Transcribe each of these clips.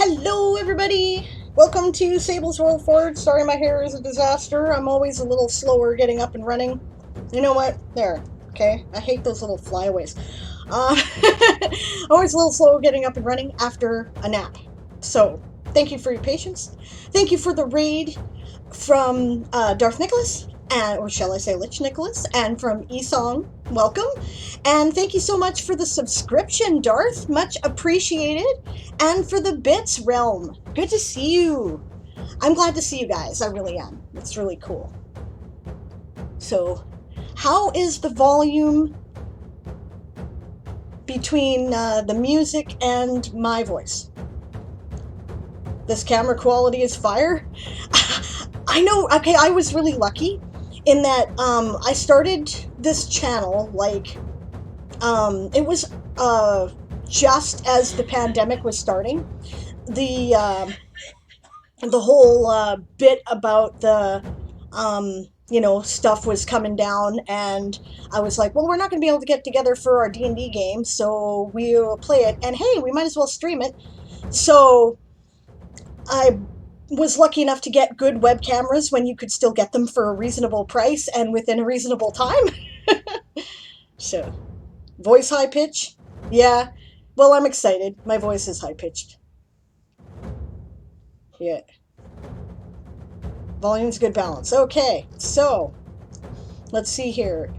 Hello everybody! Welcome to Sable's WorldForge. Sorry my hair is a disaster. I'm always a little slower getting up and running. You know what? There. Okay? I hate those little flyaways. Always a little slow getting up and running after a nap. So, thank you for your patience. Thank you for the raid from Darth Nicholas, or shall I say Lich Nicholas, and from Esong. Welcome. And thank you so much for the subscription, Darth. Much appreciated. And for the bits, Realm. Good to see you. I'm glad to see you guys. I really am. It's really cool. So, how is the volume between the music and my voice? This camera quality is fire. I know. Okay, I was really lucky in that I started this channel like it was just as the pandemic was starting. The whole bit about the you know, stuff was coming down, and I was like, well, we're not going to be able to get together for our D&D game, so we'll play it, and hey, we might as well stream it. So I was lucky enough to get good web cameras when you could still get them for a reasonable price and within a reasonable time. So, voice high pitch? Yeah. Well, I'm excited. My voice is high pitched. Yeah. Volume's good balance. Okay, so let's see here.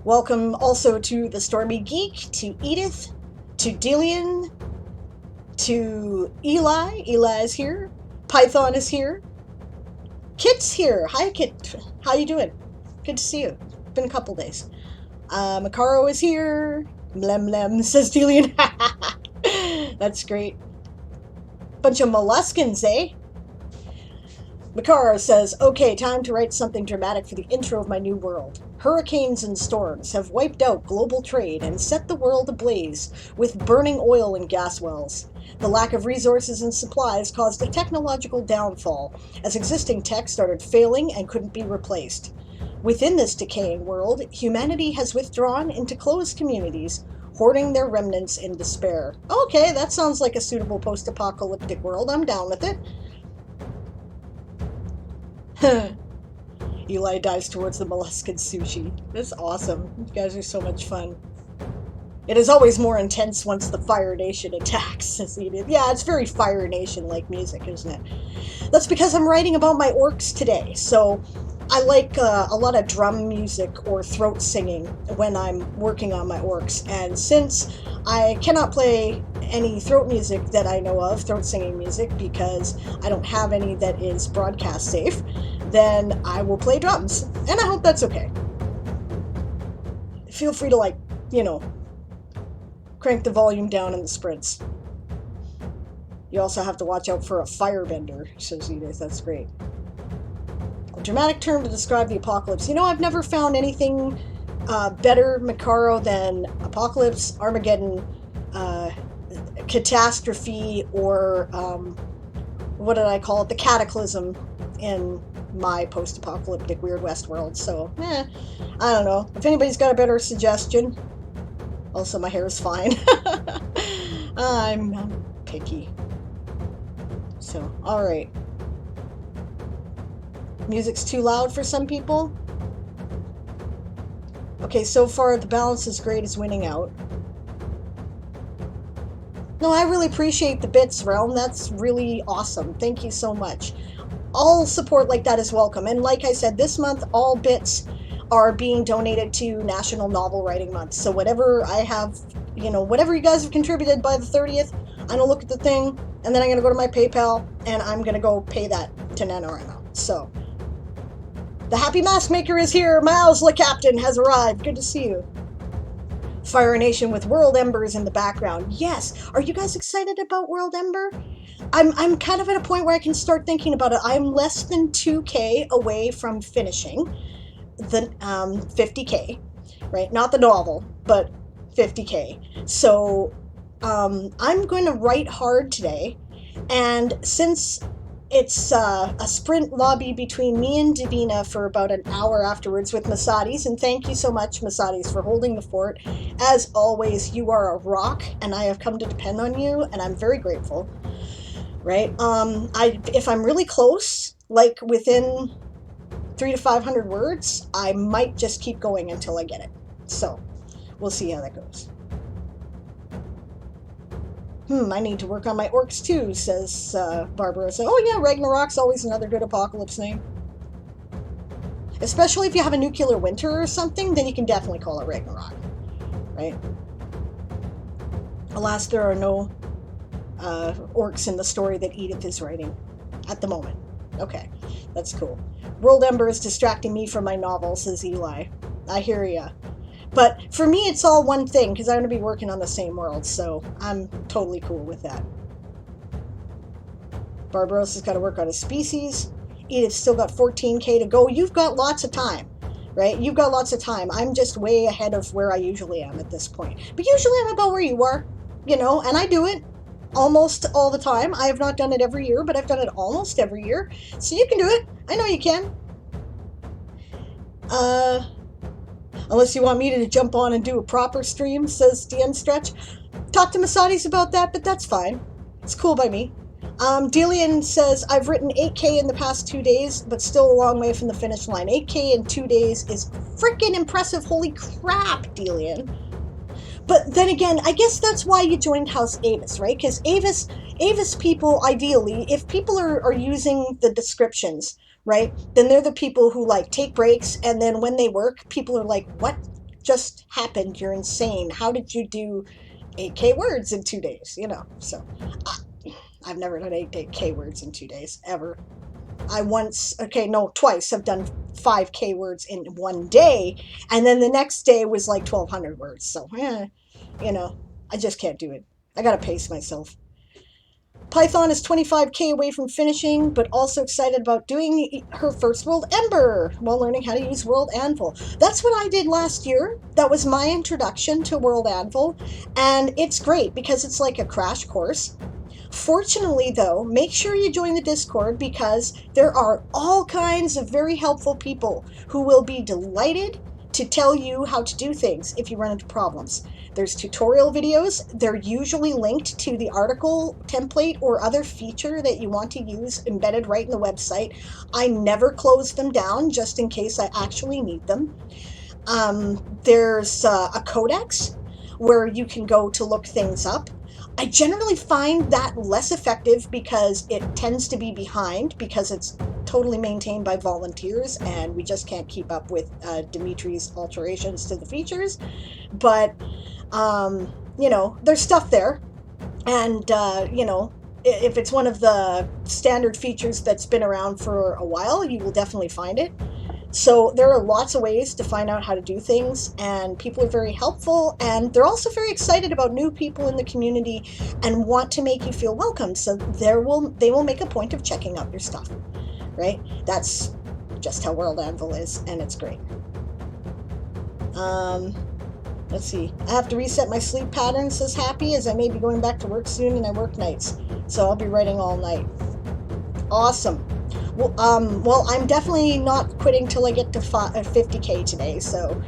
Welcome also to the Stormy Geek, to Edith, to Dillian, to Eli. Eli's here. Python is here. Kit's here. Hi, Kit. How you doing? Good to see you. Been a couple days. Makaro is here. Mlem, says Dillian. That's great. Bunch of molluskins, eh? Makaro says, okay, time to write something dramatic for the intro of my new world. Hurricanes and storms have wiped out global trade and set the world ablaze with burning oil and gas wells. The lack of resources and supplies caused a technological downfall, as existing tech started failing and couldn't be replaced. Within this decaying world, humanity has withdrawn into closed communities, hoarding their remnants in despair. Okay, that sounds like a suitable post-apocalyptic world. I'm down with it. Eli dives towards the mollusk and sushi. That's awesome. You guys are so much fun. It is always more intense once the Fire Nation attacks, says Edith. Yeah, it's very Fire Nation-like music, isn't it? That's because I'm writing about my orcs today, so I like a lot of drum music or throat singing when I'm working on my orcs, and since I cannot play any throat music that I know of, throat singing music, because I don't have any that is broadcast safe, then I will play drums, and I hope that's okay. Feel free to, like, you know, crank the volume down in the sprints. You also have to watch out for a firebender, says Edith. That's great. A dramatic term to describe the apocalypse. You know, I've never found anything better, Macaro, than apocalypse, Armageddon, catastrophe, or what did I call it? The cataclysm in my post-apocalyptic Weird West world. So, I don't know. If anybody's got a better suggestion. Also, my hair is fine. I'm picky. So, alright. Music's too loud for some people. Okay, so far the balance is great as winning out. No, I really appreciate the bits, Realm. That's really awesome. Thank you so much. All support like that is welcome. And like I said, this month, all bits are being donated to National Novel Writing Month. So whatever I have, you know, whatever you guys have contributed by the 30th, I'm going to look at the thing, and then I'm going to go to my PayPal, and I'm going to go pay that to NaNoWriMo. So, the Happy Mask Maker is here. Miles Le Captain has arrived. Good to see you. Fire Nation with World Embers in the background. Yes. Are you guys excited about World Ember? I'm kind of at a point where I can start thinking about it. I'm less than 2K away from finishing the 50K, right? Not the novel, but 50K. So I'm going to write hard today, and since it's a sprint lobby between me and Davina for about an hour afterwards with Masades, and thank you so much, Masades, for holding the fort. As always, you are a rock, and I have come to depend on you, and I'm very grateful, right? If I'm really close, like within 300 to 500 words, I might just keep going until I get it. So, we'll see how that goes. I need to work on my orcs too, says Barbara. So, oh yeah, Ragnarok's always another good apocalypse name. Especially if you have a nuclear winter or something, then you can definitely call it Ragnarok, right? Alas, there are no orcs in the story that Edith is writing at the moment. Okay, that's cool. World Ember is distracting me from my novel, says Eli. I hear ya. But for me, it's all one thing, because I'm going to be working on the same world, so I'm totally cool with that. Barbaros has got to work on his species. Edith's still got 14K to go. You've got lots of time, right? You've got lots of time. I'm just way ahead of where I usually am at this point. But usually I'm about where you are, you know, and I do it almost all the time. I have not done it every year, but I've done it almost every year. So you can do it. I know you can. Unless you want me to jump on and do a proper stream, says DN Stretch. Talk to Masades about that, but that's fine. It's cool by me. Delian says, I've written 8K in the past 2 days, but still a long way from the finish line. 8K in 2 days is freaking impressive. Holy crap, Delian. But then again, I guess that's why you joined House Avis, right? Because Avis people, ideally, if people are using the descriptions, right, then they're the people who, like, take breaks, and then when they work, people are like, what just happened? You're insane. How did you do 8K words in 2 days? You know, so I've never done 8K words in 2 days, ever. Twice I've done 5K words in 1 day, and then the next day was like 1,200 words, so, you know, I just can't do it. I gotta pace myself. Python is 25K away from finishing, but also excited about doing her first World Ember while learning how to use World Anvil. That's what I did last year. That was my introduction to World Anvil, and it's great because it's like a crash course. Fortunately, though, make sure you join the Discord because there are all kinds of very helpful people who will be delighted to tell you how to do things if you run into problems. There's tutorial videos. They're usually linked to the article template or other feature that you want to use embedded right in the website. I never close them down just in case I actually need them. There's a codex where you can go to look things up. I generally find that less effective because it tends to be behind because it's totally maintained by volunteers and we just can't keep up with Dimitri's alterations to the features. But, you know, there's stuff there. And, you know, if it's one of the standard features that's been around for a while, you will definitely find it. So there are lots of ways to find out how to do things, and people are very helpful, and they're also very excited about new people in the community and want to make you feel welcome. So they will make a point of checking out your stuff, right? That's just how World Anvil is, and it's great. Let's see. I have to reset my sleep pattern, says Happy, as I may be going back to work soon, and I work nights, so I'll be writing all night. Awesome. Well, I'm definitely not quitting till I get to 50K today, so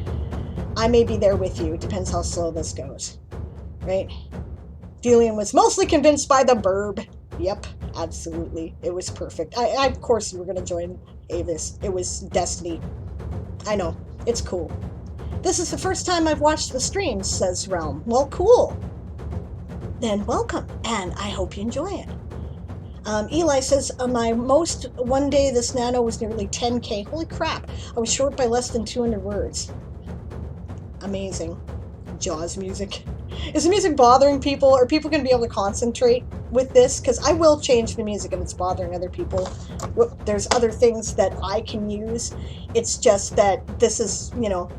I may be there with you. It depends how slow this goes, right? Delian was mostly convinced by the burb. Yep, absolutely. It was perfect. Of course you were going to join Avis. It was destiny. I know. It's cool. This is the first time I've watched the streams, says Realm. Well, cool. Then welcome, and I hope you enjoy it. Eli says, my most one day this nano was nearly 10K. Holy crap, I was short by less than 200 words. Amazing. Jaws music. Is the music bothering people? Are people going to be able to concentrate with this? Because I will change the music if it's bothering other people. There's other things that I can use. It's just that this is, you know,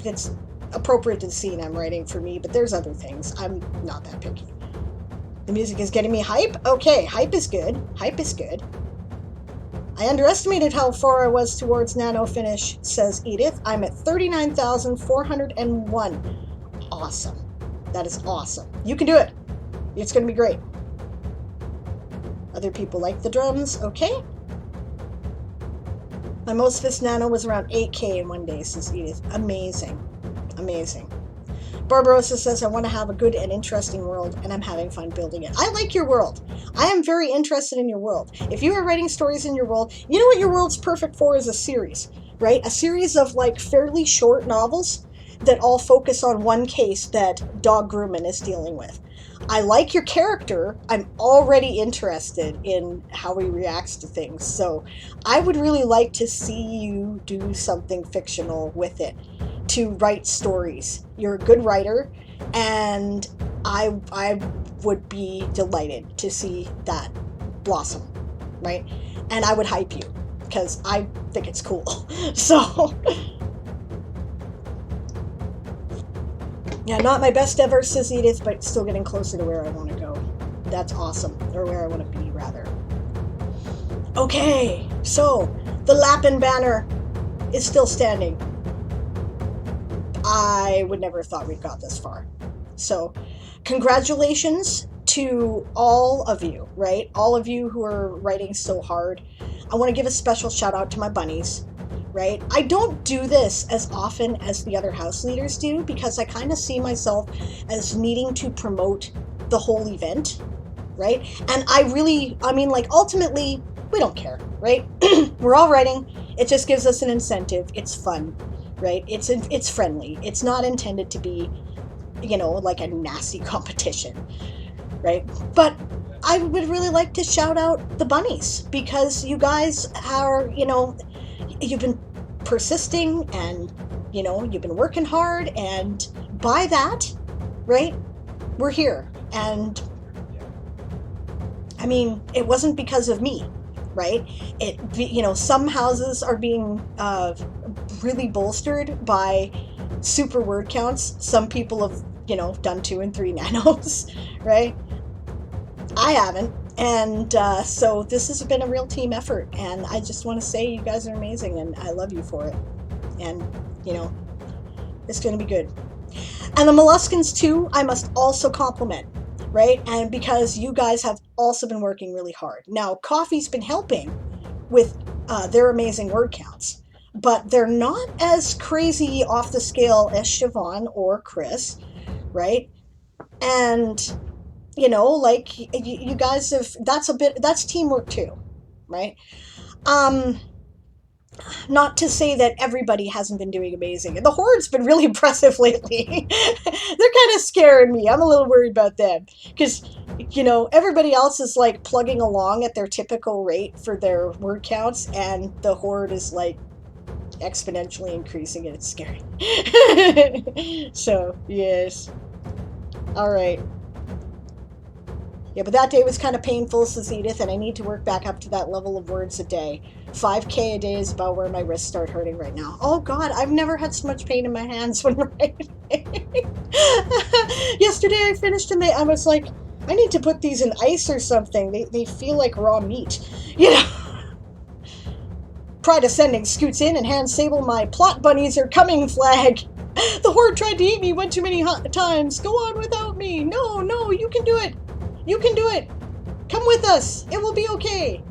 it's appropriate to the scene I'm writing for me, but there's other things. I'm not that picky. The music is getting me hype? Okay, hype is good. Hype is good. I underestimated how far I was towards nano finish, says Edith. I'm at 39,401. Awesome. That is awesome. You can do it. It's going to be great. Other people like the drums. Okay. My most this nano was around 8K in one day, says Edith. Amazing. Amazing. Barbarossa says, I want to have a good and interesting world, and I'm having fun building it. I like your world. I am very interested in your world. If you are writing stories in your world, you know what your world's perfect for is a series, right? A series of, like, fairly short novels that all focus on one case that Dog Grumman is dealing with. I like your character. I'm already interested in how he reacts to things. So I would really like to see you do something fictional with it, to write stories. You're a good writer, and I would be delighted to see that blossom, right? And I would hype you because I think it's cool. So yeah, not my best ever, says Edith, but still getting closer to where I want to go. That's awesome. Or where I want to be, rather. Okay, so the Lappin banner is still standing. I would never have thought we'd got this far. So congratulations to all of you, right? All of you who are writing so hard. I want to give a special shout out to my bunnies. Right? I don't do this as often as the other house leaders do because I kind of see myself as needing to promote the whole event, right? And I mean, like, ultimately, we don't care, right? We're all writing. It just gives us an incentive. It's fun, right? It's friendly. It's not intended to be, you know, like a nasty competition, right? But I would really like to shout out the bunnies because you guys are, you know, you've been persisting and, you know, you've been working hard, and by that, right, we're here. And I mean, it wasn't because of me, right? You know, some houses are being really bolstered by super word counts. Some people have, you know, done 2 and 3 nanos, right? I haven't. And so this has been a real team effort, and I just want to say you guys are amazing, and I love you for it. And, you know, it's going to be good. And the Molluskins, too, I must also compliment, right? And because you guys have also been working really hard. Now, Coffee's been helping with their amazing word counts, but they're not as crazy off the scale as Siobhan or Chris, right? And like you guys have, that's teamwork too, right? Um, Not to say that everybody hasn't been doing amazing. And the Horde's been really impressive lately. They're kind of scaring me. I'm a little worried about them. Because, everybody else is like plugging along at their typical rate for their word counts, and the Horde is like exponentially increasing, and it's scary. So, yes. All right. Yeah, but that day was kind of painful, says Edith, and I need to work back up to that level of words a day. 5K a day is about where my wrists start hurting right now. Oh God, I've never had so much pain in my hands when writing. Yesterday I finished and I was like, I need to put these in ice or something. They feel like raw meat. Pride Ascending scoots in and hands Sable my plot bunnies are coming flag. The Horde tried to eat me one too many times. Go on without me. No, you can do it. You can do it! Come with us! It will be okay!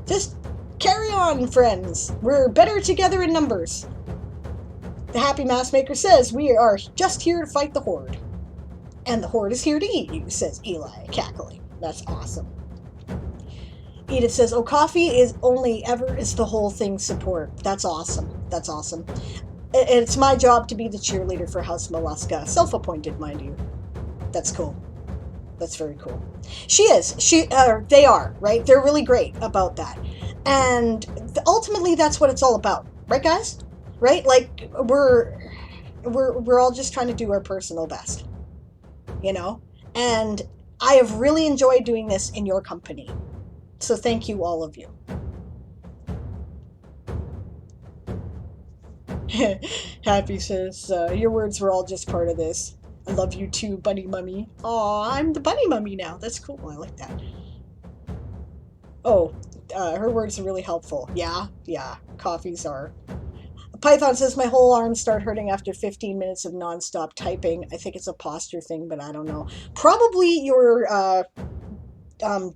Just carry on, friends. We're better together in numbers. The Happy Mask Maker says we are just here to fight the Horde. And the Horde is here to eat you, says Eli, cackling. That's awesome. Edith says, oh, coffee is the whole thing support. That's awesome. That's awesome. It's my job to be the cheerleader for House Mollusca. Self-appointed, mind you. That's cool. That's very cool. She is. They are, right? They're really great about that. And ultimately, that's what it's all about. Right, guys? Right? Like, we're all just trying to do our personal best. And I have really enjoyed doing this in your company. So thank you, all of you. Happy says, your words were all just part of this. I love you too, bunny mummy. Aw, I'm the bunny mummy now. That's cool. I like that. Oh, her words are really helpful. Yeah, coffees are. Python says, my whole arms start hurting after 15 minutes of nonstop typing. I think it's a posture thing, but I don't know. Probably your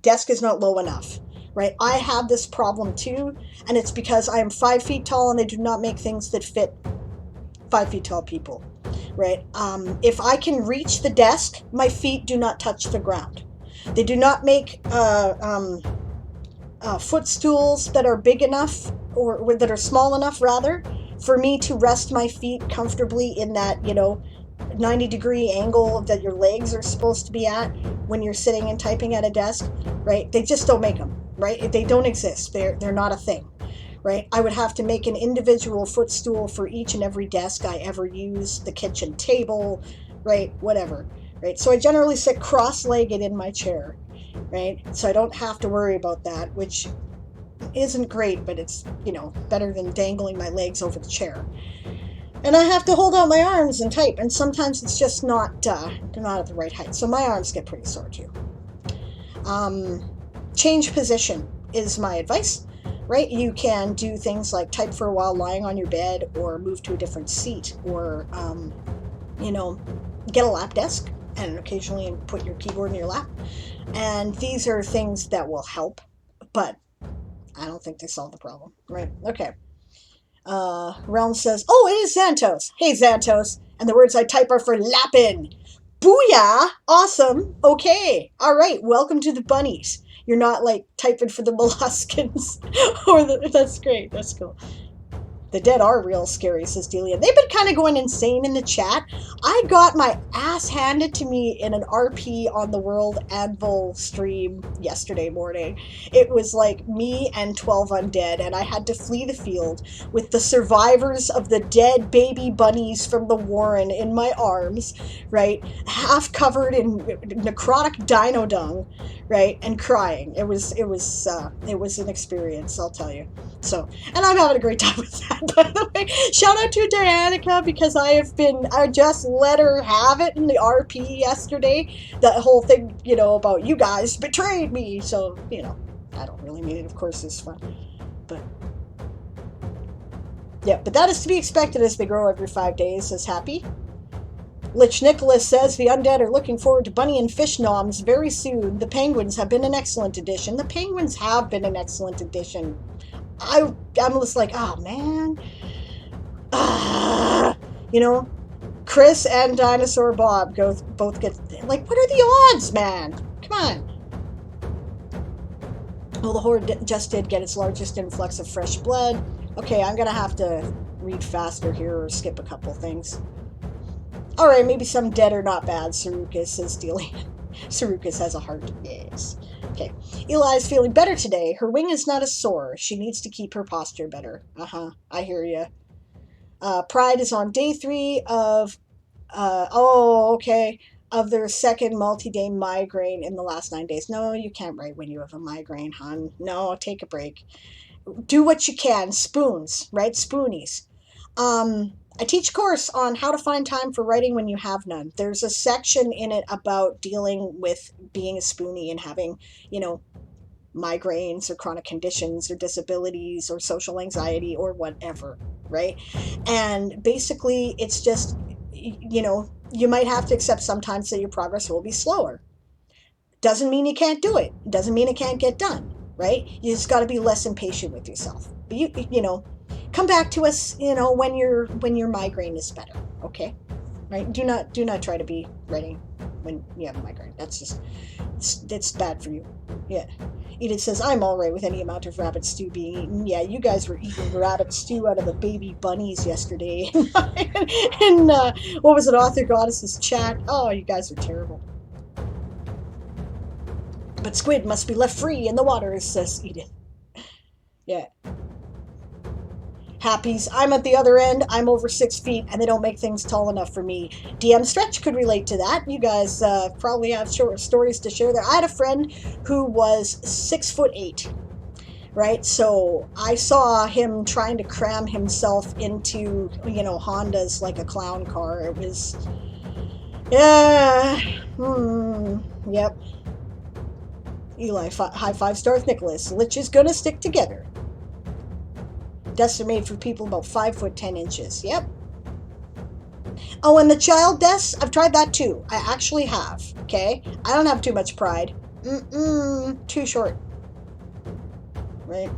desk is not low enough, right? I have this problem too, and it's because I am 5 feet tall and they do not make things that fit 5 feet tall people. Right? If I can reach the desk, my feet do not touch the ground. They do not make footstools that are big enough, or that are small enough, rather, for me to rest my feet comfortably in that, 90-degree angle that your legs are supposed to be at when you're sitting and typing at a desk, right? They just don't make them, right? They don't exist. They're not a thing. Right? I would have to make an individual footstool for each and every desk I ever use, the kitchen table, right? Whatever, right? So I generally sit cross-legged in my chair, right? So I don't have to worry about that, which isn't great, but it's, better than dangling my legs over the chair. And I have to hold out my arms and type, and sometimes it's just not at the right height. So my arms get pretty sore too. Change position is my advice. Right? You can do things like type for a while lying on your bed, or move to a different seat, or, get a lap desk and occasionally put your keyboard in your lap. And these are things that will help, but I don't think they solve the problem. Right? Okay. Realm says, oh, it is Xantos. Hey, Xantos. And the words I type are for lappin'. Booyah! Awesome. Okay. All right. Welcome to the bunnies. You're not like typing for the molluskins. That's great. That's cool. The dead are real scary, says Delia. They've been kind of going insane in the chat. I got my ass handed to me in an RP on the World Anvil stream yesterday morning. It was like me and 12 undead, and I had to flee the field with the survivors of the dead baby bunnies from the Warren in my arms, right? Half covered in necrotic dino dung, right? And crying. It was an experience, I'll tell you. So, and I'm having a great time with that, by the way. Shout out to Dianica, because I just let her have it in the RP yesterday. That whole thing, about you guys betrayed me. So, I don't really mean it, of course, it's fun. But, yeah, but that is to be expected as they grow every 5 days, says Happy. Lich Nicholas says the undead are looking forward to bunny and fish noms very soon. The penguins have been an excellent addition. The penguins have been an excellent addition. I'm just like, oh man. You know, Chris and Dinosaur Bob both get, like, what are the odds, man? Come on. Well, the horde just did get its largest influx of fresh blood. Okay, I'm gonna have to read faster here or skip a couple things. Alright, maybe some dead are not bad, Sarukas is dealing. Sarukas has a heart. Yes. Okay. Eli's feeling better today. Her wing is not as sore. She needs to keep her posture better. I hear ya. Pride is on day 3 of, of their second multi-day migraine in the last 9 days. No, you can't write when you have a migraine, hon. No, take a break. Do what you can. Spoons, right? Spoonies. I teach a course on how to find time for writing when you have none. There's a section in it about dealing with being a spoonie and having, you know, migraines or chronic conditions or disabilities or social anxiety or whatever, right? And basically, it's just, you know, you might have to accept sometimes that your progress will be slower. Doesn't mean you can't do it. Doesn't mean it can't get done, right? You just got to be less impatient with yourself. But you know, come back to us, you know, when your migraine is better, okay? Right? Do not try to be writing when you have a migraine. That's just it's bad for you. Yeah. Edith says, I'm all right with any amount of rabbit stew being eaten. Yeah, you guys were eating rabbit stew out of the baby bunnies yesterday. And what was it, Author Goddess's chat? Oh, you guys are terrible. But squid must be left free in the water, says Edith. Yeah. Happies, I'm at the other end. I'm over 6 feet, and they don't make things tall enough for me. DM Stretch could relate to that. You guys probably have short stories to share there. I had a friend who was 6'8", right? So I saw him trying to cram himself into, you know, Honda's like a clown car. It was, yeah, yep. Eli, high 5 stars, Nicholas. Lich is gonna stick together. Desks are made for people about 5 foot 10 inches. Yep. Oh, and the child desks, I've tried that too. I actually have. Okay? I don't have too much pride. Too short. Right?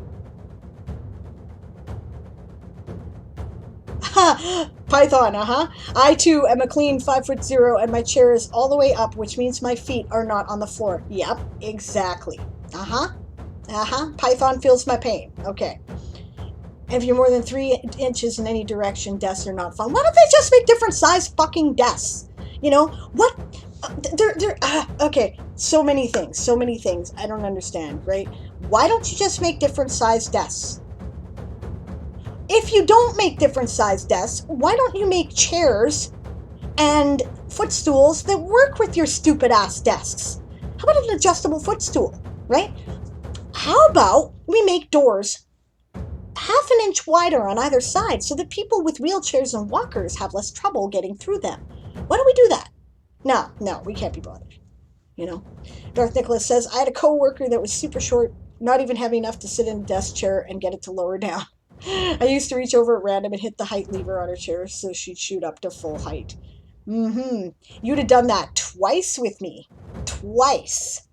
Python, I too am a clean 5'0", and my chair is all the way up, which means my feet are not on the floor. Yep, exactly. Python feels my pain. Okay. If you're more than 3 inches in any direction, desks are not fun. Why don't they just make different size fucking desks? You know, what? Okay, so many things. I don't understand, right? Why don't you just make different size desks? If you don't make different size desks, why don't you make chairs and footstools that work with your stupid ass desks? How about an adjustable footstool, right? How about we make doors half an inch wider on either side so that people with wheelchairs and walkers have less trouble getting through them? Why don't we do that? No, we can't be bothered. You know? Darth Nicholas says, I had a co-worker that was super short, not even heavy enough to sit in a desk chair and get it to lower down. I used to reach over at random and hit the height lever on her chair so she'd shoot up to full height. You'd have done that twice with me. Twice.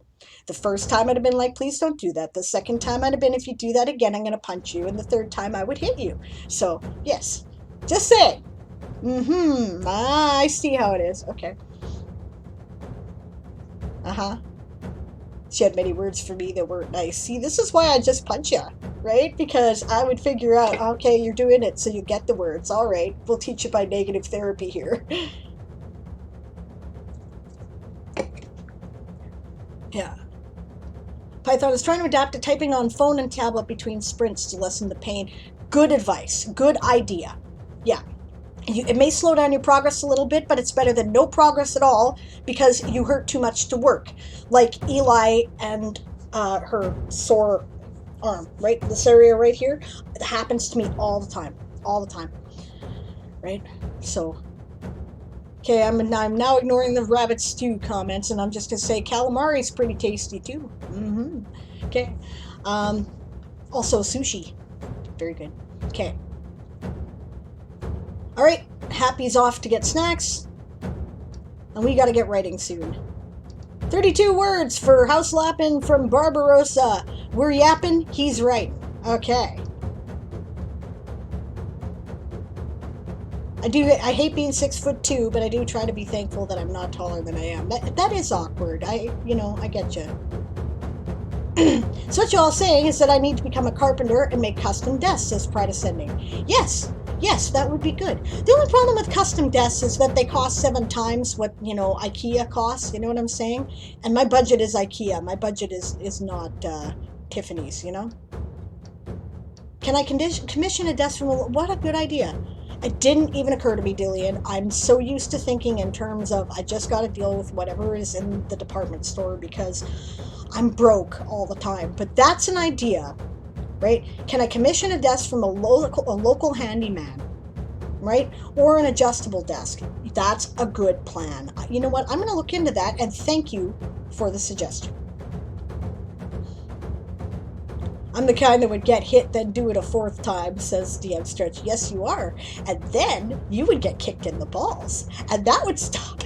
The first time I'd have been like, please don't do that. The second time I'd have been, if you do that again, I'm going to punch you. And the third time I would hit you. So, yes. Just saying. I see how it is. Okay. She had many words for me that weren't nice. See, this is why I just punch you, right? Because I would figure out, okay, you're doing it, so you get the words. All right, we'll teach you by negative therapy here. Yeah. Python is trying to adapt to typing on phone and tablet between sprints to lessen the pain. Good advice. Good idea. Yeah. It may slow down your progress a little bit, but it's better than no progress at all because you hurt too much to work. Like Eli and her sore arm, right? This area right here, it happens to me all the time. All the time. Right? So, okay, I'm now ignoring the rabbit stew comments, and I'm just going to say calamari's pretty tasty too. Okay. Also sushi. Very good. Okay. All right, Happy's off to get snacks, and we got to get writing soon. 32 words for house lapping from Barbarossa. We're yapping, he's writing. Okay, I hate being 6'2", but I do try to be thankful that I'm not taller than I am. That is awkward. I get you. So what y'all saying is that I need to become a carpenter and make custom desks, says Pride Ascending. Yes, that would be good. The only problem with custom desks is that they cost 7 times what, IKEA costs, you know what I'm saying? And my budget is IKEA. My budget is not Tiffany's, Can I commission a desk from what a good idea. It didn't even occur to me, Dillian. I'm so used to thinking in terms of I just got to deal with whatever is in the department store because I'm broke all the time. But that's an idea, right? Can I commission a desk from a local handyman, right? Or an adjustable desk? That's a good plan. You know what? I'm going to look into that, and thank you for the suggestion. I'm the kind that would get hit, then do it a 4th time, says DM Stretch. Yes, you are. And then you would get kicked in the balls, and that would stop.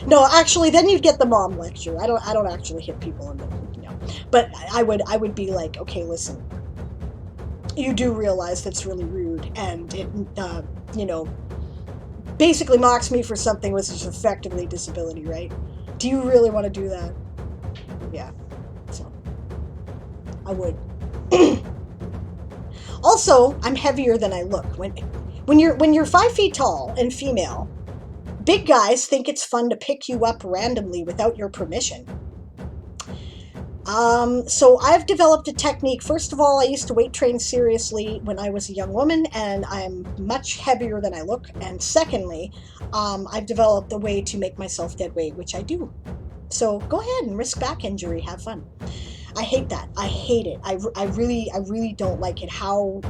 No, actually, then you'd get the mom lecture. I don't actually hit people in the, but I would be like, okay, listen, you do realize that's really rude, and it, basically mocks me for something which is effectively disability, right? Do you really want to do that? Yeah, so I would. Also, I'm heavier than I look. When you're 5 feet tall and female, big guys think it's fun to pick you up randomly without your permission. So I've developed a technique. First of all, I used to weight train seriously when I was a young woman, and I'm much heavier than I look. And secondly, I've developed a way to make myself dead weight, which I do. So go ahead and risk back injury. Have fun. I hate that. I hate it. I really don't like it. How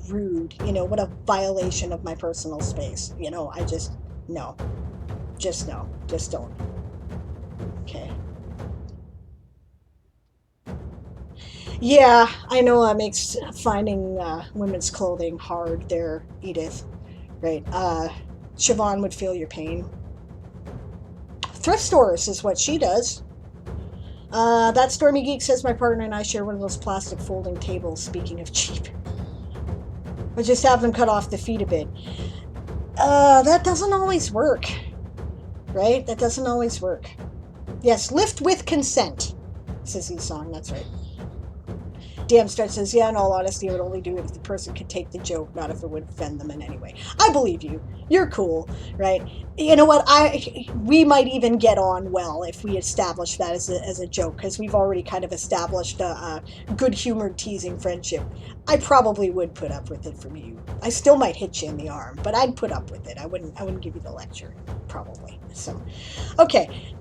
rude. What a violation of my personal space. I just, no. Just no. Just don't. Okay. Yeah, I know that makes finding women's clothing hard there, Edith. Right. Siobhan would feel your pain. Thrift stores is what she does. That Stormy Geek says my partner and I share one of those plastic folding tables, speaking of cheap. But just have them cut off the feet a bit. That doesn't always work. Right? That doesn't always work. Yes, lift with consent, says Esong, that's right. DM Stretch says, yeah, in all honesty, I would only do it if the person could take the joke, not if it would offend them in any way. I believe you. You're cool, right? You know what? We might even get on well if we establish that as a joke, because we've already kind of established a good-humored teasing friendship. I probably would put up with it from you. I still might hit you in the arm, but I'd put up with it. I wouldn't give you the lecture, probably. So, okay.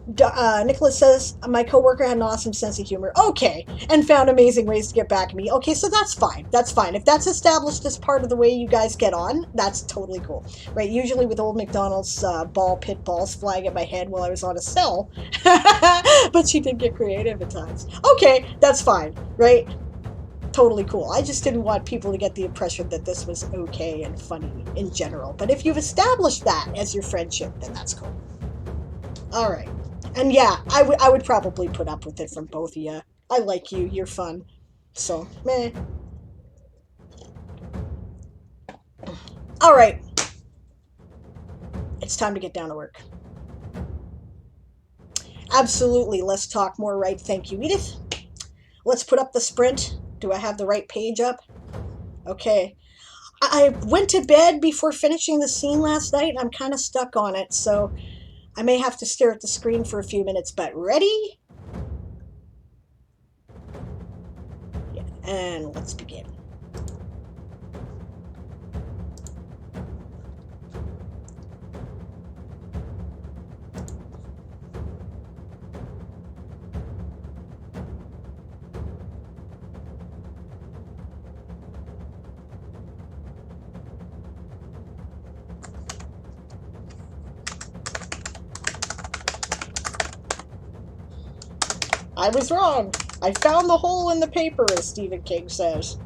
Nicholas says, my coworker had an awesome sense of humor. Okay, and found amazing ways to get back at me. Okay, so that's fine. That's fine. If that's established as part of the way you guys get on, that's totally cool. Right, usually with old McDonald's ball pit balls flying at my head while I was on a cell. But she did get creative at times. Okay, that's fine, right? Totally cool. I just didn't want people to get the impression that this was okay and funny in general. But if you've established that as your friendship, then that's cool. All right. And yeah, I would probably put up with it from both of you. I like you. You're fun. So, meh. All right. It's time to get down to work. Absolutely. Let's talk more, right? Thank you, Edith. Let's put up the sprint. Do I have the right page up? Okay. I went to bed before finishing the scene last night. I'm kind of stuck on it, so I may have to stare at the screen for a few minutes, but ready? Yeah, and let's begin. I was wrong. I found the hole in the paper, as Stephen King says.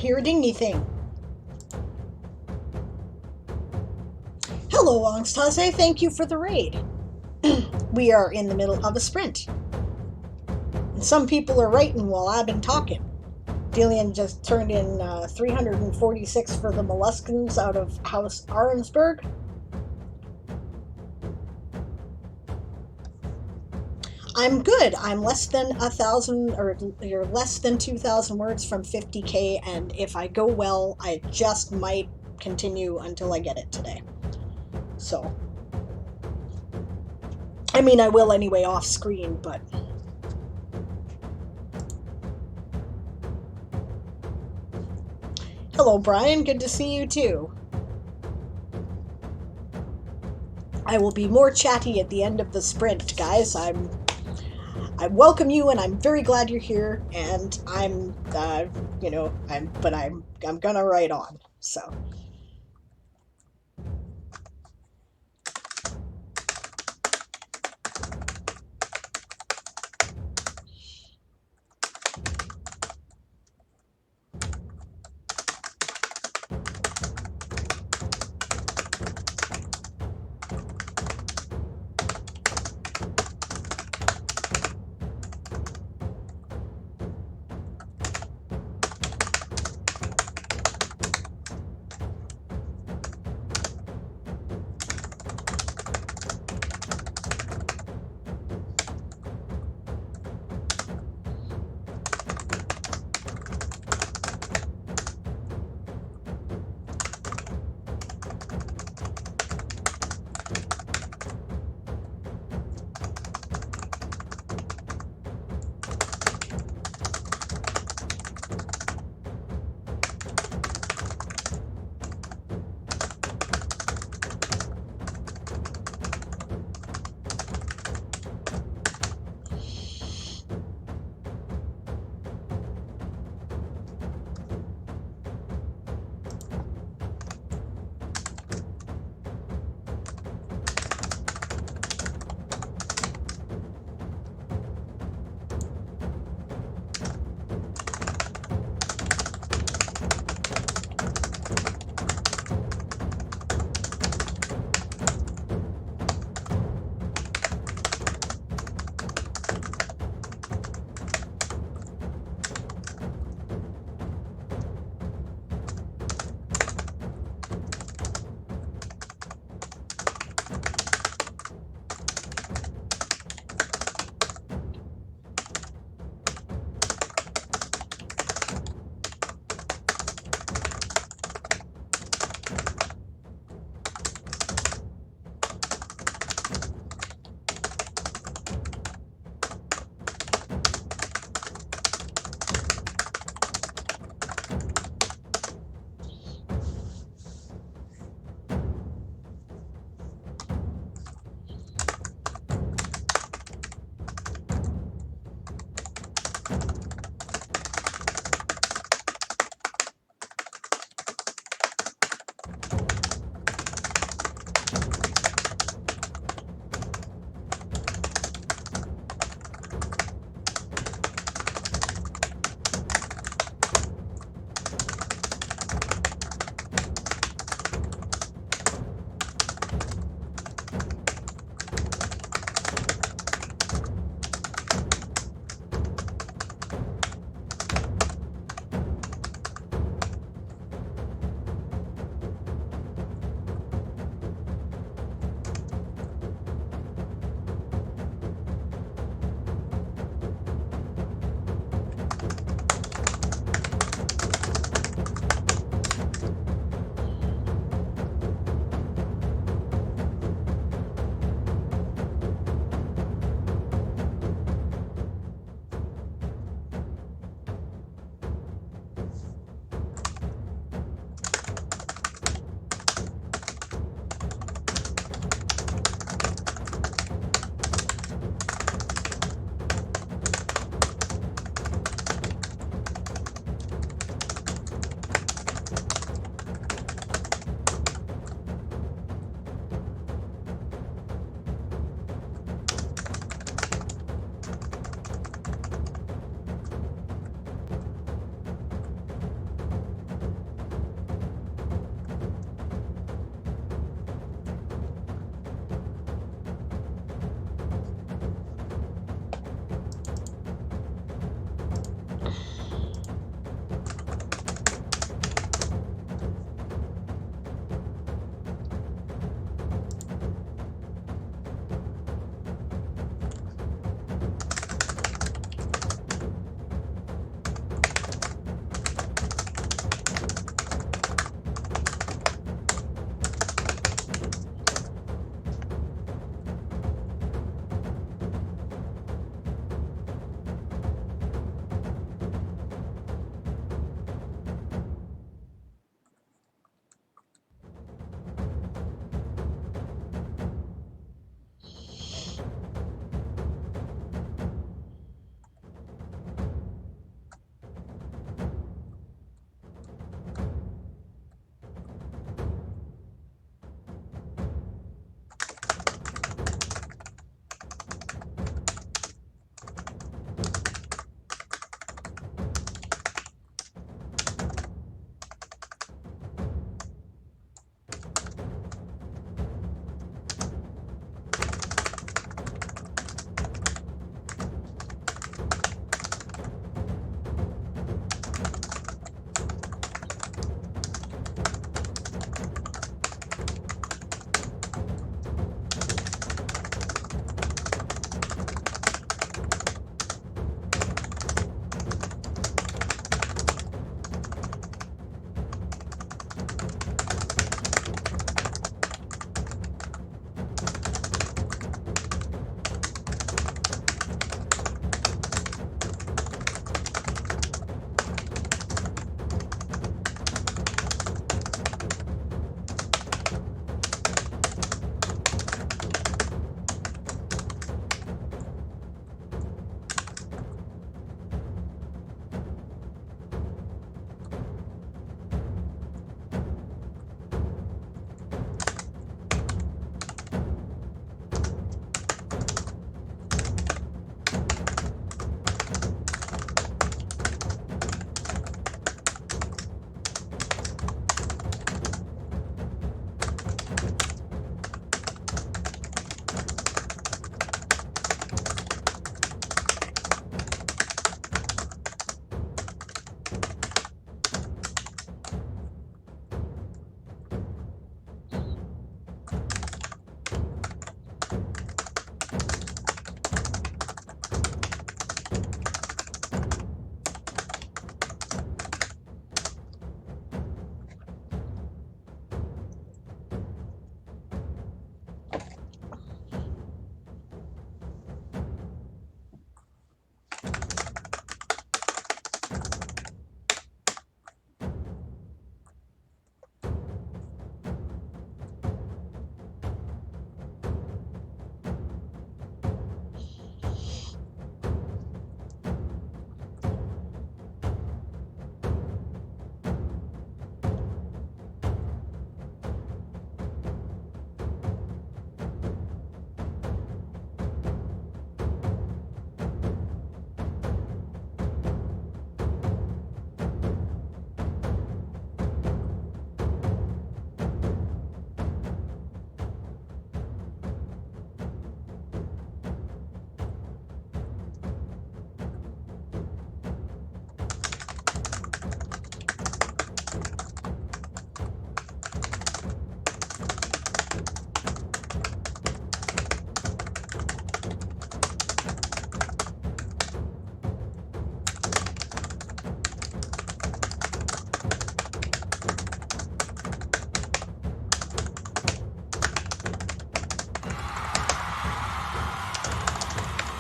hear a dingy thing. Hello, Angstase. Thank you for the raid. We are in the middle of a sprint. And some people are writing while I've been talking. Delian just turned in 346 for the molluskins out of House Arnsberg. I'm good. I'm less than 1,000 or less than 2,000 words from 50K, and if I go well, I just might continue until I get it today. So, I mean, I will anyway off screen, but. Hello, Brian. Good to see you too. I will be more chatty at the end of the sprint, guys. I welcome you, and I'm very glad you're here. And I'm gonna write on. So.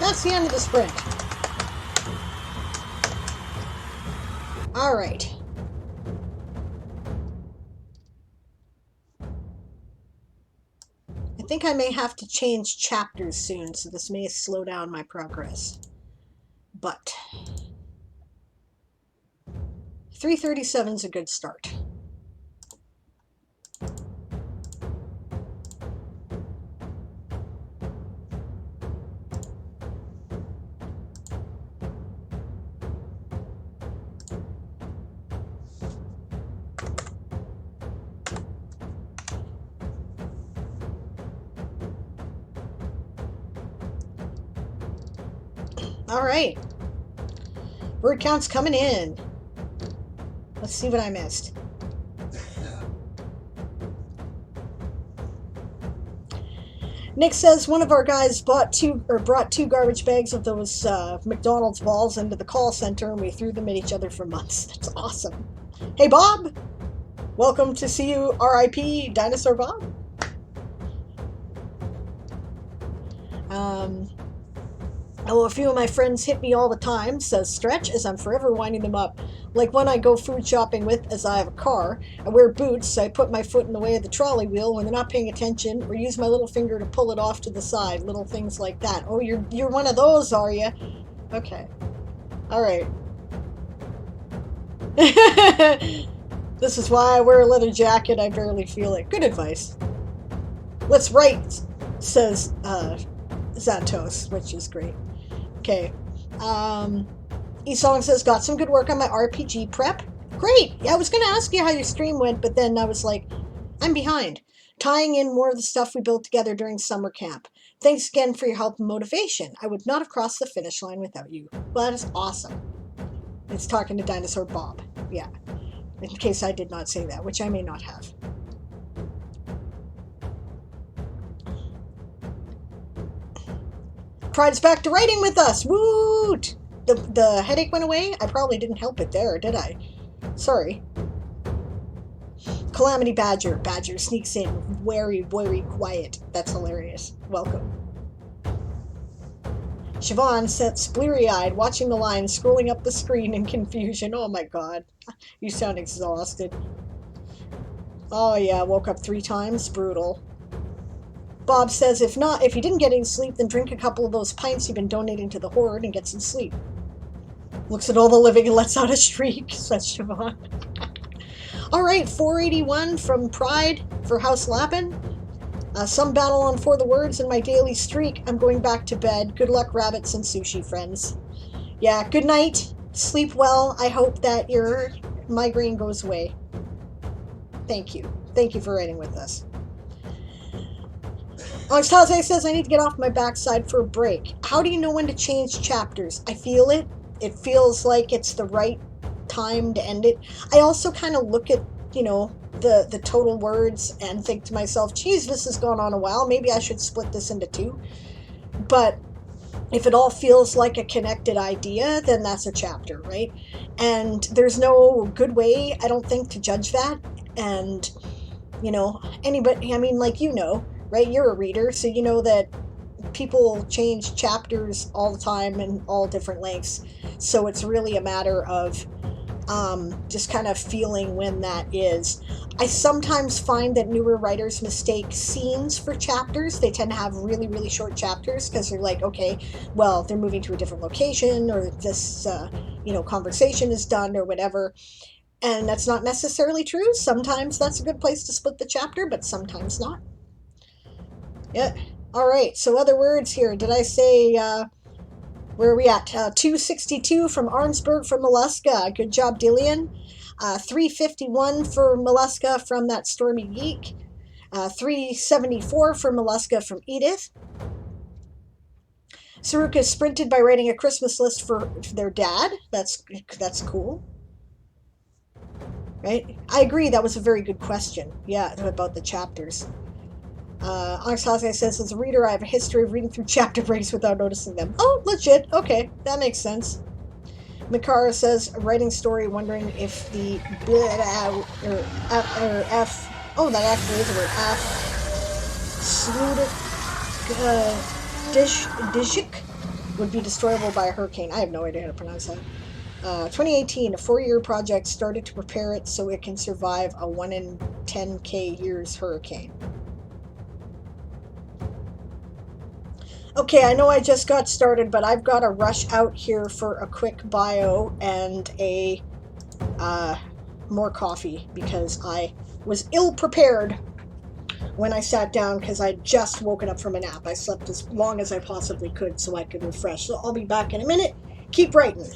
That's the end of the sprint. Alright. I think I may have to change chapters soon, so this may slow down my progress. But 337 is a good start. Alright. Word count's coming in. Let's see what I missed. Nick says one of our guys brought two garbage bags of those McDonald's balls into the call center and we threw them at each other for months. That's awesome. Hey Bob! Welcome to see you, R.I.P. Dinosaur Bob. Oh, a few of my friends hit me all the time, says Stretch, as I'm forever winding them up. Like when I go food shopping with, as I have a car, I wear boots, so I put my foot in the way of the trolley wheel when they're not paying attention, or use my little finger to pull it off to the side, little things like that. Oh, you're one of those, are you? Okay. Alright. This is why I wear a leather jacket, I barely feel it. Good advice. Let's write, says Xantos, which is great. Okay. Esong says, got some good work on my RPG prep. Great! Yeah, I was going to ask you how your stream went, but then I was like, I'm behind. Tying in more of the stuff we built together during summer camp. Thanks again for your help and motivation. I would not have crossed the finish line without you. Well, that is awesome. It's talking to Dinosaur Bob. Yeah. In case I did not say that, which I may not have. Pride's back to writing with us! Woot! The headache went away? I probably didn't help it there, did I? Sorry. Calamity Badger. Badger sneaks in. Very, very quiet. That's hilarious. Welcome. Siobhan sits bleary-eyed, watching the line, scrolling up the screen in confusion. Oh my god. You sound exhausted. Oh yeah, woke up 3 times. Brutal. Bob says, if you didn't get any sleep, then drink a couple of those pints you've been donating to the Horde and get some sleep. Looks at all the living and lets out a shriek, says Siobhan. Alright, 481 from Pride for House Lappin. Some battle on For the Words in my daily streak. I'm going back to bed. Good luck, rabbits and sushi friends. Yeah, good night. Sleep well. I hope that your migraine goes away. Thank you. Thank you for writing with us. Alex Taze says, I need to get off my backside for a break. How do you know when to change chapters? I feel it. It feels like it's the right time to end it. I also kind of look at, you know, the total words and think to myself, geez, this has gone on a while. Maybe I should split this into 2. But if it all feels like a connected idea, then that's a chapter, right? And there's no good way, I don't think, to judge that. And, you know, anybody, I mean, like, you know, right? You're a reader, so you know that people change chapters all the time in all different lengths. So it's really a matter of just kind of feeling when that is. I sometimes find that newer writers mistake scenes for chapters. They tend to have really, really short chapters because they're like, okay, well, they're moving to a different location, or this, you know, conversation is done, or whatever. And that's not necessarily true. Sometimes that's a good place to split the chapter, but sometimes not. Yeah. All right. So other words here. Did I say, where are we at? 262 from Arnsberg from Mollusca. Good job, Dillian. 351 for Mollusca from that Stormy Geek. 374 for Mollusca from Edith. Saruka sprinted by writing a Christmas list for their dad. That's cool. Right? I agree. That was a very good question. Yeah, about the chapters. Onyx Hase says, as a reader, I have a history of reading through chapter breaks without noticing them. Oh, legit. Okay, that makes sense. Mikara says, a writing story, wondering if the F. Oh, that actually is a word. F. Dishik would be destroyable by a hurricane. I have no idea how to pronounce that. 2018, a 4-year project started to prepare it so it can survive a 1 in 10K years hurricane. Okay, I know I just got started, but I've got to rush out here for a quick bio and a more coffee because I was ill prepared when I sat down because I'd just woken up from a nap. I slept as long as I possibly could so I could refresh. So I'll be back in a minute. Keep writing.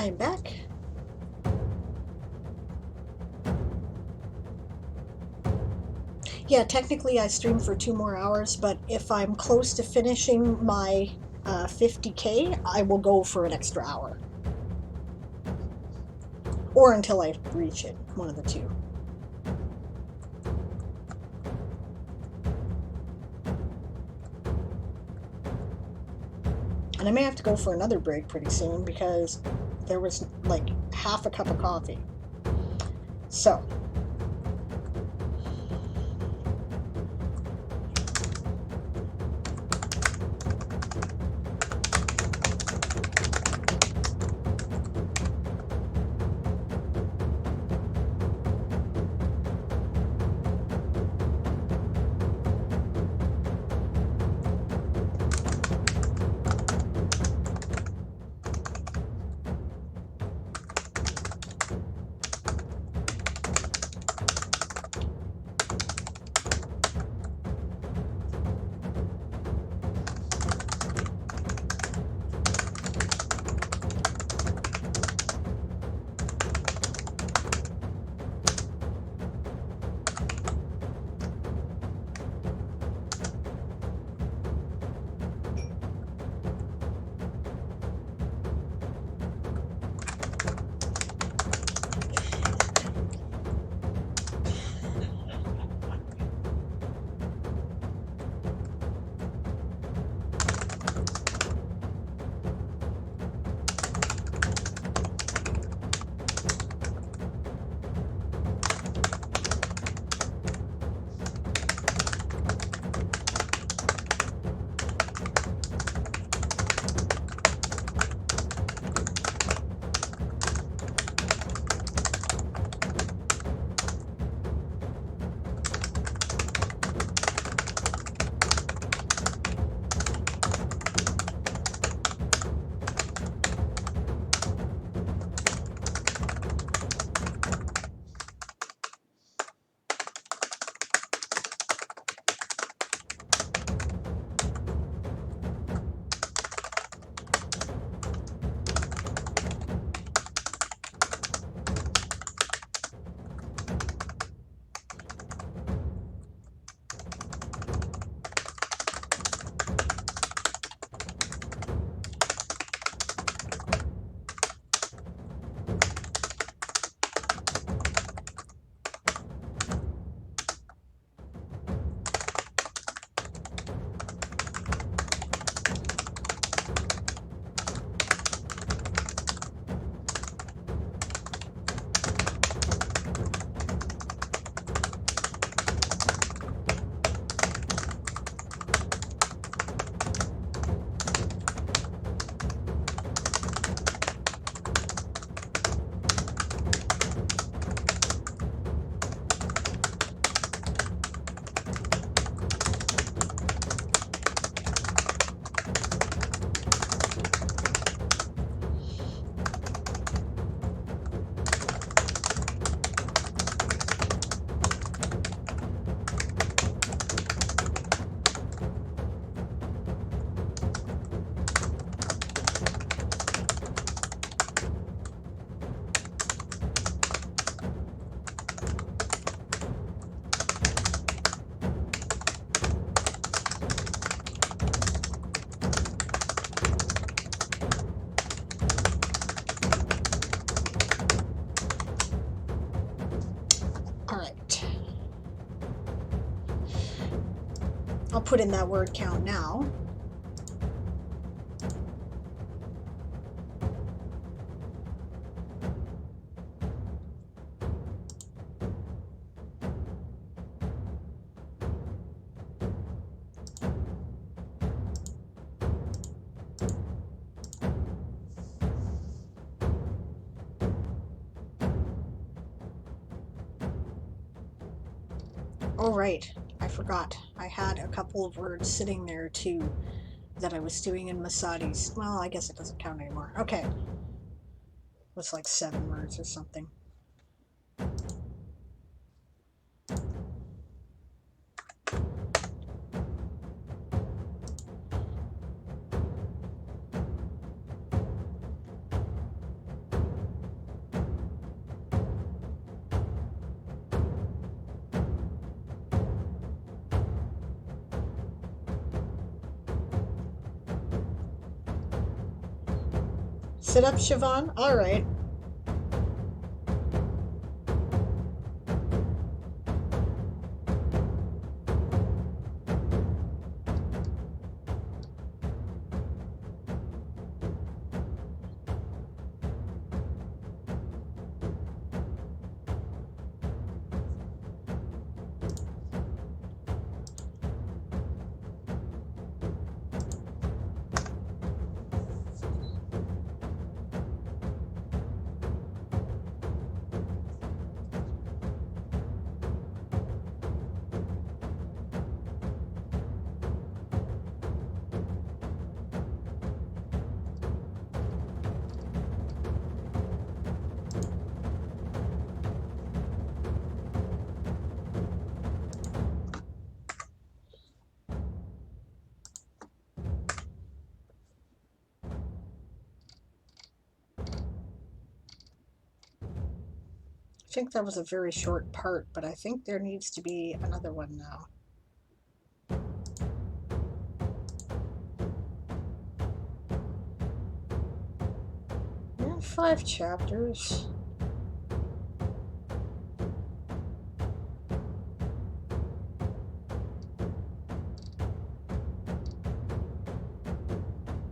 I am back. Yeah, technically I stream for 2 more hours, but if I'm close to finishing my 50K, I will go for an extra hour. Or until I reach it, one of the two. And I may have to go for another break pretty soon because there was like half a cup of coffee. So. I'll put in that word count now. Oh, right. I forgot. I had a couple of words sitting there too that I was doing in Masadi's. Well, I guess it doesn't count anymore. Okay. It was like 7 words or something. Sit up, Siobhan. All right. I think that was a very short part, but I think there needs to be another one now. Yeah, 5 chapters.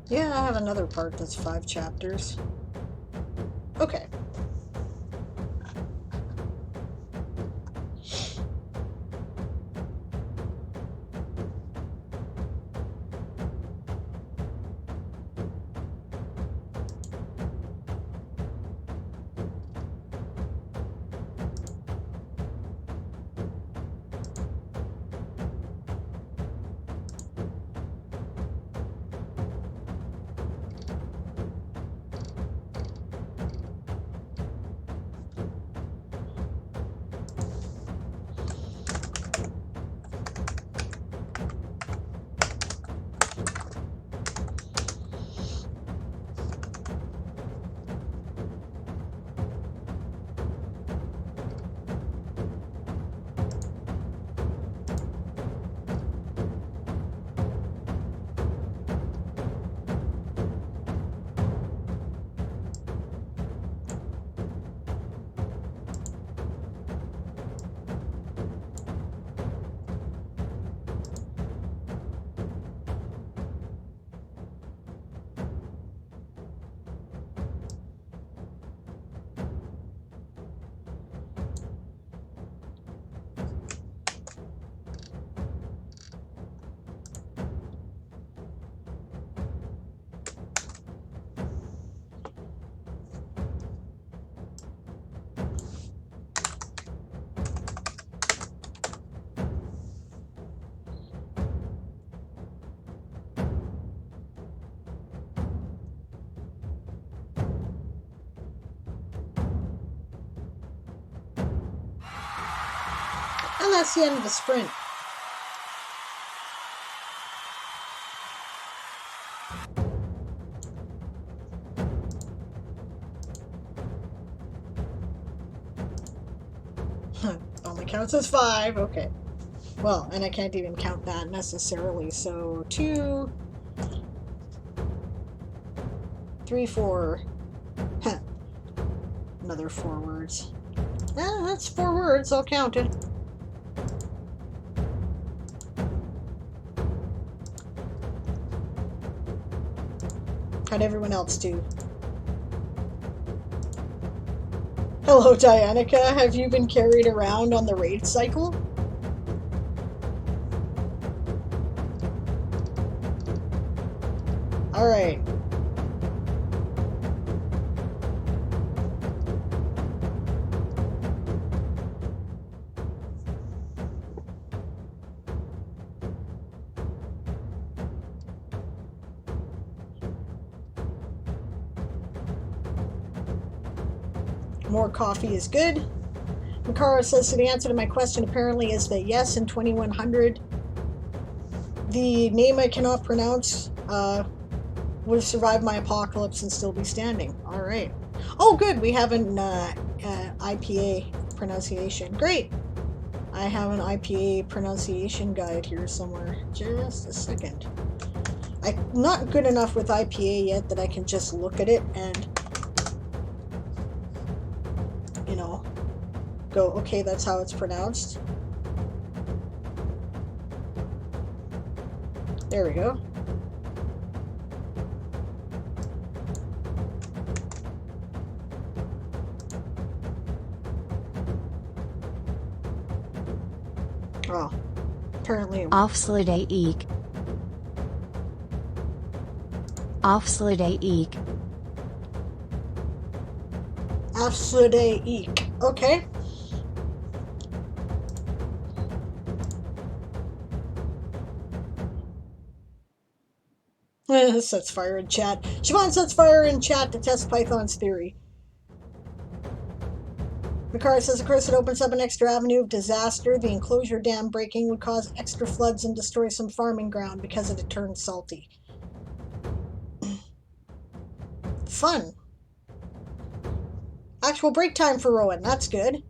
Yeah, I have another part that's 5 chapters. Okay. And that's the end of the sprint. Only counts as 5, okay. Well, and I can't even count that necessarily, so 2, 3, 4. Huh. Another 4 words. That's 4 words, I'll count it. How'd everyone else do? Hello, Dianica. Have you been carried around on the raid cycle? Alright. More coffee is good. Makara says, so the answer to my question apparently is that yes, in 2100, the name I cannot pronounce would have survived my apocalypse and still be standing. All right. Oh, good. We have an IPA pronunciation. Great. I have an IPA pronunciation guide here somewhere. Just a second. I'm not good enough with IPA yet that I can just look at it and, you know, go, okay, that's how it's pronounced. There we go. Oh, apparently. Afslude eek. Afslude eek. Afslude eek. Okay. Sets fire in chat. Siobhan sets fire in chat to test Python's theory. Mikara says, of course, it opens up an extra avenue of disaster. The enclosure dam breaking would cause extra floods and destroy some farming ground because it had turned salty. Fun. Actual break time for Rowan. That's good.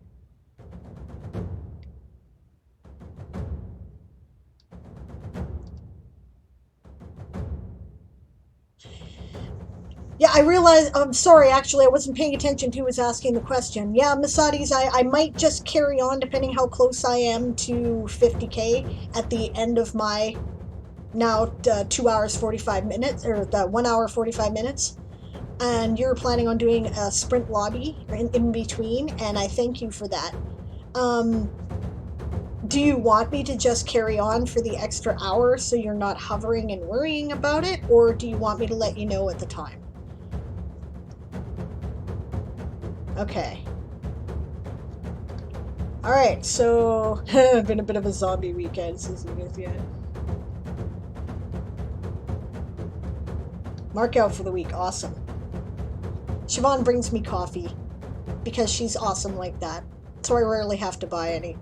Yeah, I realized, I'm sorry, actually, I wasn't paying attention to who was asking the question. Yeah, Masadi's, I might just carry on depending how close I am to 50k at the end of my now 2 hours 45 minutes, or the 1 hour 45 minutes. And you're planning on doing a sprint lobby in between, and I thank you for that. Do you want me to just carry on for the extra hour so you're not hovering and worrying about it, or do you want me to let you know at the time? Okay. Alright, so it's been a bit of a zombie weekend since we missed yet. Mark out for the week, awesome. Siobhan brings me coffee because she's awesome like that, so I rarely have to buy any.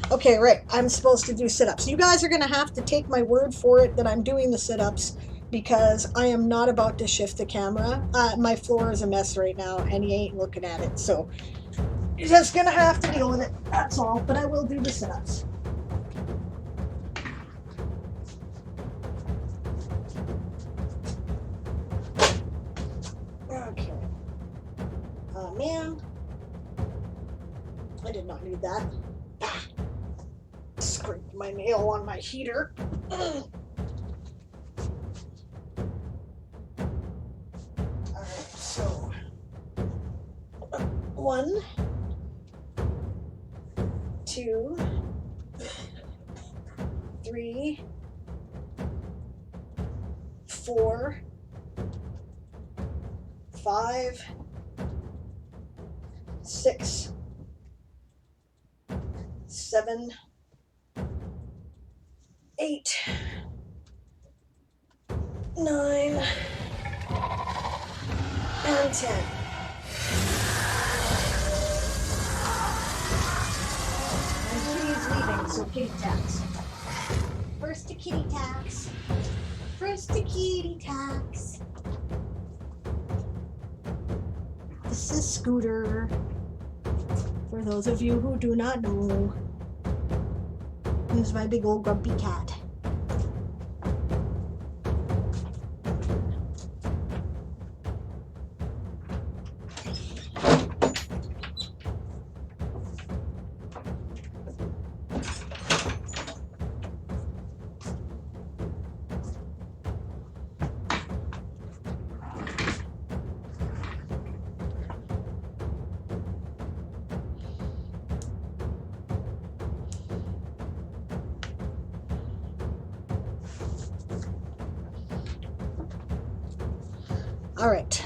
Okay, right, I'm supposed to do sit-ups. You guys are gonna have to take my word for it that I'm doing the sit-ups because I am not about to shift the camera. My floor is a mess right now and you ain't looking at it, so you're just gonna have to deal with it, that's all, but I will do the sit-ups. Okay. Oh man. I did not need that. Scraped my nail on my heater. Alright, so 1, 2, 3, 4, 5, 6, 7, 8, 9, and 10. And Kitty's leaving, so kitty tax. First to kitty tax. First to kitty tax. This is Scooter. For those of you who do not know, he's my big old grumpy cat. All right.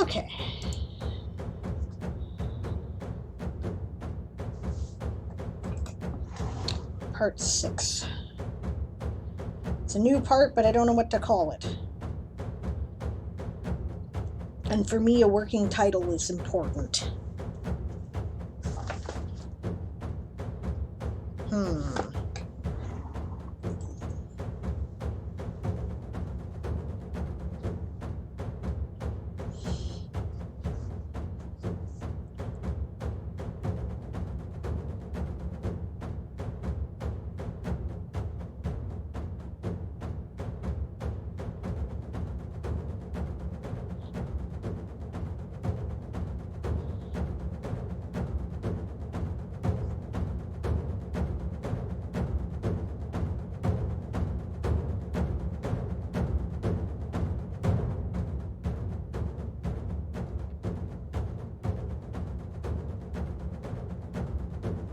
Okay. Part 6. It's a new part, but I don't know what to call it. And for me, a working title is important.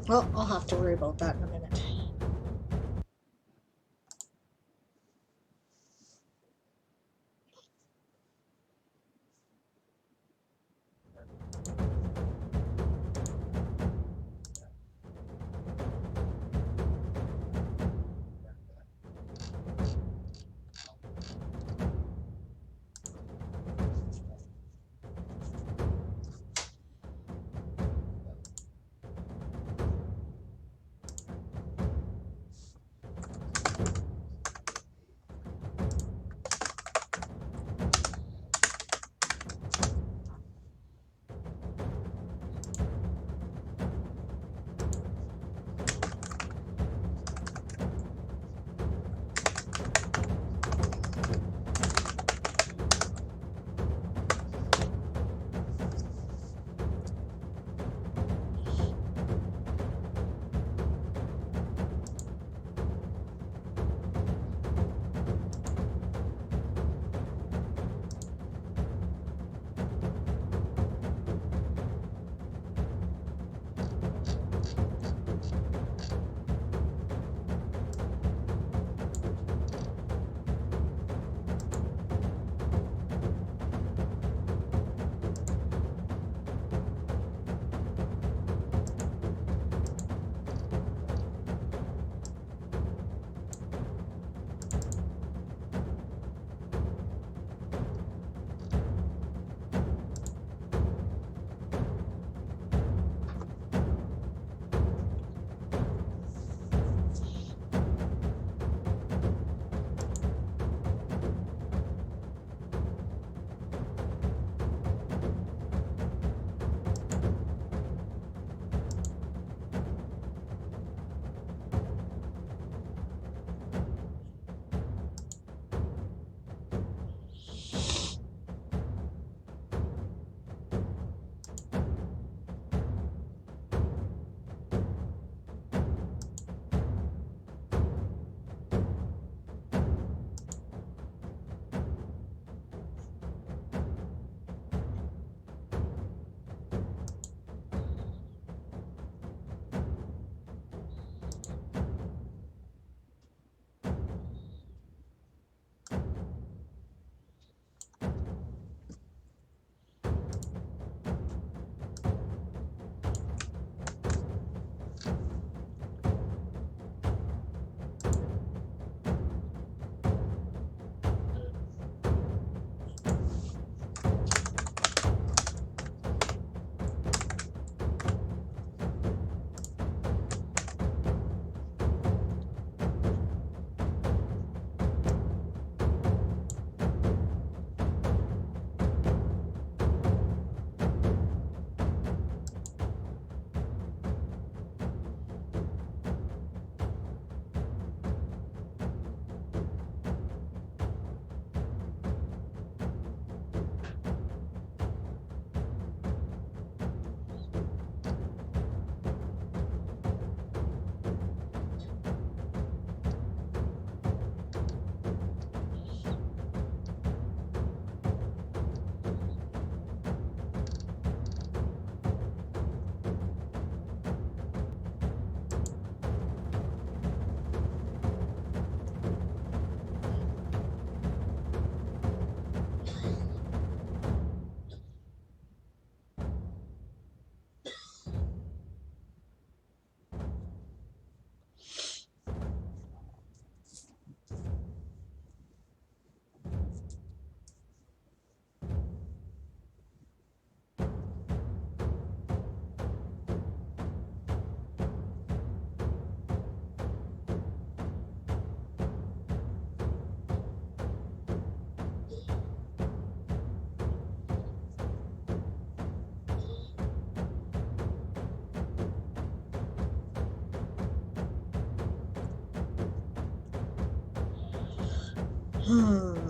Well, I'll have to worry about that in a minute. Hmm.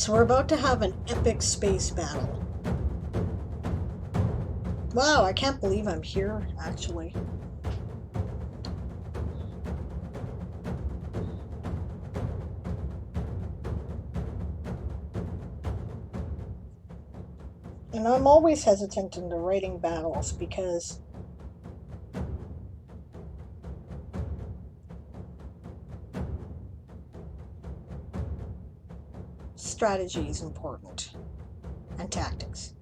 So we're about to have an epic space battle. Wow, I can't believe I'm here, actually. And I'm always hesitant in the writing battles because strategy is important and tactics.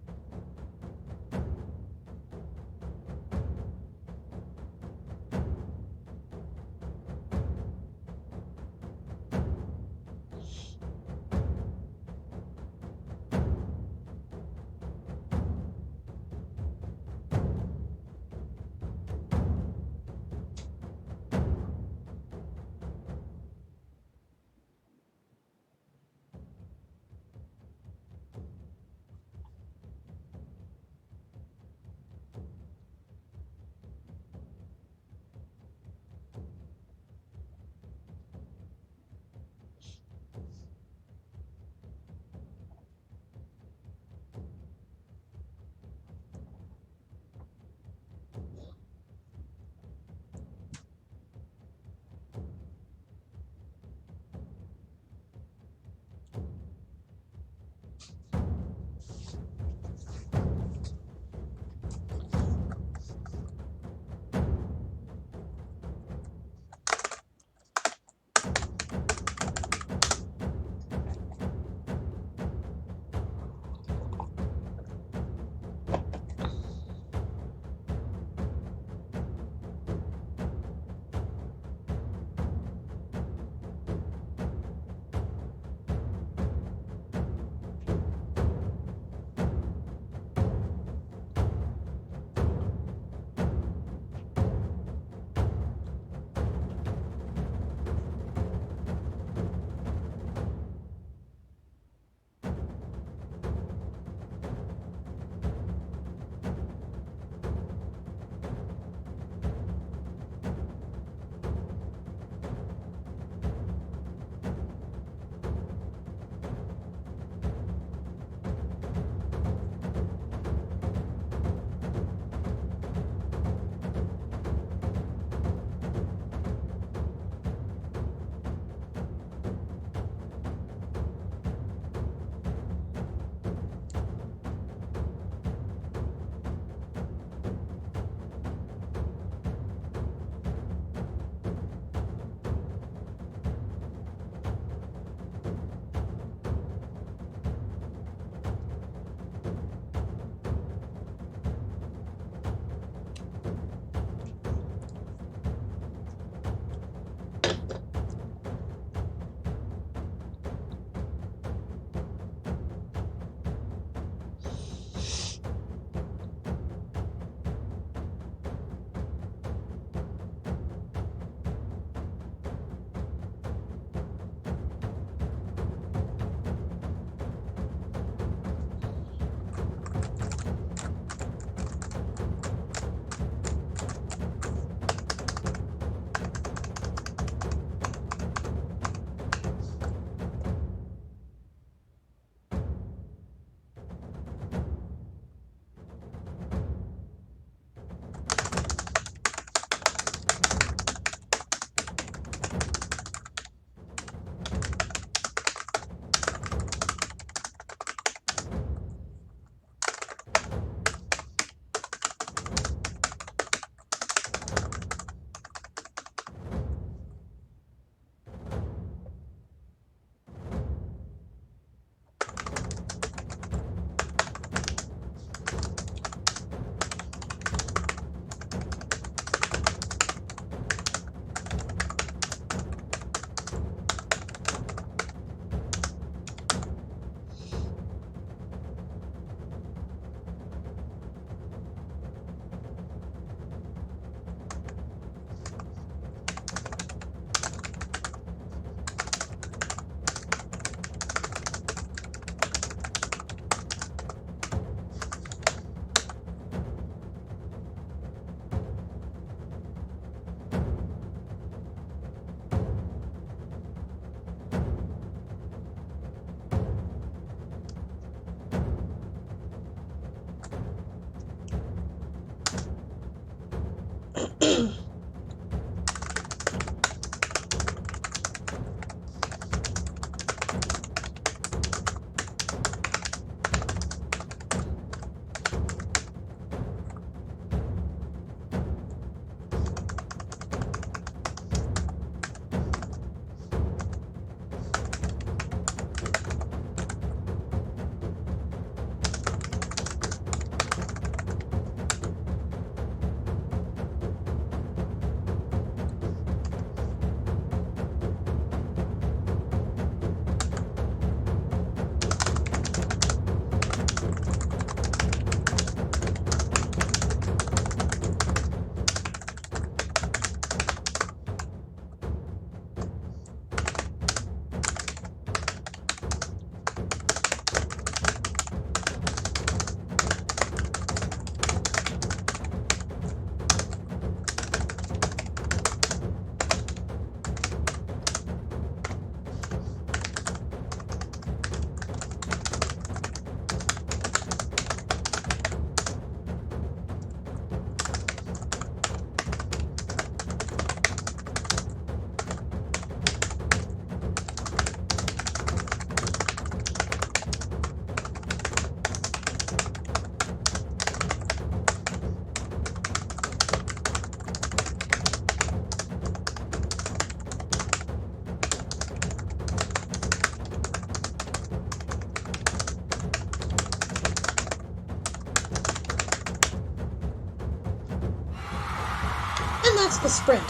that's the sprint.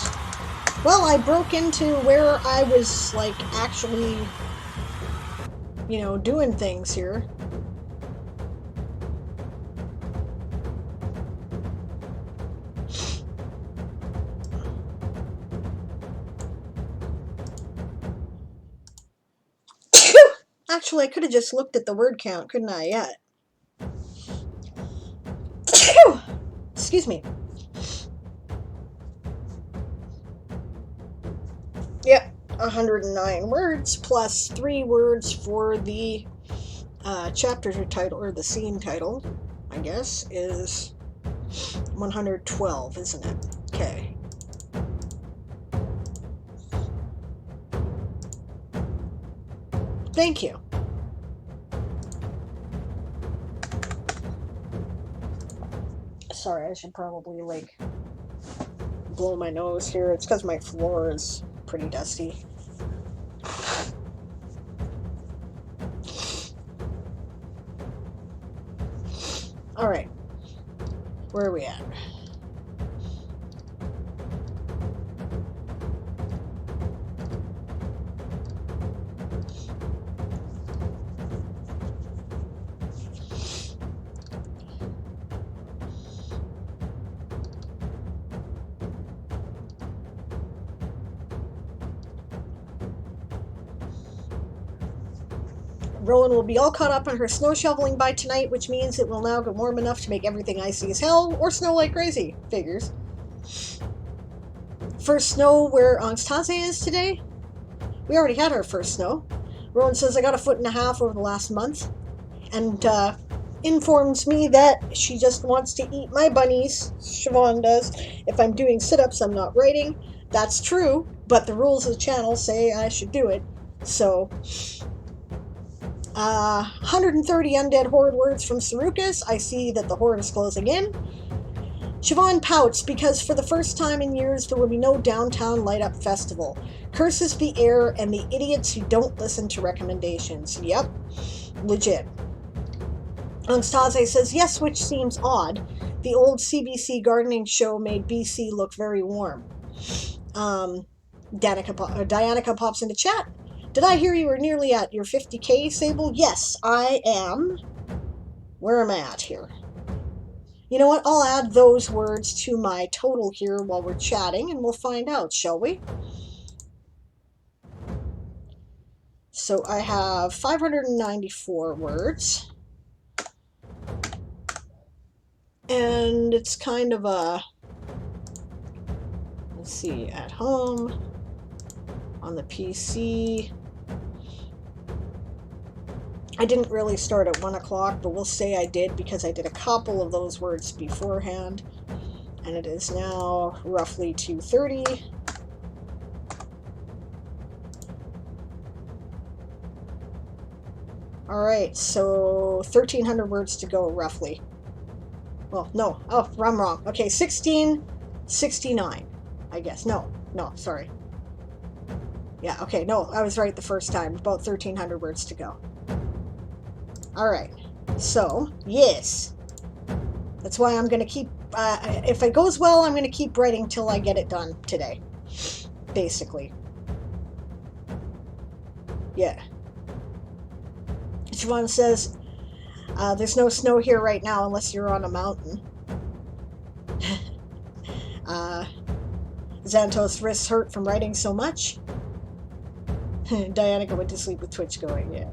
Well, I broke into where I was, like, actually, you know, doing things here. Actually, I could have just looked at the word count, couldn't I? Yeah. Excuse me. Yep, 109 words plus 3 words for the chapter title, or the scene title, I guess, is 112, isn't it? Okay. Thank you. Sorry, I should probably, like, blow my nose here. It's because my floor is pretty dusty. Alright. Where are we at? Rowan will be all caught up on her snow shoveling by tonight, which means it will now get warm enough to make everything icy as hell, or snow like crazy. Figures. First snow where Anastasia is today? We already had our first snow. Rowan says I got 1.5 feet over the last month, and informs me that she just wants to eat my bunnies. Siobhan does. If I'm doing sit-ups, I'm not writing. That's true, but the rules of the channel say I should do it. So, 130 undead horde words from Sarukas. I see that the horde is closing in. Siobhan pouts because for the first time in years there will be no downtown light-up festival. Curses the air and the idiots who don't listen to recommendations. Yep, legit. Anastasia says yes, which seems odd. The old CBC gardening show made BC look very warm. Dianica pops into chat. Did I hear you were nearly at your 50k, Sable? Yes, I am. Where am I at here? You know what? I'll add those words to my total here while we're chatting, and we'll find out, shall we? So I have 594 words. And it's kind of a... Let's see, at home, on the PC. I didn't really start at 1 o'clock, but we'll say I did because I did a couple of those words beforehand. And it is now roughly 2:30. Alright, so 1,300 words to go, roughly. Well, no. Oh, I'm wrong. Okay, 1669, I guess. No, sorry. Yeah, okay, no, I was right the first time. About 1,300 words to go. Alright, so, yes. That's why I'm going to keep, if it goes well, I'm going to keep writing till I get it done today. Basically. Yeah. Siobhan says, there's no snow here right now unless you're on a mountain. Xantos' wrists hurt from writing so much. Diana went to sleep with Twitch going, yeah.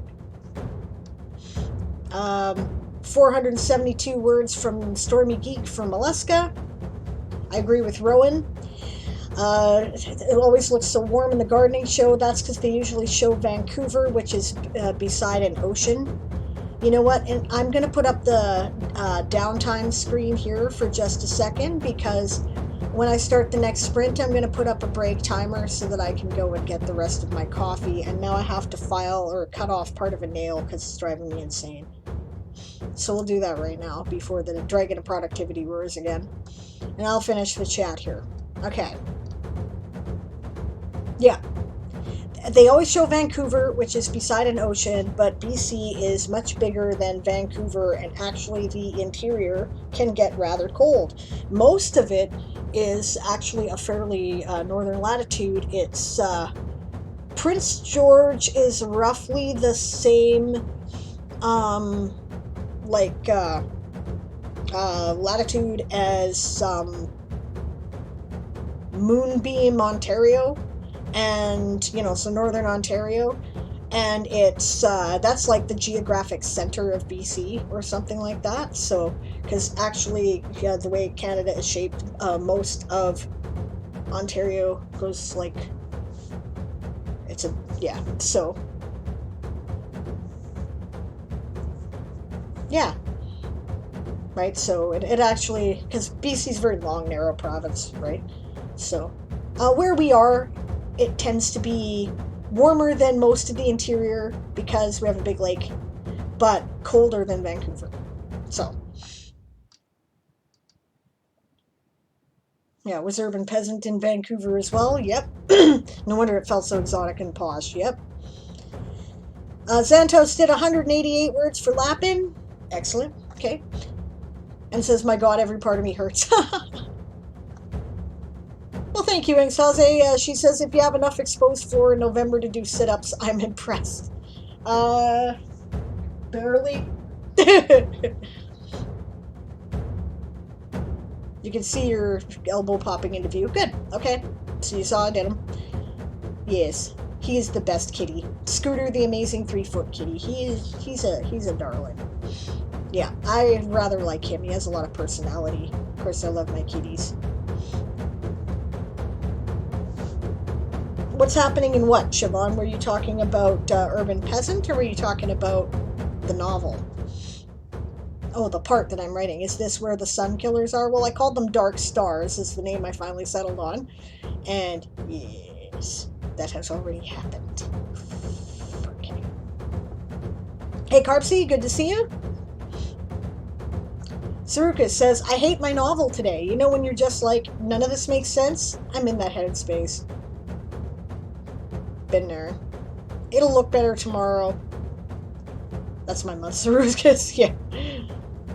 472 words from Stormy Geek from Alaska. I agree with Rowan. It always looks so warm in the gardening show. That's because they usually show Vancouver, which is beside an ocean. You know what? And I'm going to put up the downtime screen here for just a second, because when I start the next sprint, I'm going to put up a break timer so that I can go and get the rest of my coffee. And now I have to file or cut off part of a nail because it's driving me insane. So we'll do that right now before the Dragon of Productivity roars again. And I'll finish the chat here. Okay. Yeah. They always show Vancouver, which is beside an ocean, but BC is much bigger than Vancouver, and actually the interior can get rather cold. Most of it is actually a fairly northern latitude. It's Prince George is roughly the same, um, like latitude as Moonbeam, Ontario, and so northern Ontario, and it's that's like the geographic center of BC or something like that. So, because actually, yeah, the way Canada is shaped, most of Ontario goes like it's a yeah. So, yeah, right. So it actually because BC is a very long, narrow province, right? So, where we are, it tends to be warmer than most of the interior because we have a big lake, but colder than Vancouver. So, yeah, was urban peasant in Vancouver as well. Yep. No wonder it felt so exotic and posh. Yep. Xantos did 188 words for Lapin. Excellent. Okay. And says, my God, every part of me hurts. Well, thank you, Inksaze. She says, if you have enough exposed floor in November to do sit-ups, I'm impressed. Barely. You can see your elbow popping into view. Good. Okay. So you saw I did him. Yes. He is the best kitty. Scooter, the amazing 3-foot kitty. He's a darling. Yeah, I rather like him. He has a lot of personality. Of course, I love my kitties. What's happening in what, Siobhan? Were you talking about Urban Peasant, or were you talking about the novel? Oh, the part that I'm writing. Is this where the sun killers are? Well, I called them Dark Stars, is the name I finally settled on. And yes, that has already happened. Okay. Hey, Carpsy, good to see you. Sarukas says, I hate my novel today. You know when you're just like, none of this makes sense? I'm in that headspace. Been there. It'll look better tomorrow. That's my month, Sarukas. Yeah.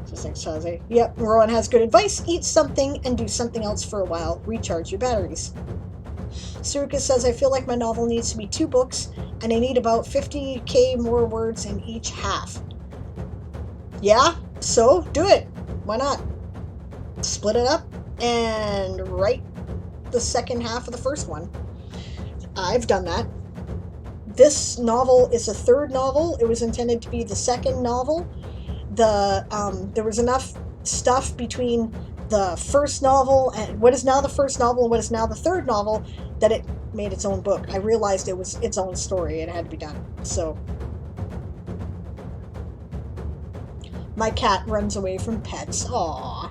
Just like Shaze. Yep, Rowan has good advice. Eat something and do something else for a while. Recharge your batteries. Sarukas says, I feel like my novel needs to be 2 books, and I need about 50k more words in each half. Yeah, so do it. Why not? Split it up and write the second half of the first one. I've done that. This novel is a 3rd novel. It was intended to be the 2nd novel. There was enough stuff between the first novel and what is now the first novel and what is now the 3rd novel that it made its own book. I realized it was its own story. It had to be done. So my cat runs away from pets. Aww.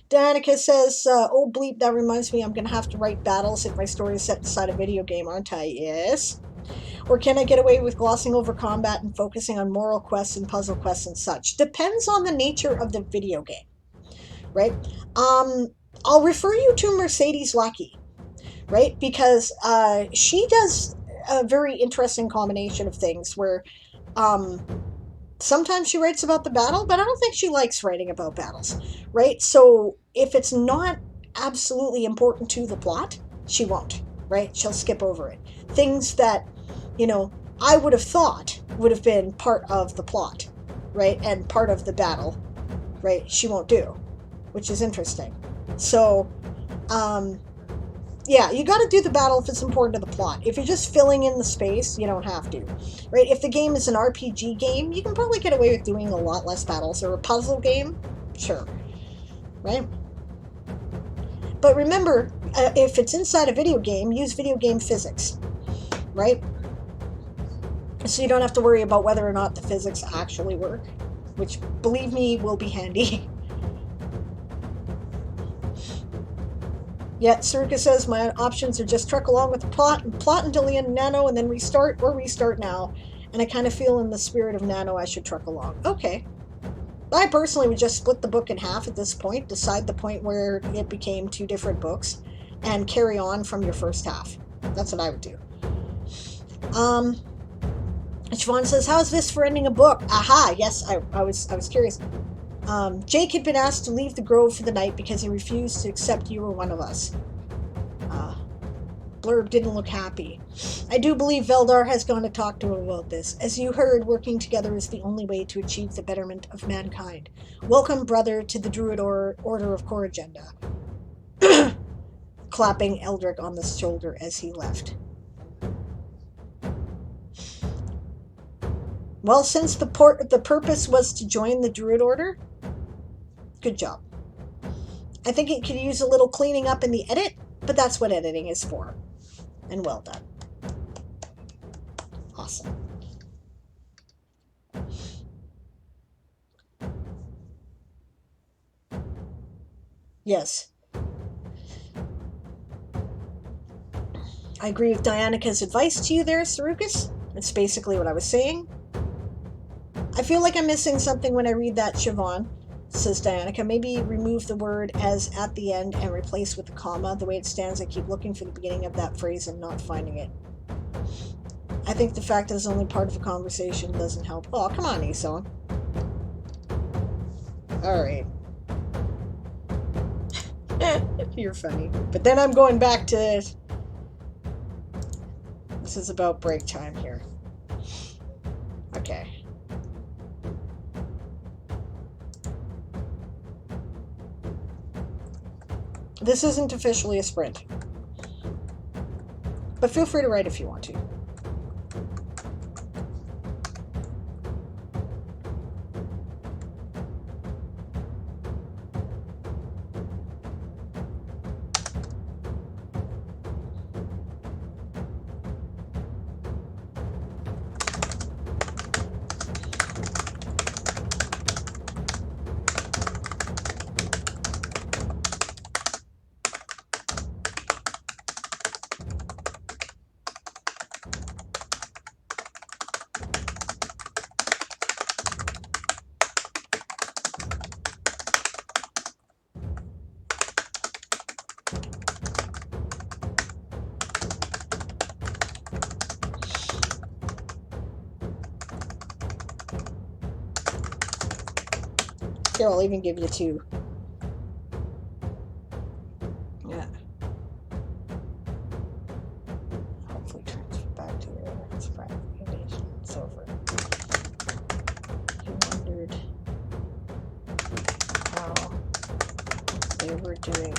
Danica says, oh bleep, that reminds me I'm going to have to write battles if my story is set inside a video game, aren't I? Yes. Or can I get away with glossing over combat and focusing on moral quests and puzzle quests and such? Depends on the nature of the video game, right? I'll refer you to Mercedes Lucky, right? Because she does a very interesting combination of things where sometimes she writes about the battle, but I don't think she likes writing about battles, right? So if it's not absolutely important to the plot, she won't, right? She'll skip over it. Things that, I would have thought would have been part of the plot, right? And part of the battle, right? She won't do, which is interesting. So, yeah, you got to do the battle if it's important to the plot. If you're just filling in the space, you don't have to, right? If the game is an RPG game, you can probably get away with doing a lot less battles. Or a puzzle game, sure, right? But remember, if it's inside a video game, use video game physics, right? So you don't have to worry about whether or not the physics actually work, which, believe me, will be handy. Yet, Circus says my options are just truck along with the plot until the end of Nano and then restart or restart now. And I kind of feel in the spirit of Nano I should truck along. Okay. I personally would just split the book in half at this point, decide the point where it became 2 different books, and carry on from your first half. That's what I would do. Siobhan says, "How's this for ending a book?" Aha! Yes, I was curious. Jake had been asked to leave the grove for the night because he refused to accept you were one of us. Blurb didn't look happy. "I do believe Veldar has gone to talk to him about this. As you heard, working together is the only way to achieve the betterment of mankind. Welcome, brother, to the Druid Order of Coragenda." Clapping Eldrick on the shoulder as he left. "Well, since the purpose was to join the Druid Order, good job. I think it could use a little cleaning up in the edit, but that's what editing is for. And well done." Awesome. Yes. I agree with Dianica's advice to you there, Sarukas. That's basically what I was saying. "I feel like I'm missing something when I read that, Siobhan," says Dianica. "Maybe remove the word as at the end and replace with a comma. The way it stands, I keep looking for the beginning of that phrase and not finding it. I think the fact that it's only part of a conversation doesn't help." Oh, come on, Esau. Alright. You're funny. But then I'm going back to... This is about break time here. Okay. This isn't officially a sprint. But feel free to write if you want to. Here, I'll even give you 2. Yeah. Hopefully transfer back to where it's fragmentation. It's over. You wondered how they were doing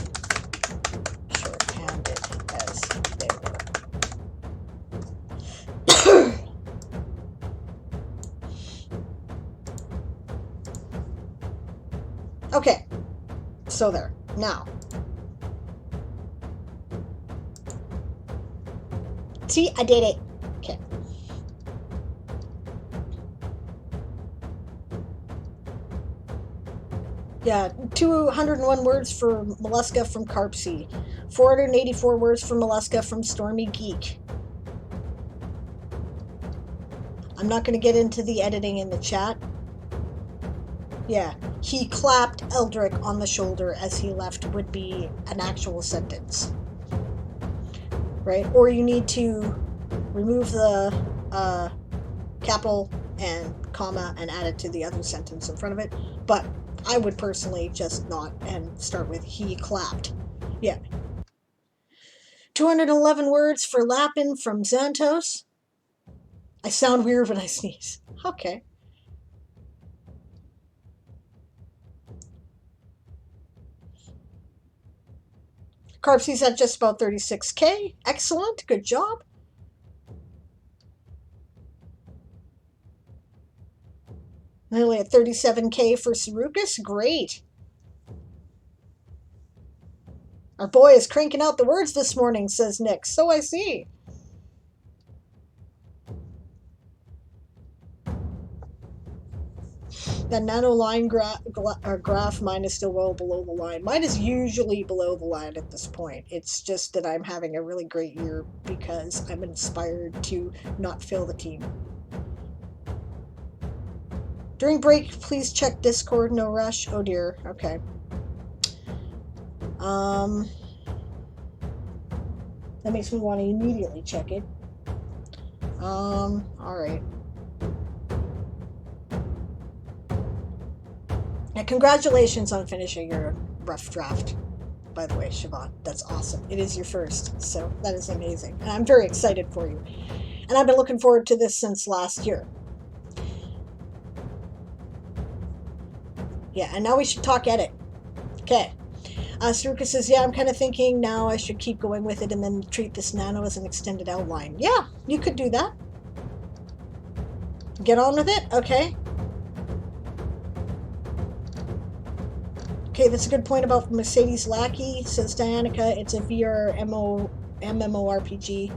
short-handed as they were. Okay, so there. Now, see, I did it. Okay. Yeah, 201 words for Mollusca from Carpsea. 484 words for Mollusca from Stormy Geek. I'm not going to get into the editing in the chat. Yeah, he clapped Eldrick on the shoulder as he left would be an actual sentence. Right? Or you need to remove the capital and comma and add it to the other sentence in front of it. But I would personally just not and start with he clapped. Yeah. 211 words for Lapin from Xantos. I sound weird when I sneeze. Okay. Carpsy's at just about 36k. Excellent. Good job. Nearly at 37k for Sarukas. Great. Our boy is cranking out the words this morning, says Nick. So I see. That nano line graph, mine is still well below the line. Mine is usually below the line at this point. It's just that I'm having a really great year because I'm inspired to not fail the team. During break, please check Discord. No rush. Oh dear. Okay. That makes me want to immediately check it. Alright. And congratulations on finishing your rough draft, by the way, Siobhan. That's awesome. It is your first, so that is amazing. And I'm very excited for you. And I've been looking forward to this since last year. Yeah, and now we should talk edit. Okay. Saruka says, yeah, I'm kind of thinking now I should keep going with it and then treat this nano as an extended outline. Yeah, you could do that. Get on with it? Okay. Okay, that's a good point about Mercedes Lackey, says Dianica. It's a VR MMORPG.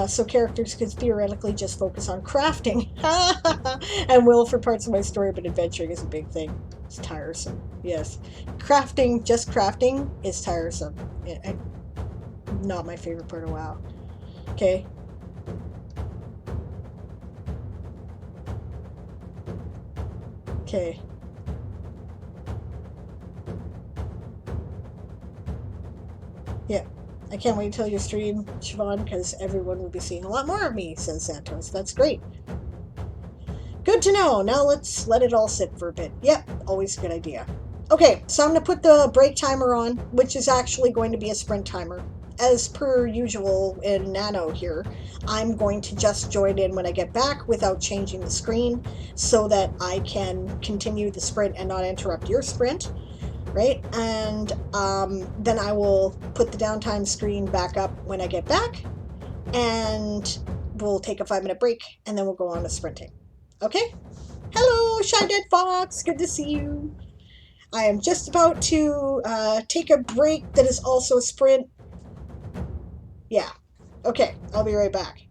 So characters could theoretically just focus on crafting. And will for parts of my story, but adventuring is a big thing. It's tiresome. Yes. Crafting, just crafting, is tiresome. Not my favorite part of WoW. Okay. Okay. Yeah. I can't wait till you stream, Siobhan, because everyone will be seeing a lot more of me, says Santos. That's great. Good to know. Now let's let it all sit for a bit. Yep, always a good idea. Okay, so I'm going to put the break timer on, which is actually going to be a sprint timer. As per usual in Nano here, I'm going to just join in when I get back without changing the screen so that I can continue the sprint and not interrupt your sprint, right? And then I will put the downtime screen back up when I get back, and we'll take a 5-minute break, and then we'll go on to sprinting. Okay? Hello, Shy Dead Fox. Good to see you. I am just about to take a break that is also a sprint. Yeah. Okay, I'll be right back.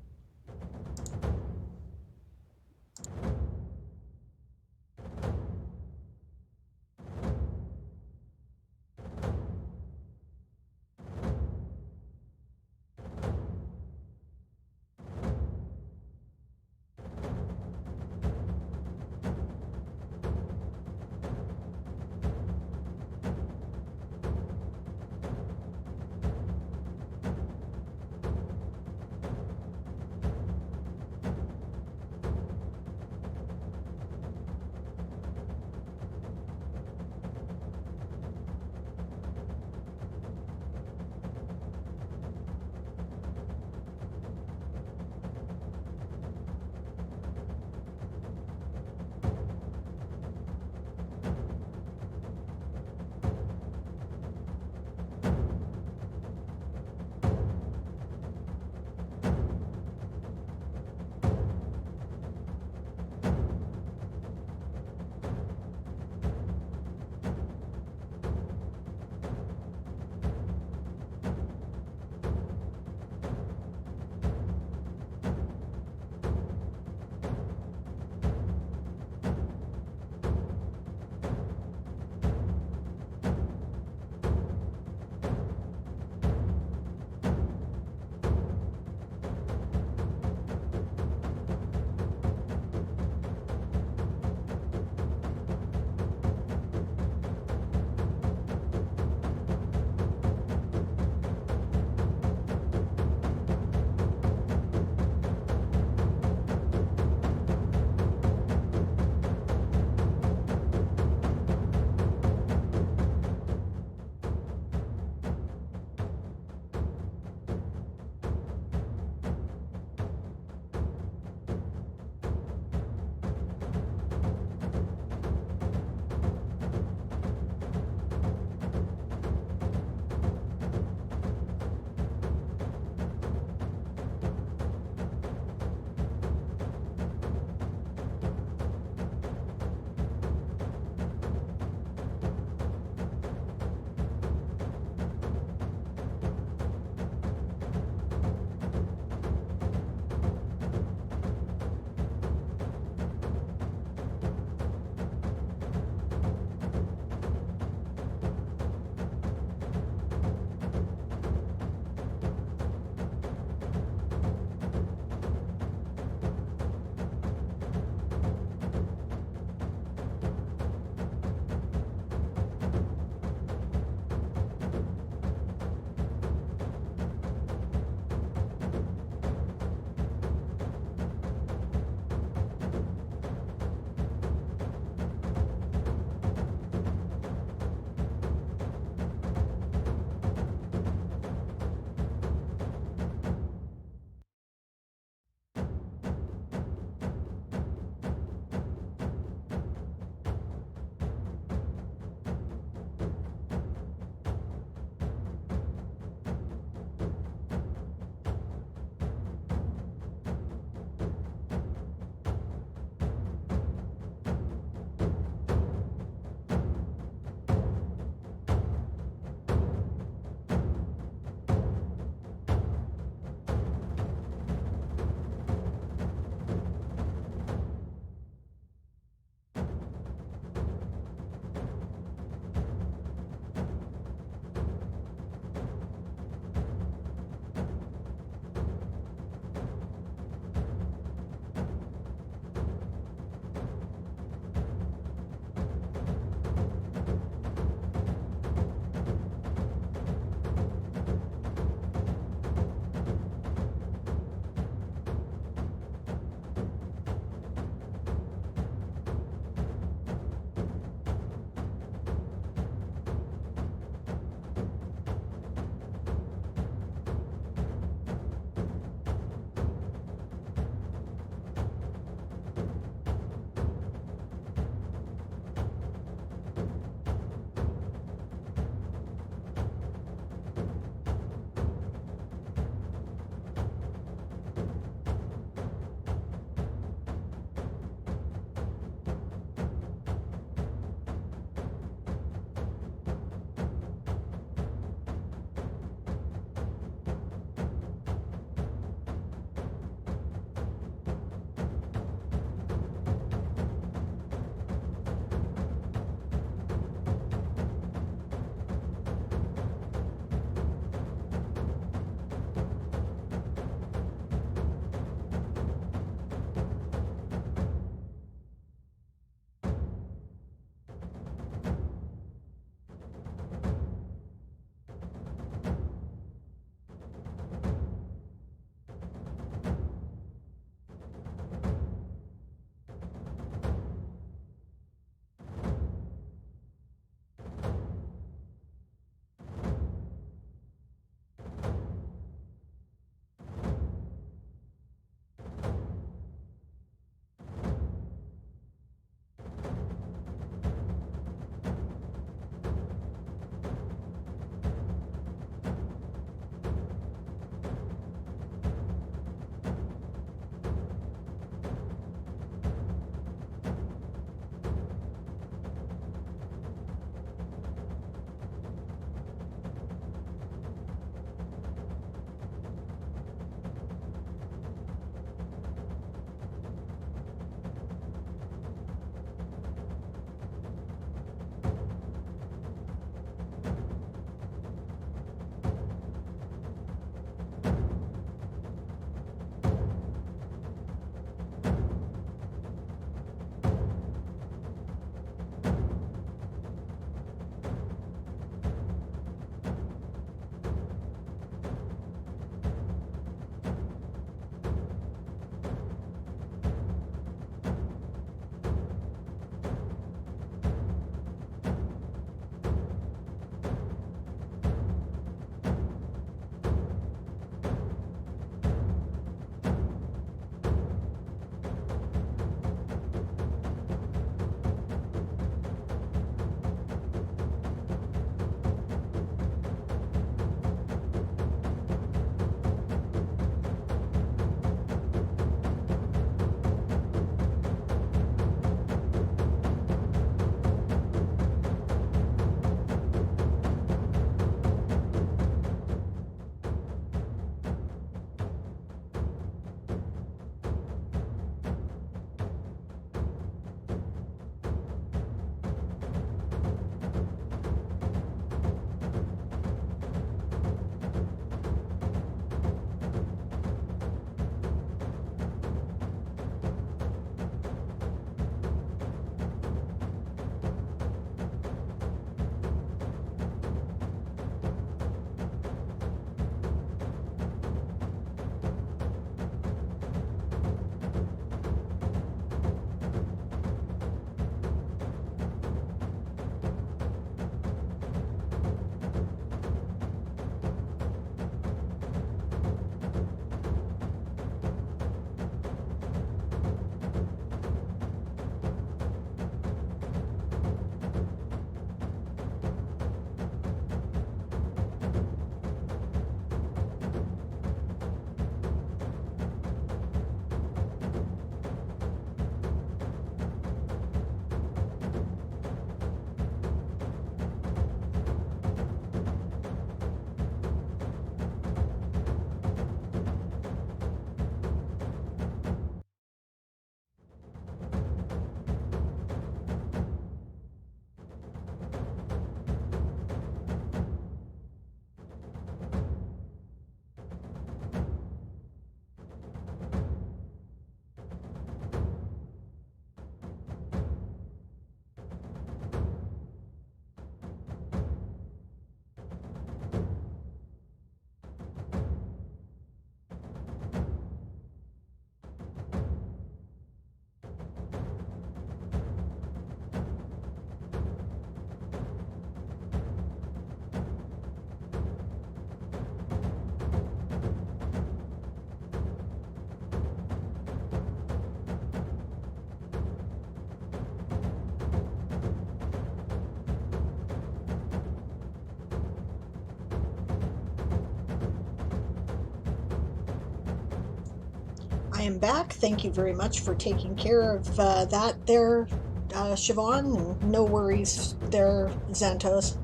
am back. Thank you very much for taking care of that there, Siobhan. And no worries there, Xantos.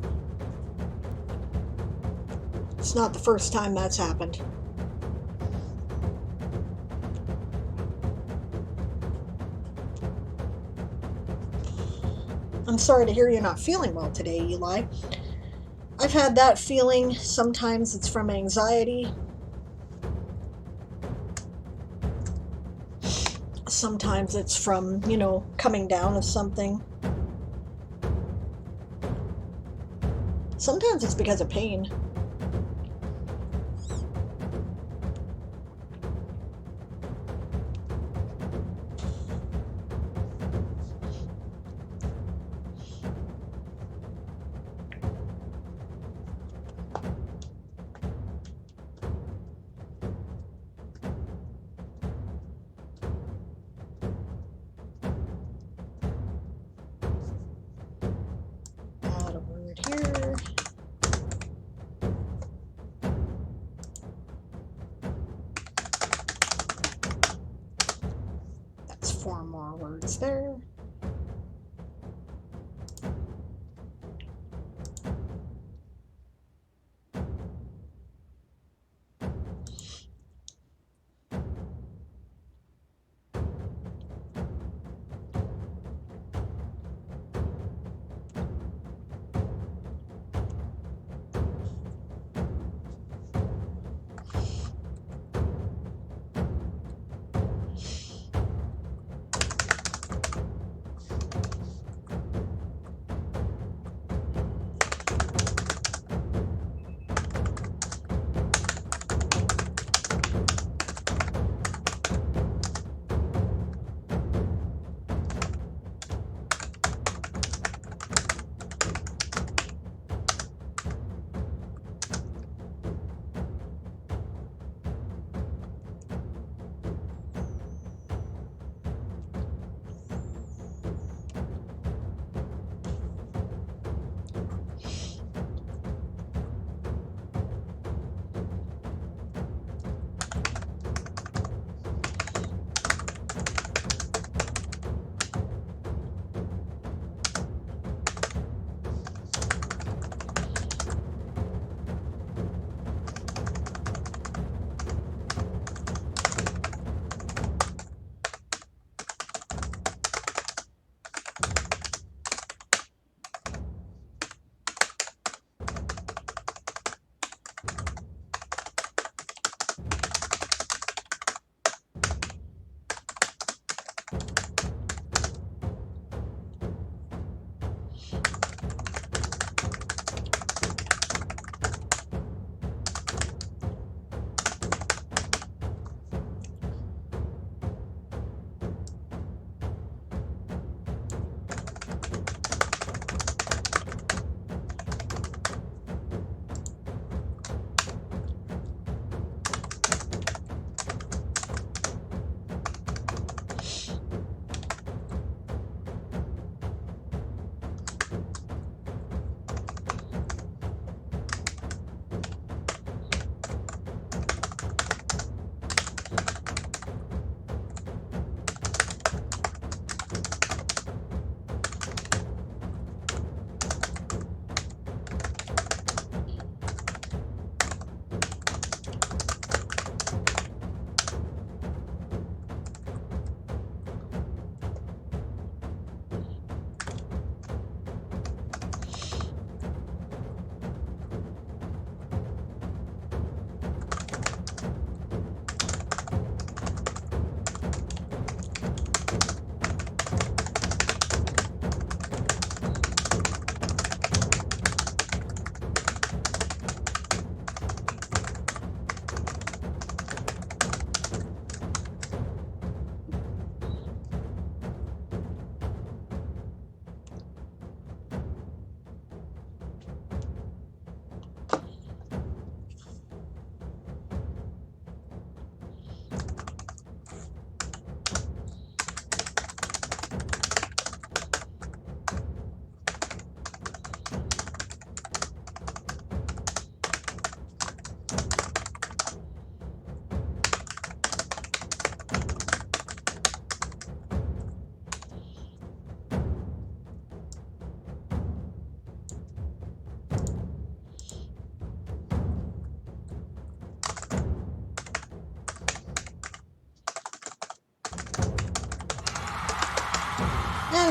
It's not the first time that's happened. I'm sorry to hear you're not feeling well today, Eli. I've had that feeling. Sometimes it's from anxiety. Sometimes it's from, you know, coming down with something. Sometimes it's because of pain. Add a word here.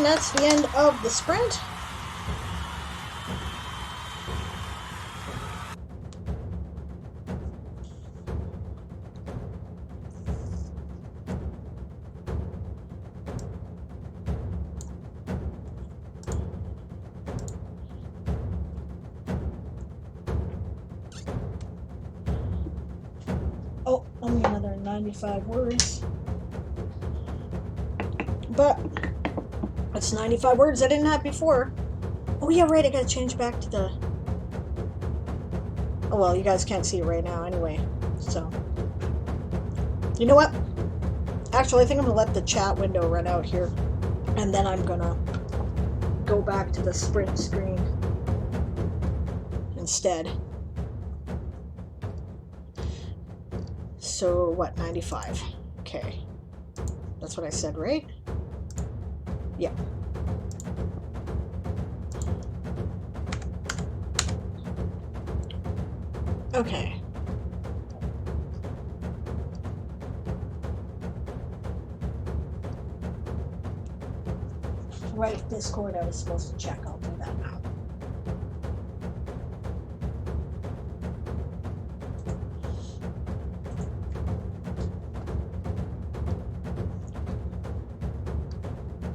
And that's the end of the sprint. Oh, only another 95 words. But it's 95 words I didn't have before. Oh yeah, right, I gotta change back to the... Oh well, you guys can't see it right now anyway, so... You know what? Actually, I think I'm gonna let the chat window run out here, and then I'm gonna go back to the sprint screen instead. So, what, 95? Okay. That's what I said, right? Yeah. Okay. Right, Discord, I was supposed to check. I'll do that now.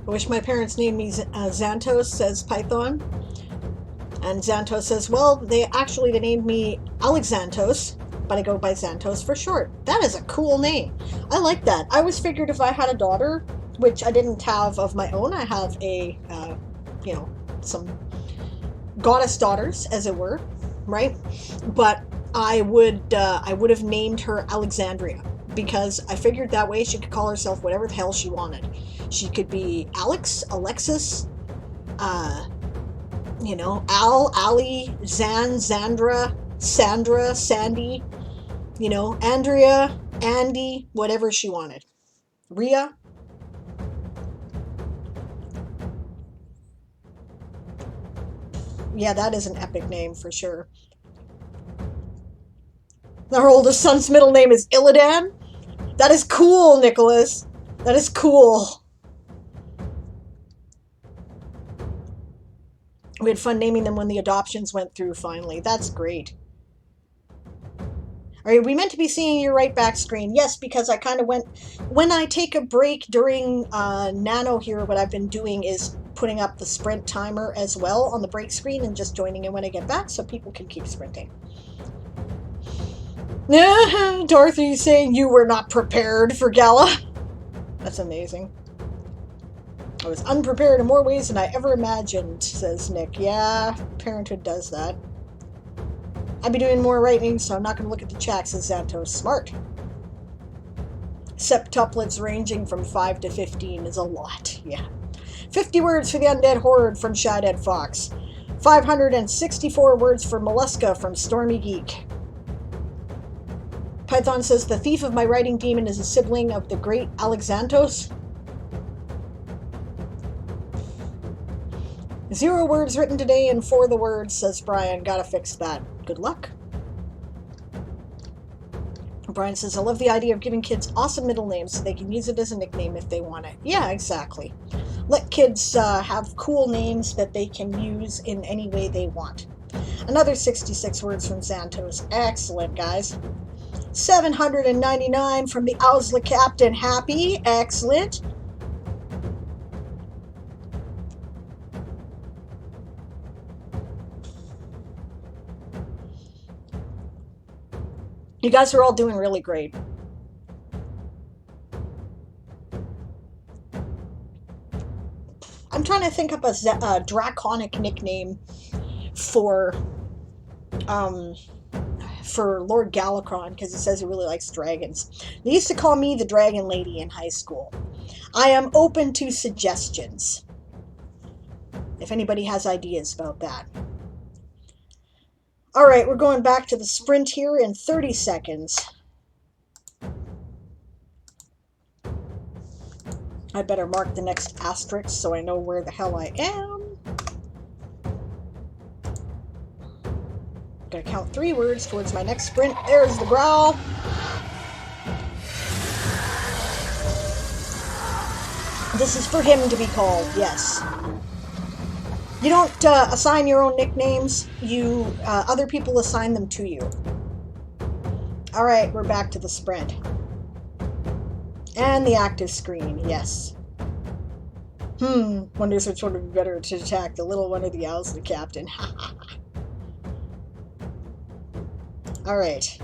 I wish my parents named me Xantos, says Python. And Xantos says, well, they named me Alexantos, but I go by Xantos for short. That is a cool name. I like that. I always figured if I had a daughter, which I didn't have of my own, I have a, you know, some goddess daughters, as it were, right? But I would have named her Alexandria, because I figured that way she could call herself whatever the hell she wanted. She could be Alex, Alexis, you know, Al, Ali, Zan, Zandra, Sandra, Sandy, you know, Andrea, Andy, whatever she wanted. Rhea. Yeah, that is an epic name for sure. Our oldest son's middle name is Illidan. That is cool, Nicholas. That is cool. We had fun naming them when the adoptions went through finally. That's great. Are we meant to be seeing your right back screen? Yes, because I kind of went... When I take a break during Nano here, what I've been doing is putting up the sprint timer as well on the break screen and just joining in when I get back so people can keep sprinting. Dorothy saying you were not prepared for Gala. That's amazing. I was unprepared in more ways than I ever imagined, says Nick. Yeah, parenthood does that. I'd be doing more writing, so I'm not going to look at the chat, says Xantos. Smart. Septuplets ranging from 5 to 15 is a lot, yeah. 50 words for the Undead Horde from Shaded Fox. 564 words for Mollusca from Stormy Geek. Python says, the thief of my writing demon is a sibling of the great Alexantos. 0 words written today and for the words, says Brian. Gotta fix that. Good luck. Brian says, I love the idea of giving kids awesome middle names so they can use it as a nickname if they want it. Yeah, exactly. Let kids have cool names that they can use in any way they want. Another 66 words from Xantos. Excellent, guys. 799 from the Owsla Captain. Happy. Excellent. You guys are all doing really great. I'm trying to think up a draconic nickname for Lord Galacron, because he says he really likes dragons. They used to call me the Dragon Lady in high school. I am open to suggestions, if anybody has ideas about that. Alright, we're going back to the sprint here in 30 seconds. I better mark the next asterisk so I know where the hell I am. Gotta count 3 words towards my next sprint. There's the growl. This is for him to be called, yes. You don't assign your own nicknames, other people assign them to you. Alright, we're back to the sprint. And the active screen, yes. Wonders which one would be better to attack, the little one or the owls, the captain. Alright.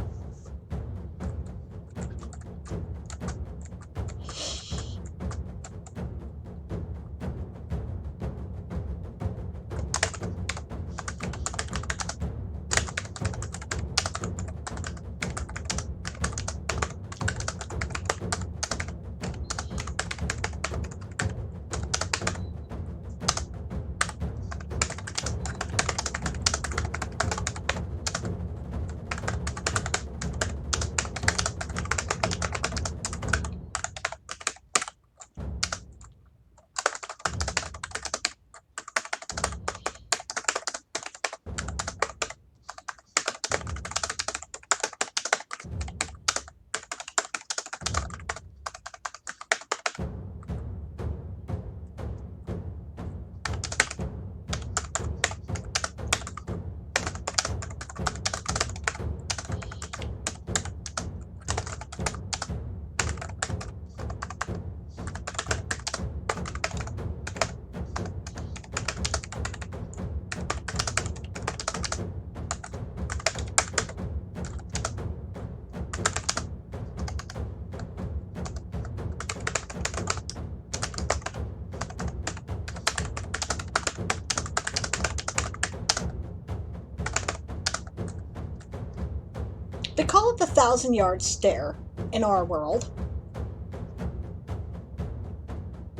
They call it the 1,000-yard stare in our world.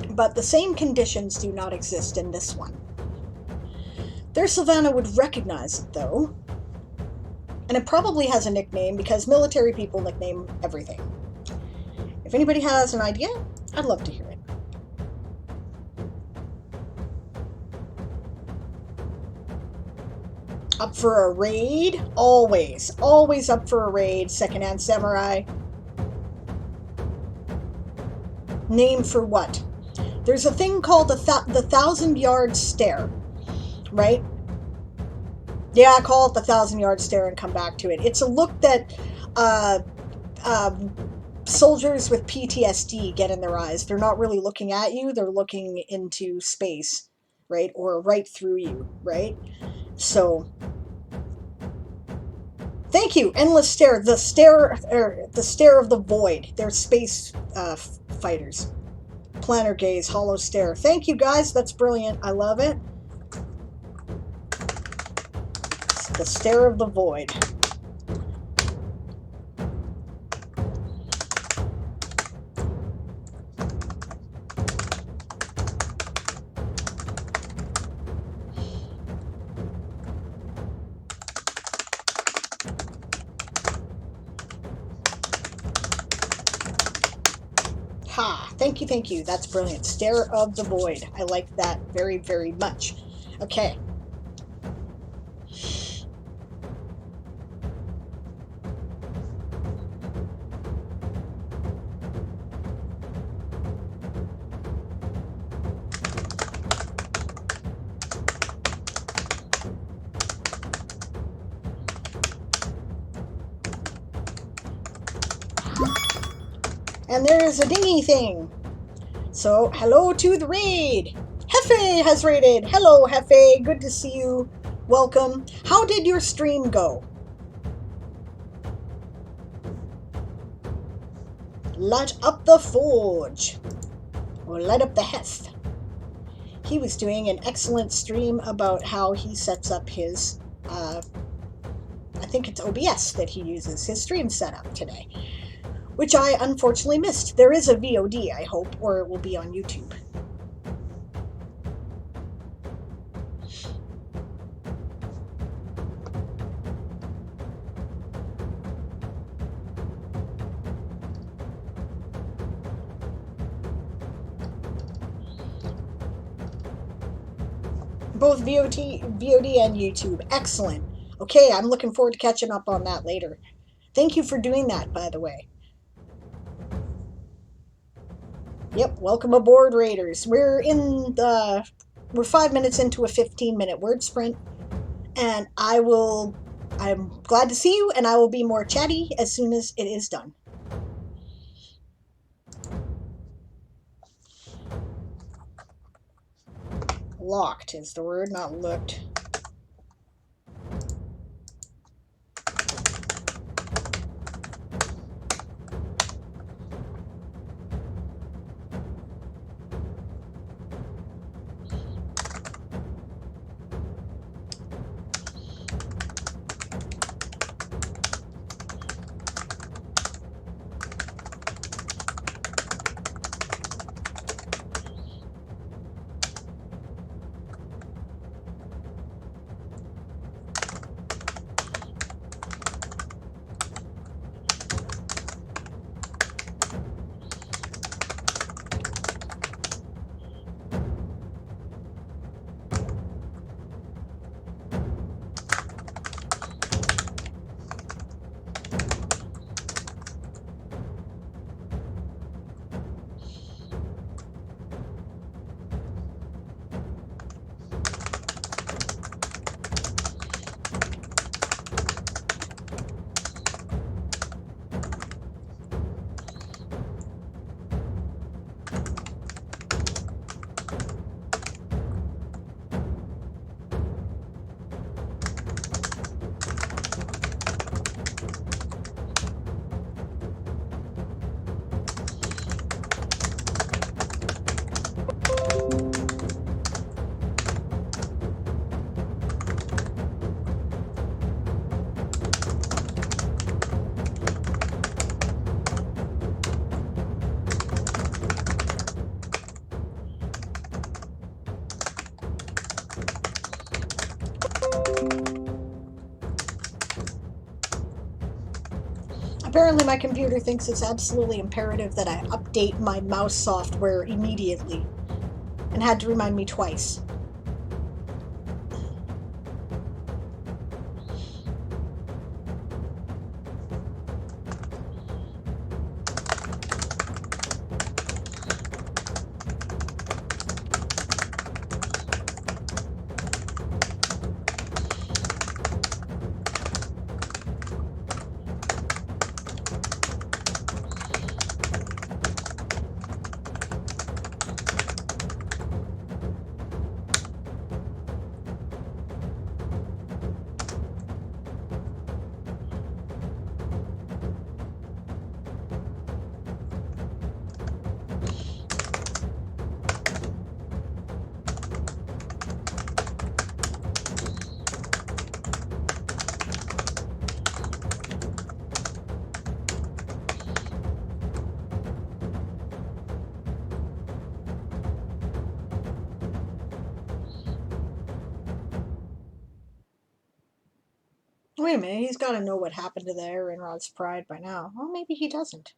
But the same conditions do not exist in this one. Their Savannah would recognize it, though. And it probably has a nickname, because military people nickname everything. If anybody has an idea, I'd love to hear it. Up for a raid? Always. Always up for a raid, Secondhand Samurai. Name for what? There's a thing called the 1,000-yard stare, right? Yeah, call it the 1,000-yard stare and come back to it. It's a look that soldiers with PTSD get in their eyes. They're not really looking at you, they're looking into space, right? Or right through you, right? So, thank you, Endless Stare. The stare of the void. They're space fighters. Planar gaze, hollow stare. Thank you, guys. That's brilliant. I love it. It's the stare of the void. Ha! Thank you, thank you. That's brilliant. Stare of the void. I like that very, very much. Okay. And there's a dingy thing. So, hello to the raid. Hefe has raided. Hello, Hefe. Good to see you. Welcome. How did your stream go? Light up the forge. Or light up the heft. He was doing an excellent stream about how he sets up his, I think it's OBS that he uses, his stream setup today. Which I unfortunately missed. There is a VOD, I hope, or it will be on YouTube. Both VOD and YouTube. Excellent. Okay, I'm looking forward to catching up on that later. Thank you for doing that, by the way. Yep, welcome aboard, Raiders. We're 5 minutes into a 15-minute word sprint, and I'm glad to see you, and I will be more chatty as soon as it is done. Locked is the word, not looked. Apparently my computer thinks it's absolutely imperative that I update my mouse software immediately, and had to remind me twice. Wait a minute, he's got to know what happened to the Iron Rod's pride by now. Well, maybe he doesn't.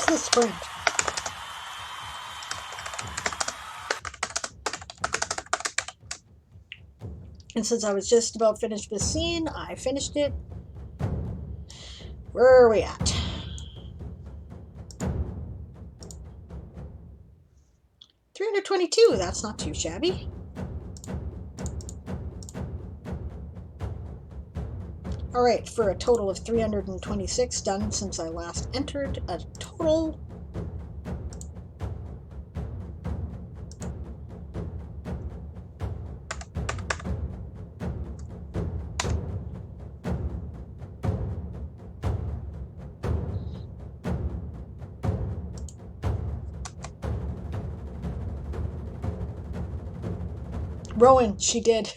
What's this friend? And since I was just about finished this scene, I finished it. Where are we at? $322, that's not too shabby. Alright, for a total of 326 done since I last entered a total. Rowan, she did.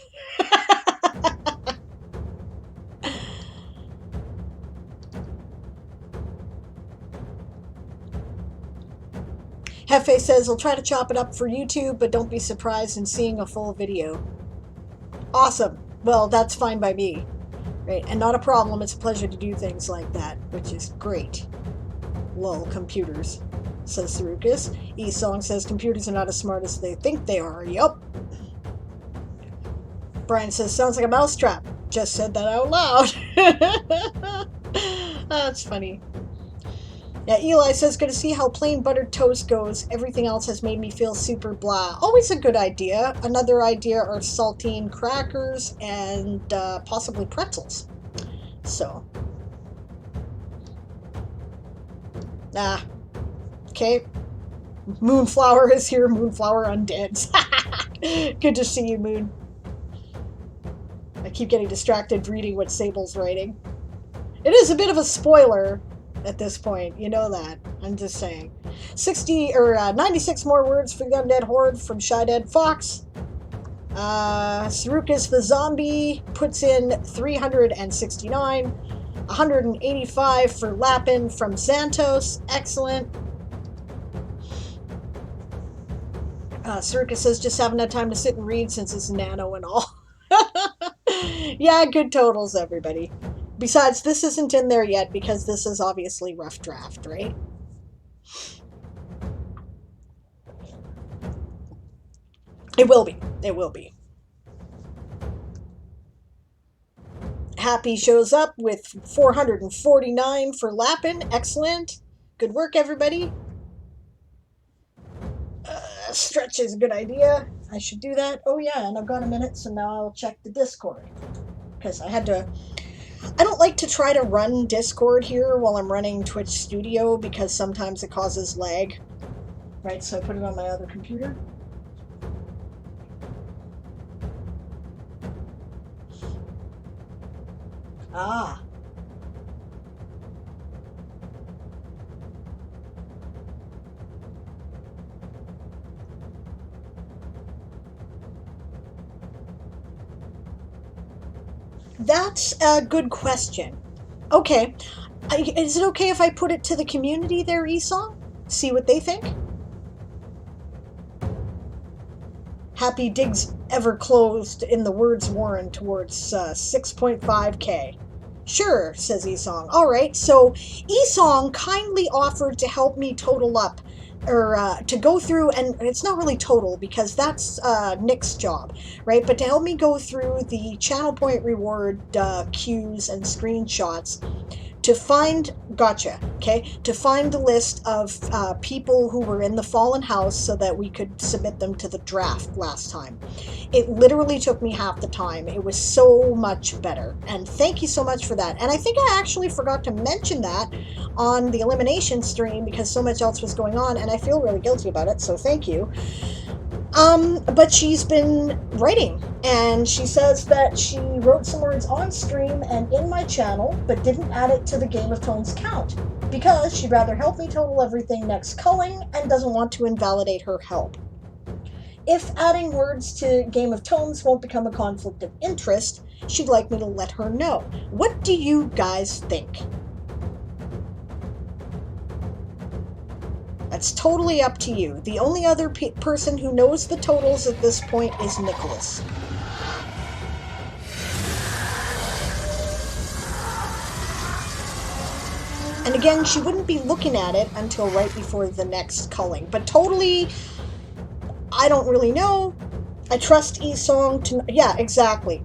Hefe says, I'll try to chop it up for YouTube, but don't be surprised in seeing a full video. Awesome. Well, that's fine by me. Right, and not a problem. It's a pleasure to do things like that, which is great. Lol, computers, says Sarukas. E-Song says, computers are not as smart as they think they are. Yup. Brian says, sounds like a mousetrap. Just said that out loud. That's funny. Yeah, Eli says, good to see how plain buttered toast goes. Everything else has made me feel super blah. Always a good idea. Another idea are saltine crackers and possibly pretzels. So. Okay. Moonflower is here. Moonflower undead. Good to see you, Moon. I keep getting distracted reading what Sable's writing. It is a bit of a spoiler at this point, you know that. I'm just saying. 96 more words for the Undead Horde from Shy Dead Fox. Sarukas the Zombie puts in 369. 185 for Lapin from Xantos. Excellent. Sarukas says, just haven't had time to sit and read since it's nano and all. Yeah, good totals, everybody. Besides, this isn't in there yet because this is obviously rough draft, right? It will be. It will be. Happy shows up with 449 for Lapin. Excellent. Good work, everybody. Stretch is a good idea. I should do that. Oh, yeah, and I've got a minute, so now I'll check the Discord. Because I had to... I don't like to try to run Discord here while I'm running Twitch Studio because sometimes it causes lag. Right, so I put it on my other computer. Ah. That's a good question. Okay. Is it okay if I put it to the community there, Esau? See what they think? Happy digs ever closed in the words Warren towards 6.5k. Sure, says Esong. Alright, so Esong kindly offered to help me total up, or to go through, and it's not really total because that's Nick's job, right? But to help me go through the channel point reward queues and screenshots to find, to find the list of people who were in the fallen house so that we could submit them to the draft last time. It literally took me half the time. It was so much better. And thank you so much for that. And I think I actually forgot to mention that on the elimination stream because so much else was going on and I feel really guilty about it, so thank you. But she's been writing, and she says that she wrote some words on stream and in my channel, but didn't add it to the Game of Tones count, because she'd rather help me total everything next culling and doesn't want to invalidate her help. If adding words to Game of Tones won't become a conflict of interest, she'd like me to let her know. What do you guys think? That's totally up to you. The only other person who knows the totals at this point is Nicholas. And again, she wouldn't be looking at it until right before the next culling. But totally, I don't really know. I trust Esong to... Yeah, exactly.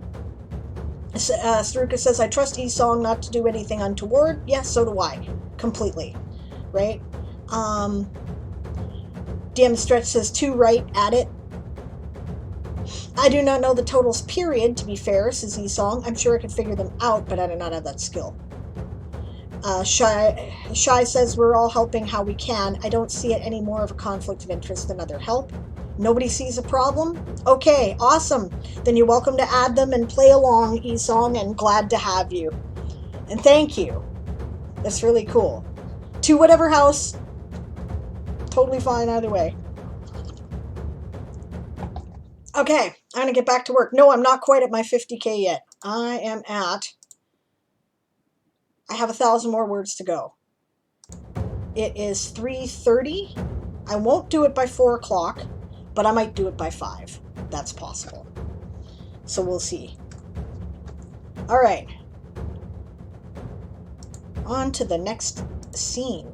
Saruka says, I trust Esong not to do anything untoward. Yes, so do I. Completely. Right? DM Stretch says, too right at it. I do not know the totals, period, to be fair, says Esong. I'm sure I could figure them out, but I do not have that skill. Shy says, we're all helping how we can. I don't see it any more of a conflict of interest than other help. Nobody sees a problem? Okay, awesome. Then you're welcome to add them and play along, Esong, and glad to have you. And thank you. That's really cool. To whatever house. Totally fine either way. Okay, I'm gonna get back to work. No, I'm not quite at my 50K yet. I have 1,000 more words to go. It is 3:30. I won't do it by 4 o'clock, but I might do it by 5. That's possible. So we'll see. All right. On to the next scene.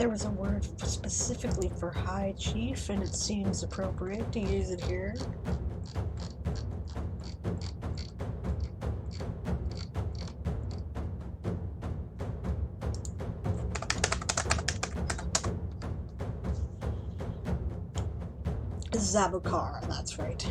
there was a word specifically for High Chief, and it seems appropriate to use it here. Zabukar, that's right.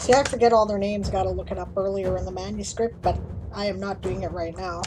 See, I forget all their names, gotta look it up earlier in the manuscript, but I am not doing it right now.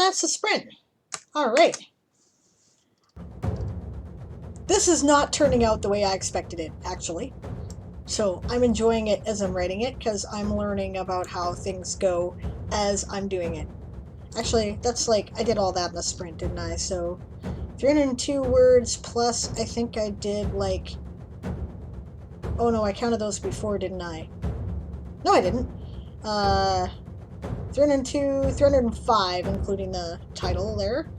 that's a sprint. All right. This is not turning out the way I expected it, actually. So I'm enjoying it as I'm writing it because I'm learning about how things go as I'm doing it. Actually, that's like, I did all that in a sprint, didn't I? So 302 words plus, I think I did like, oh no, I counted those before, didn't I? No, I didn't. 302, 305, including the title there.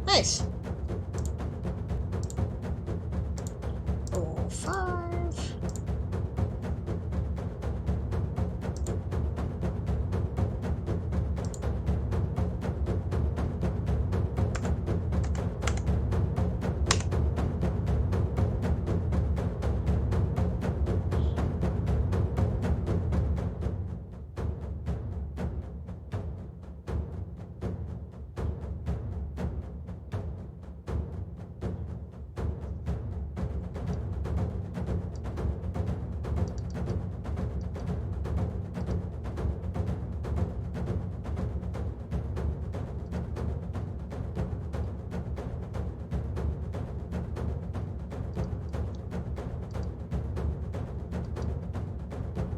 Nice. 05.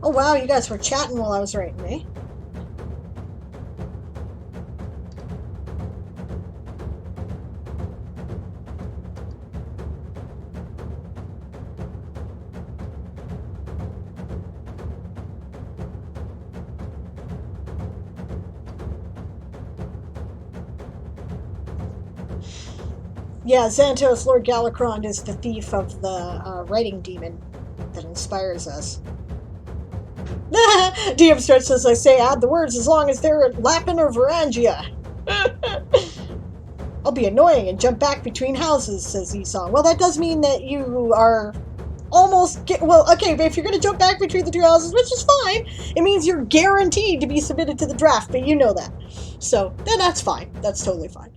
Oh wow, you guys were chatting while I was writing, eh? Yeah, Xantos, Lord Galacrond, is the thief of the writing demon that inspires us. DM Stretch says, I say add the words as long as they're Lapin or Varangia. I'll be annoying and jump back between houses, says Esong. Well, that does mean that you are almost well, okay, but if you're going to jump back between the two houses, which is fine, it means you're guaranteed to be submitted to the draft, but you know that. So, then that's fine. That's totally fine.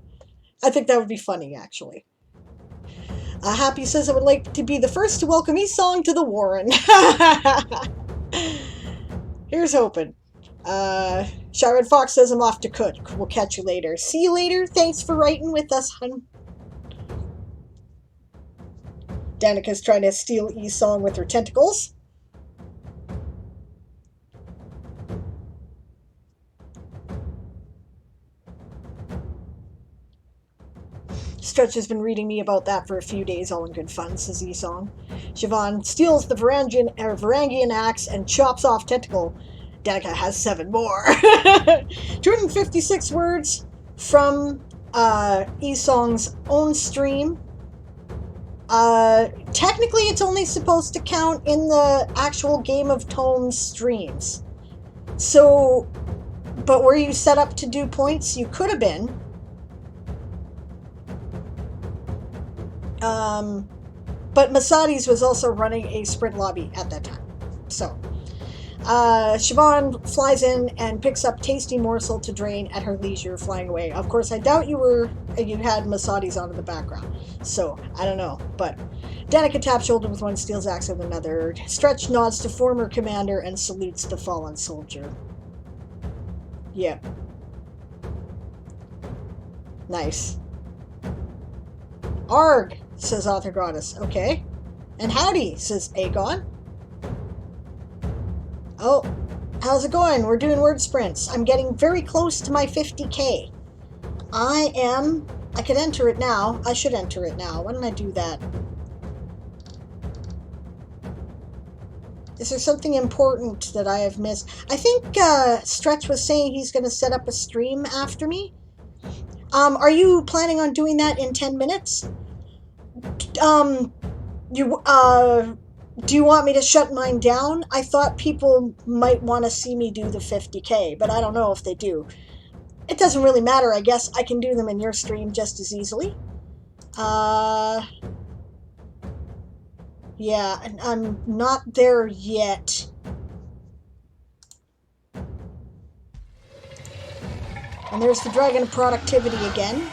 I think that would be funny, actually. Happy says I would like to be the first to welcome Esong to the Warren. Here's hoping. Sharon Fox says I'm off to cook. We'll catch you later. See you later. Thanks for writing with us, hun. Danica's trying to steal Esong with her tentacles. Stretch has been reading me about that for a few days, all in good fun, says Esong. Siobhan steals the Varangian axe and chops off Tentacle. Danica has 7 more. 256 words from Esong's own stream. Technically, it's only supposed to count in the actual Game of Tomes streams. So, but were you set up to do points? You could have been. But Masadi's was also running a sprint lobby at that time. So, Siobhan flies in and picks up tasty morsel to drain at her leisure, flying away. Of course, I doubt you had Masadi's on in the background. So, I don't know. But Danica taps shoulder with one, steals axe with another. Stretch nods to former commander and salutes the fallen soldier. Yep. Nice. Arg, says Author Goddess. Okay. And howdy, says Aegon. Oh, how's it going? We're doing word sprints. I'm getting very close to my 50k. I could enter it now. I should enter it now. Why don't I do that? Is there something important that I have missed? I think Stretch was saying he's going to set up a stream after me. Are you planning on doing that in 10 minutes? Do you want me to shut mine down? I thought people might want to see me do the 50k, but I don't know if they do. It doesn't really matter, I guess. I can do them in your stream just as easily. Yeah, and I'm not there yet. And there's the Dragon of Productivity again.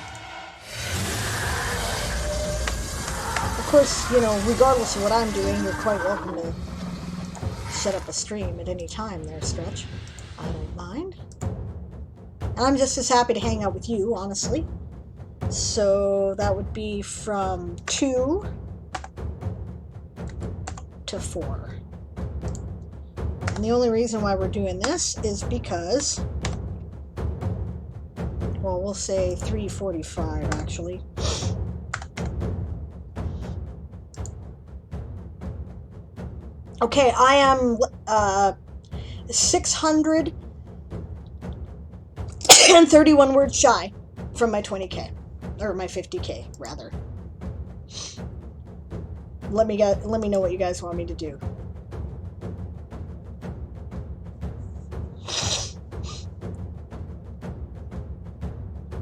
Of course, you know, regardless of what I'm doing, you're quite welcome to set up a stream at any time there, Stretch. I don't mind. And I'm just as happy to hang out with you, honestly. So that would be from 2 to 4. And the only reason why we're doing this is because, well, we'll say 3:45 actually. Okay, I am 631 words shy from my 20K, or my 50K rather. Let me know what you guys want me to do.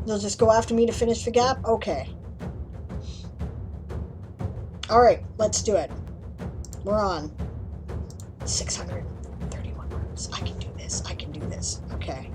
You'll just go after me to finish the gap? Okay. Alright, let's do it. We're on 631 words. I can do this. I can do this. Okay.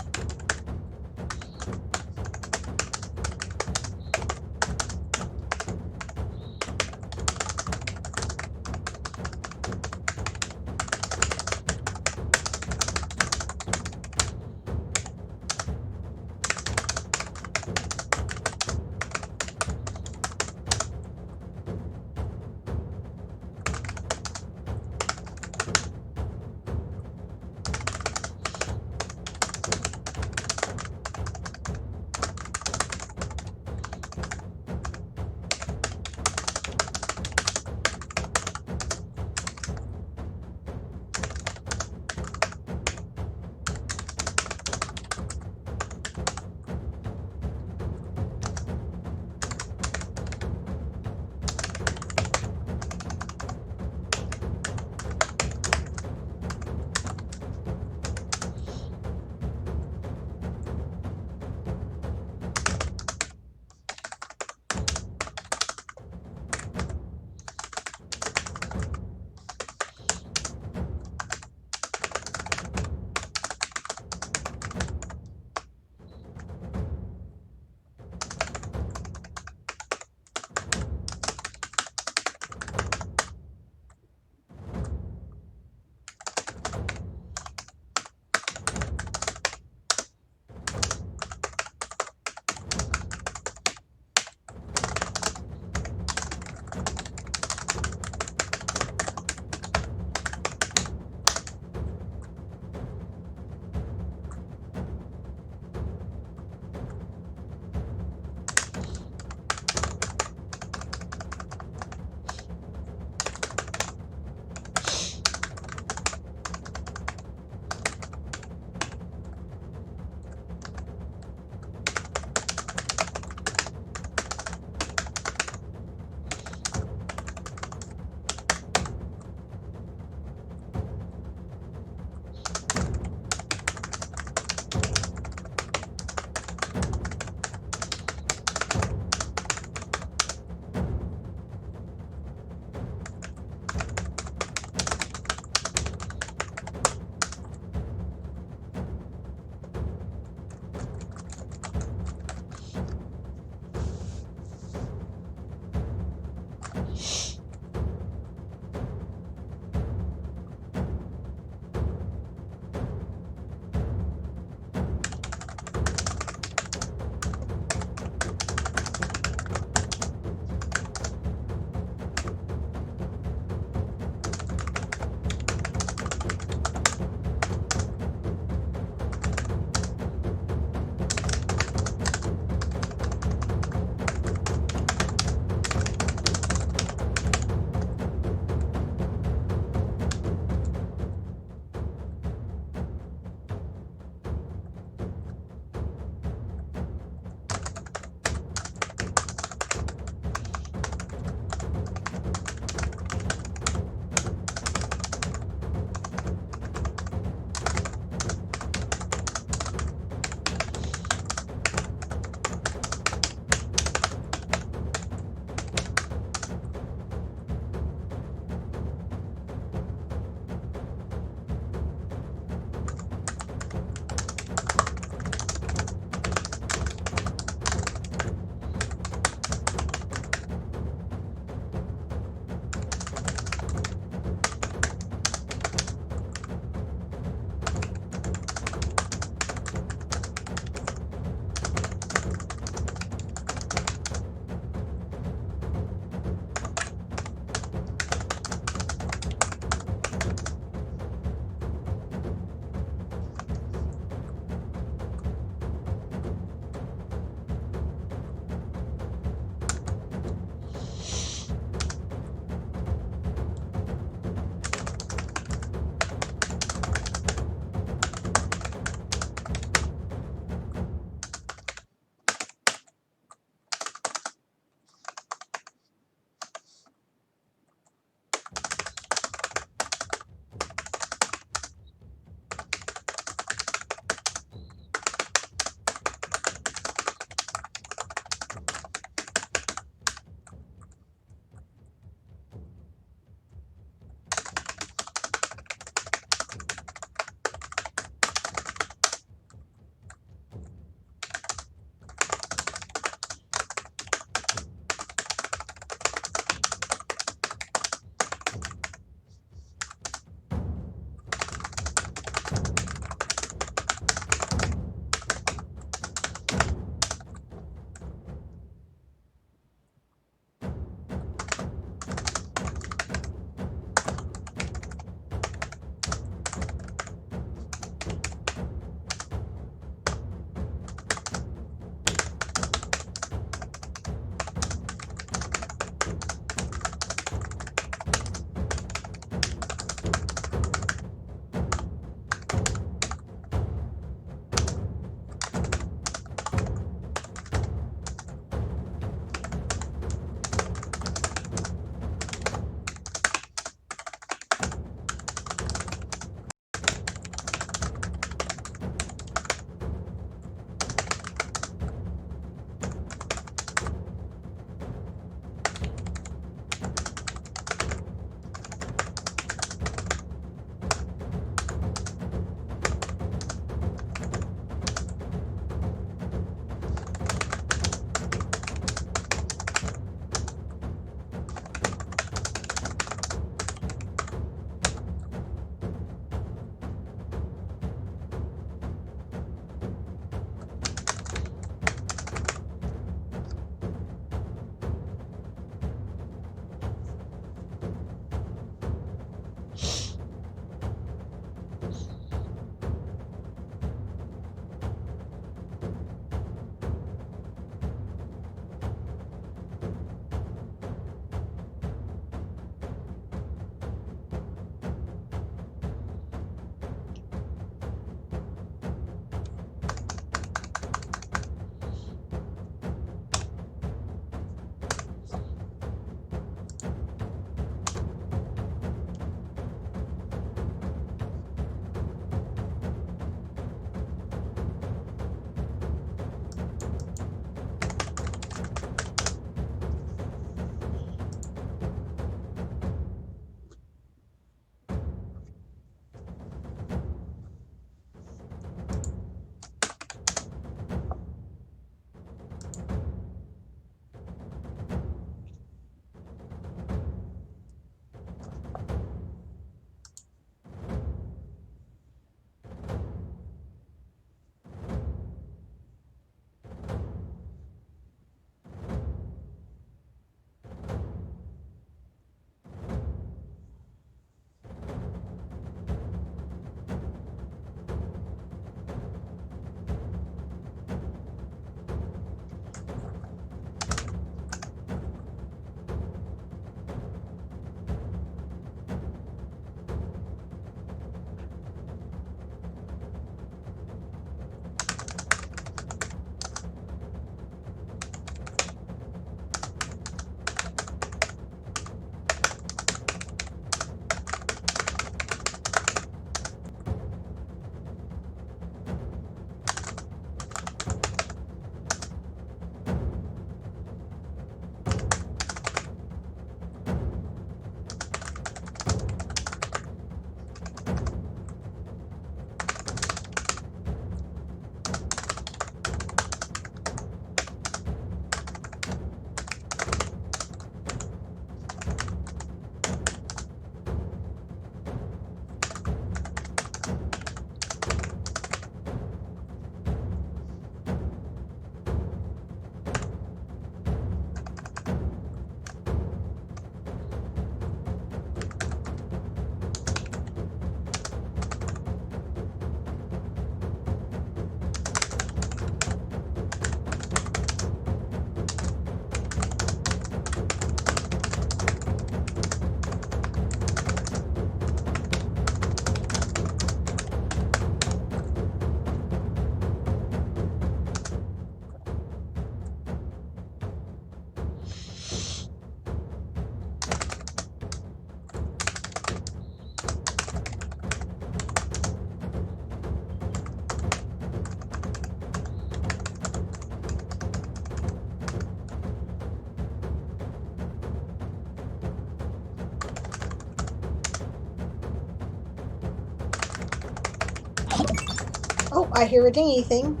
Oh, I hear a dingy thing.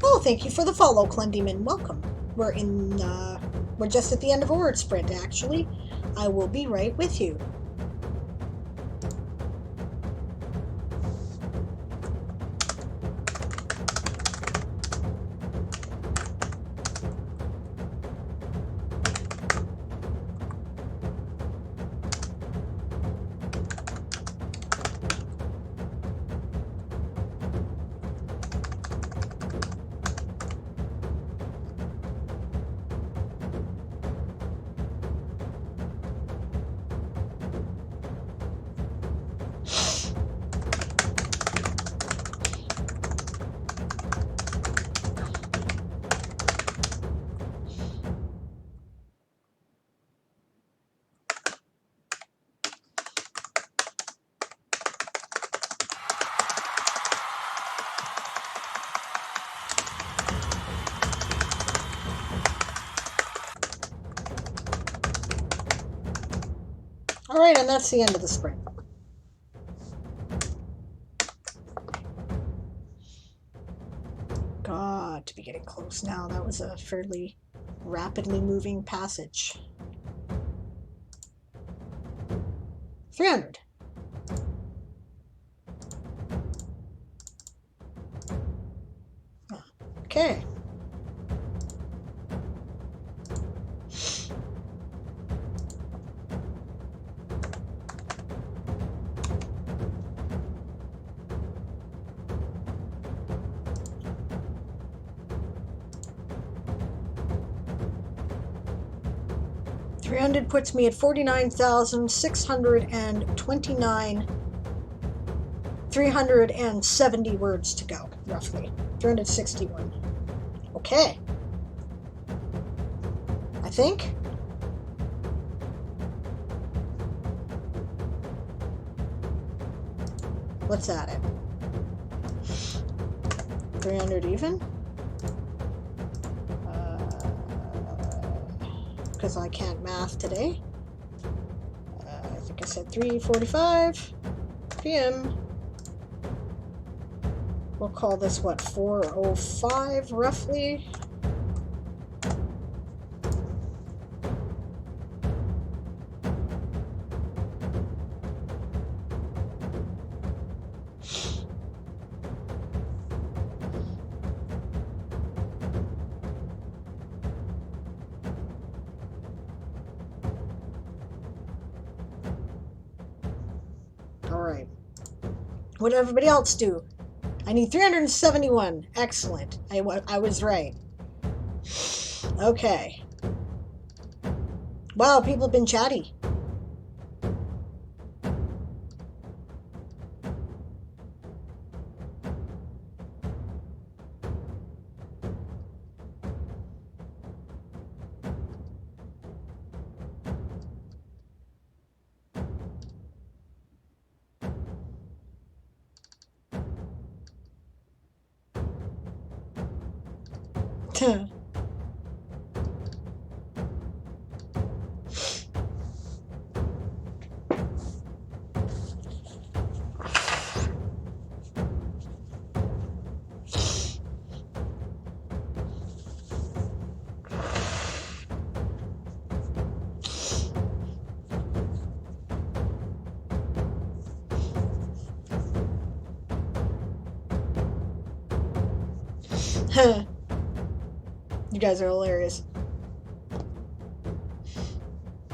Oh, thank you for the follow, Clendyman. Welcome. We're just at the end of a word sprint, actually. I will be right with you. Alright, and that's the end of the sprint. God, to be getting close now. That was a fairly rapidly moving passage. 300. Okay. $300 puts me at 49,629. 370 words to go, roughly. 361. Okay. I think. Let's add it. 300 even. Because I can't math today. I think I said 3:45 p.m. We'll call this, what, 4:05 roughly? Alright. What did everybody else do? I need 371. Excellent. I was right. Okay. Wow, people have been chatty. You guys are hilarious.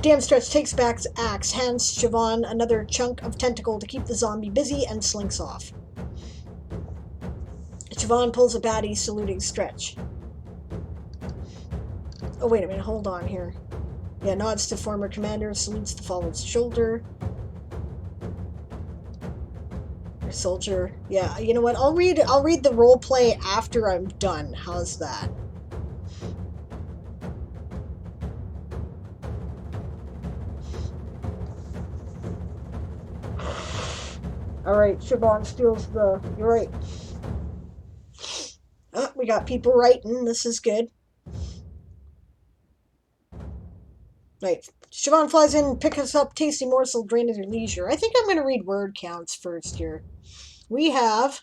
Damn Stretch takes back axe, hands Siobhan another chunk of tentacle to keep the zombie busy, and slinks off. Siobhan pulls a baddie, saluting Stretch. Oh, wait a minute, hold on here. Yeah, nods to former commander, salutes the fallen's shoulder. Soldier. Yeah, you know what? I'll read the role play after I'm done. How's that? Alright, Siobhan steals the... You're right. Oh, we got people writing. This is good. Right. Siobhan flies in, picks up tasty morsel, drain at her leisure. I think I'm going to read word counts first here. we have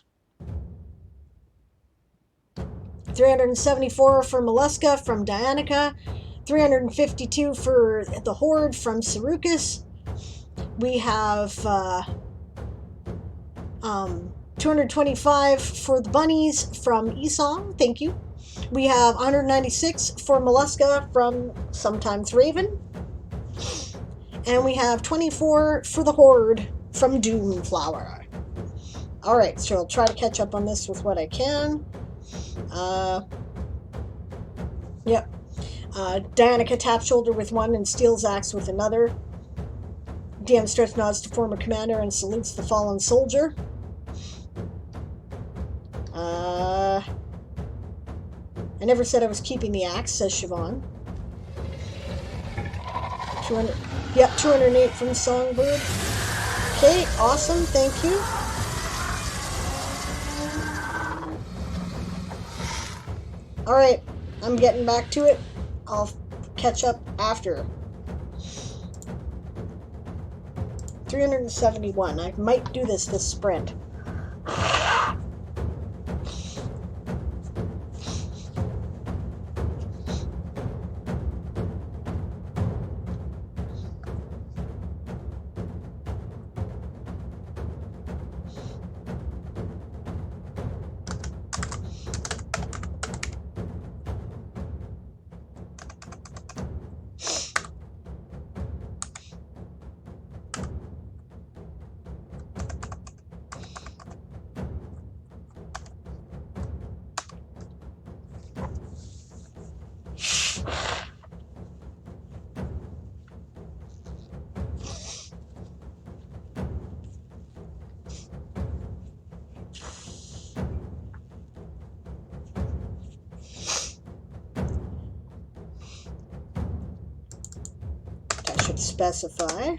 374 for Mollusca from Dianica, 352 for the Horde from Sarukis. We have 225 for the bunnies from Esong. Thank you. We have 196 for Mollusca from Sometimes Raven. And we have 24 for the Horde from Doomflower. Alright, so I'll try to catch up on this with what I can. Yep. Dianica tap shoulder with one and steals axe with another. DM starts nods to former commander and salutes the fallen soldier. I never said I was keeping the axe, says Siobhan. 200. Yep, 208 from Songbird. Okay, awesome, thank you. Alright, I'm getting back to it. I'll catch up after. 371. I might do this sprint. Should specify.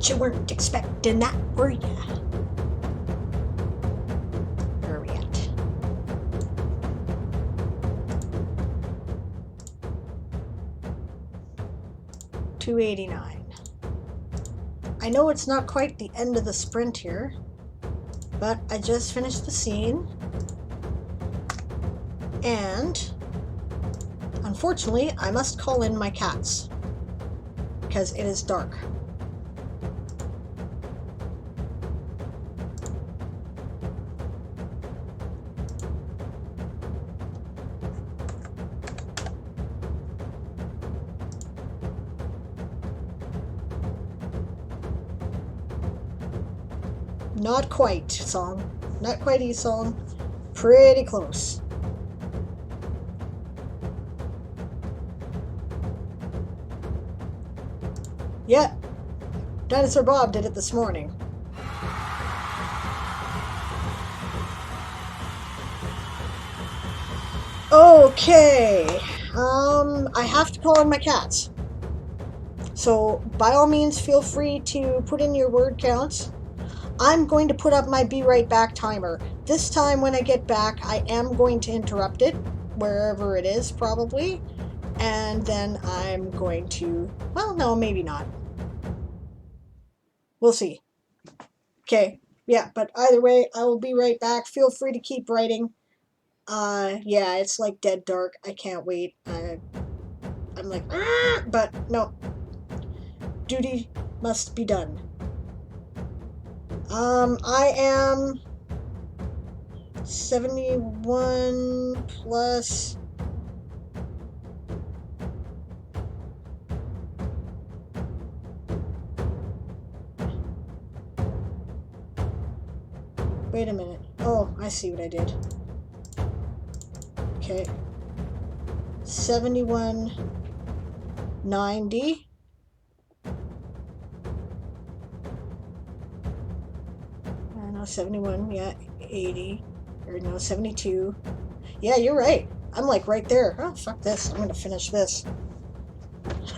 You weren't expecting that, were ya? Where are we at? $289. I know it's not quite the end of the sprint here, but I just finished the scene, and unfortunately I must call in my cats because it is dark. Not quite, song. Not quite, E-song. Pretty close. Yeah. Dinosaur Bob did it this morning. Okay. I have to call in my cats. So, by all means, feel free to put in your word counts. I'm going to put up my be right back timer. This time when I get back, I am going to interrupt it, wherever it is, probably. And then I'm going to, well, no, maybe not. We'll see. Okay, yeah, but either way, I will be right back. Feel free to keep writing. Yeah, it's like dead dark. I can't wait. I'm like, but no. Duty must be done. I am 71 plus... Wait a minute. Oh, I see what I did. Okay. 7190. No, 71, yeah, 80. Or no, 72. Yeah, you're right. I'm like right there. Oh, fuck this. I'm gonna finish this.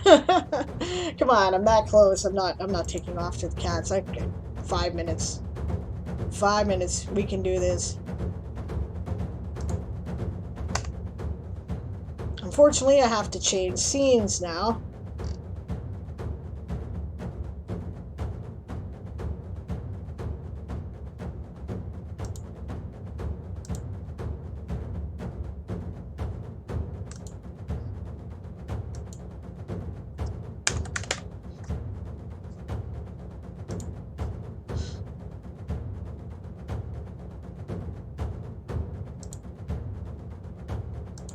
Come on, I'm that close. I'm not taking off to the cats. I've got 5 minutes. 5 minutes. We can do this. Unfortunately, I have to change scenes now.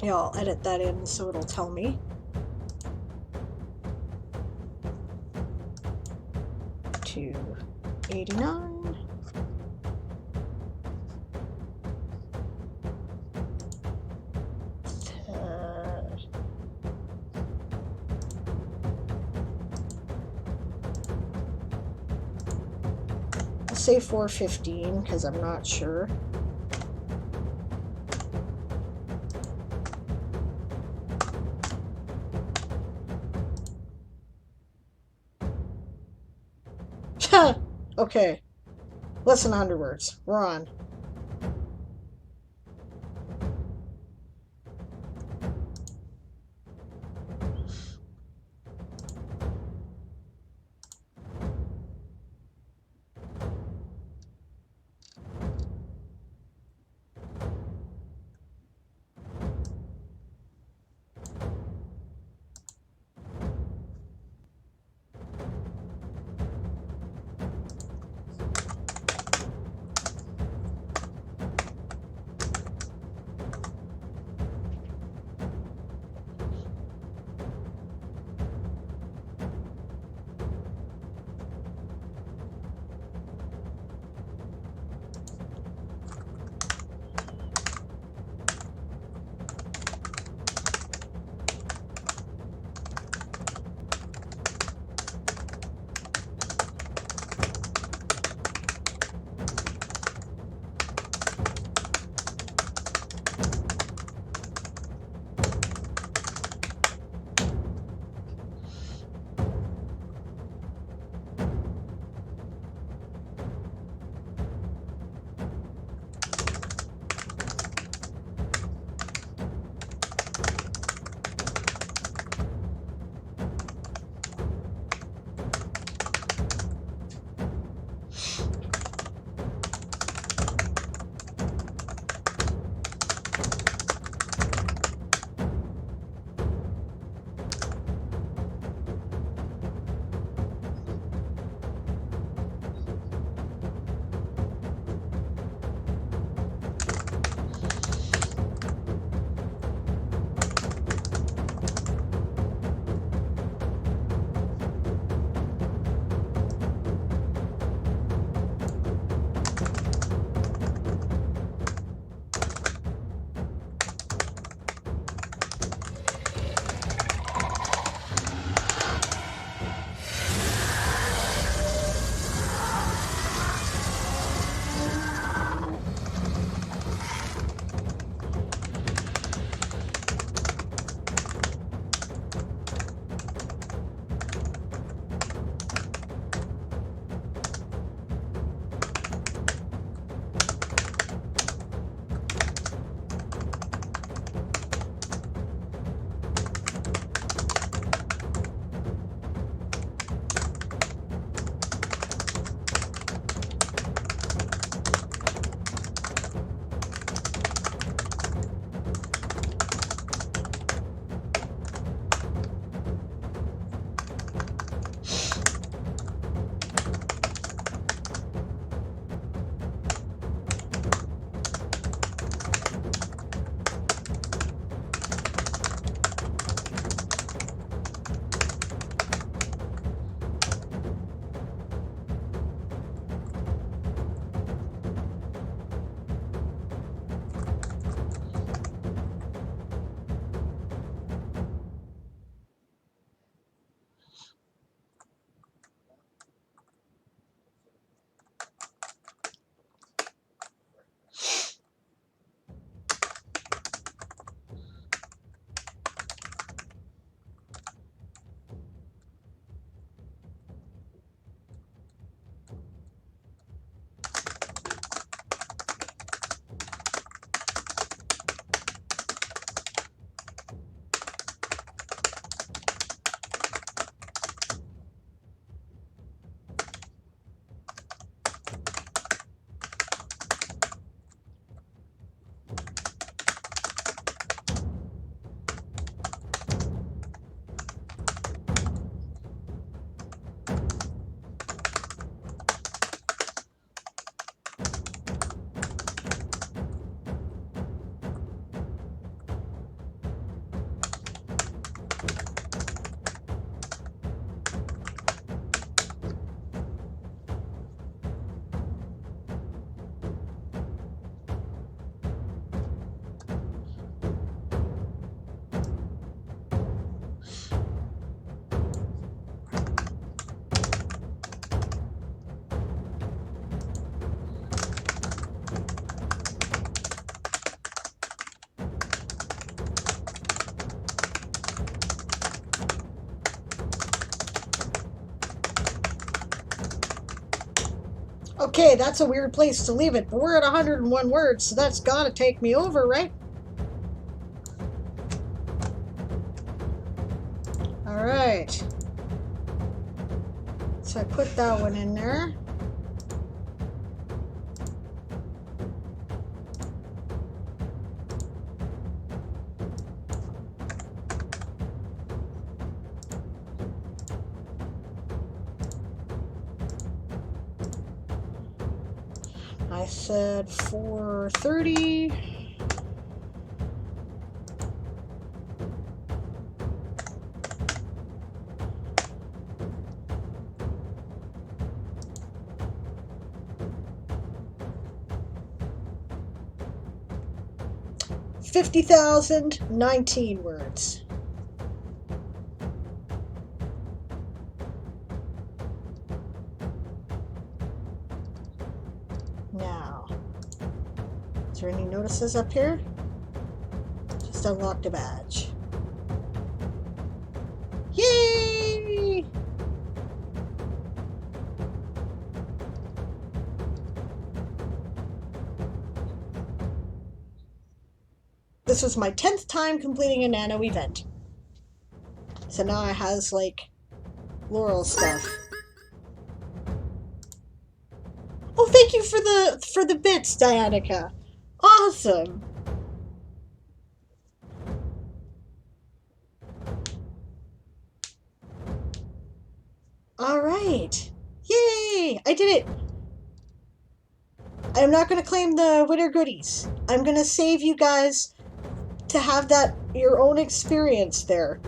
Yeah, I'll edit that in so it'll tell me. $289. I'll say 415 because I'm not sure. Okay, less than 100 words. We're on. Okay, that's a weird place to leave it, but we're at 101 words, so that's gotta take me over, right? Alright. So I put that one in there. I said 430. $50,019 words. Now, is there any notices up here? Just unlocked a badge. Yay! This was my 10th time completing a nano event. So now it has like Laurel stuff. Oh, thank you for the bits, Dianica. Awesome. All right. Yay! I did it. I'm not going to claim the winter goodies. I'm going to save you guys to have that your own experience there,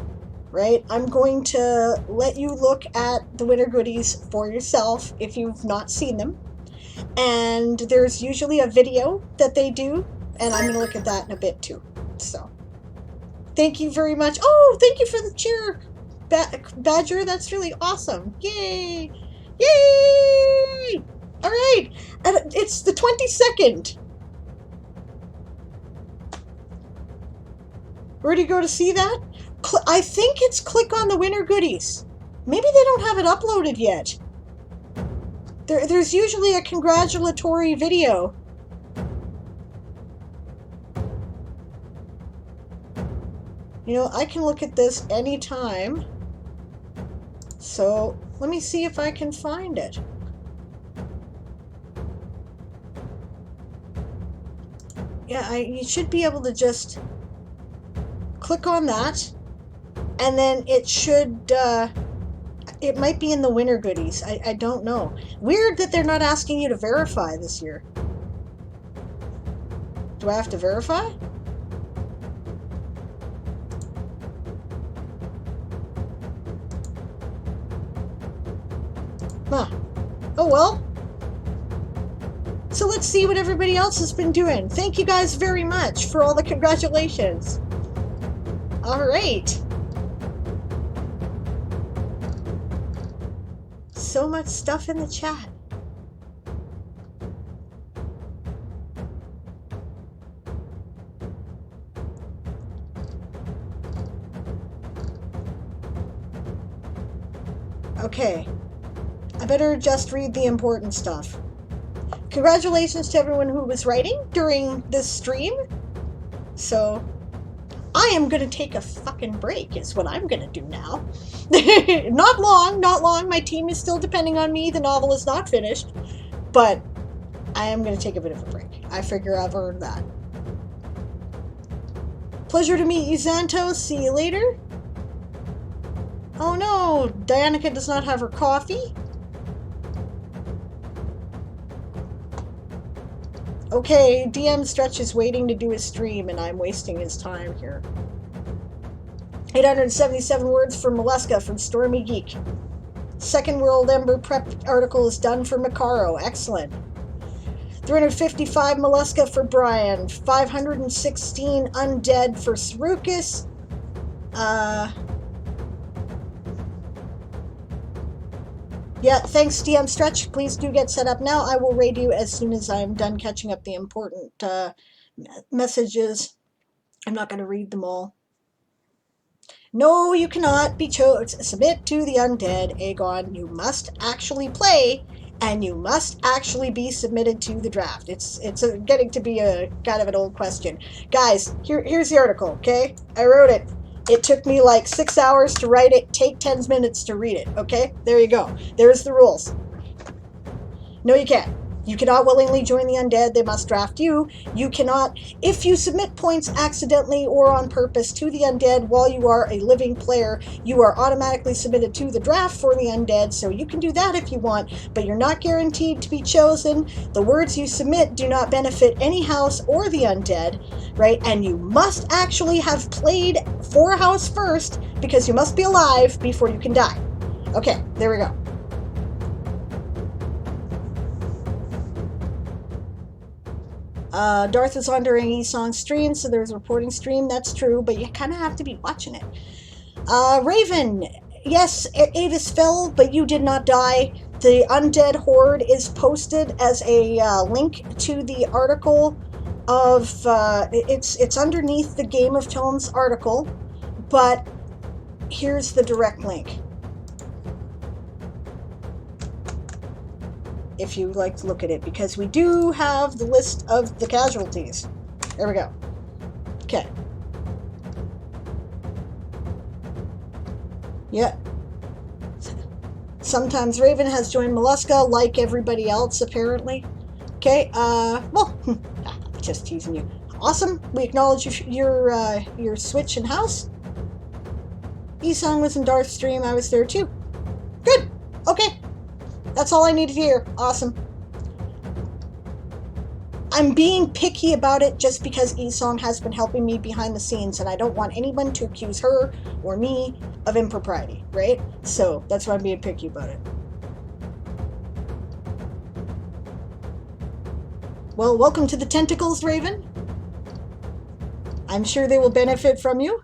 right? I'm going to let you look at the winter goodies for yourself if you've not seen them. And there's usually a video that they do, and I'm going to look at that in a bit too. So, thank you very much. Oh, thank you for the cheer, Badger. That's really awesome. Yay! Yay! All right, and it's the 22nd. Where do you go to see that? I think it's click on the winter goodies. Maybe they don't have it uploaded yet. There's usually a congratulatory video. You know, I can look at this anytime. So let me see if I can find it. Yeah, you should be able to just click on that, and then it should, it might be in the winter goodies. I don't know. Weird that they're not asking you to verify this year. Do I have to verify? Huh. Oh well. So let's see what everybody else has been doing. Thank you guys very much for all the congratulations. All right. So much stuff in the chat. Okay. I better just read the important stuff. Congratulations to everyone who was writing during this stream. So, I am going to take a fucking break is what I'm going to do now. Not long, not long. My team is still depending on me. The novel is not finished. But I am going to take a bit of a break. I figure I've earned that. Pleasure to meet you, Xantos. See you later. Oh no, Dianica does not have her coffee. Okay, DM Stretch is waiting to do his stream, and I'm wasting his time here. 877 words for Mollusca from Stormy Geek. Second World Ember prep article is done for Macaro. Excellent. 355 Mollusca for Brian. 516 Undead for Sarukis. Yeah, thanks, DM Stretch. Please do get set up now. I will raid you as soon as I'm done catching up the important messages. I'm not going to read them all. No, you cannot be submit to the undead, Aegon. You must actually play and you must actually be submitted to the draft. It's getting to be a kind of an old question. Guys, here's the article, okay? I wrote it. It took me like 6 hours to write it, take 10 minutes to read it, okay? There you go. There's the rules. No, you can't. You cannot willingly join the undead. They must draft you. You cannot, if you submit points accidentally or on purpose to the undead while you are a living player, you are automatically submitted to the draft for the undead. So you can do that if you want, but you're not guaranteed to be chosen. The words you submit do not benefit any house or the undead, right? And you must actually have played for a house first, because you must be alive before you can die. Okay, there we go. Darth is on during Esong's stream, so there's a reporting stream. That's true, but you kind of have to be watching it. Raven, yes, Avis fell, but you did not die. The undead horde is posted as a link to the article of it's underneath the Game of Tomes article, but here's the direct link. If you like to look at it, because we do have the list of the casualties. There we go. Okay. Yeah. Sometimes Raven has joined Mollusca, like everybody else, apparently. Okay, well, just teasing you. Awesome. We acknowledge your switch and house. Esong was in Darth's stream. I was there too. Good. Okay. That's all I needed to hear. Awesome. I'm being picky about it just because Esong has been helping me behind the scenes, and I don't want anyone to accuse her or me of impropriety, right? So that's why I'm being picky about it. Well, welcome to the tentacles, Raven. I'm sure they will benefit from you.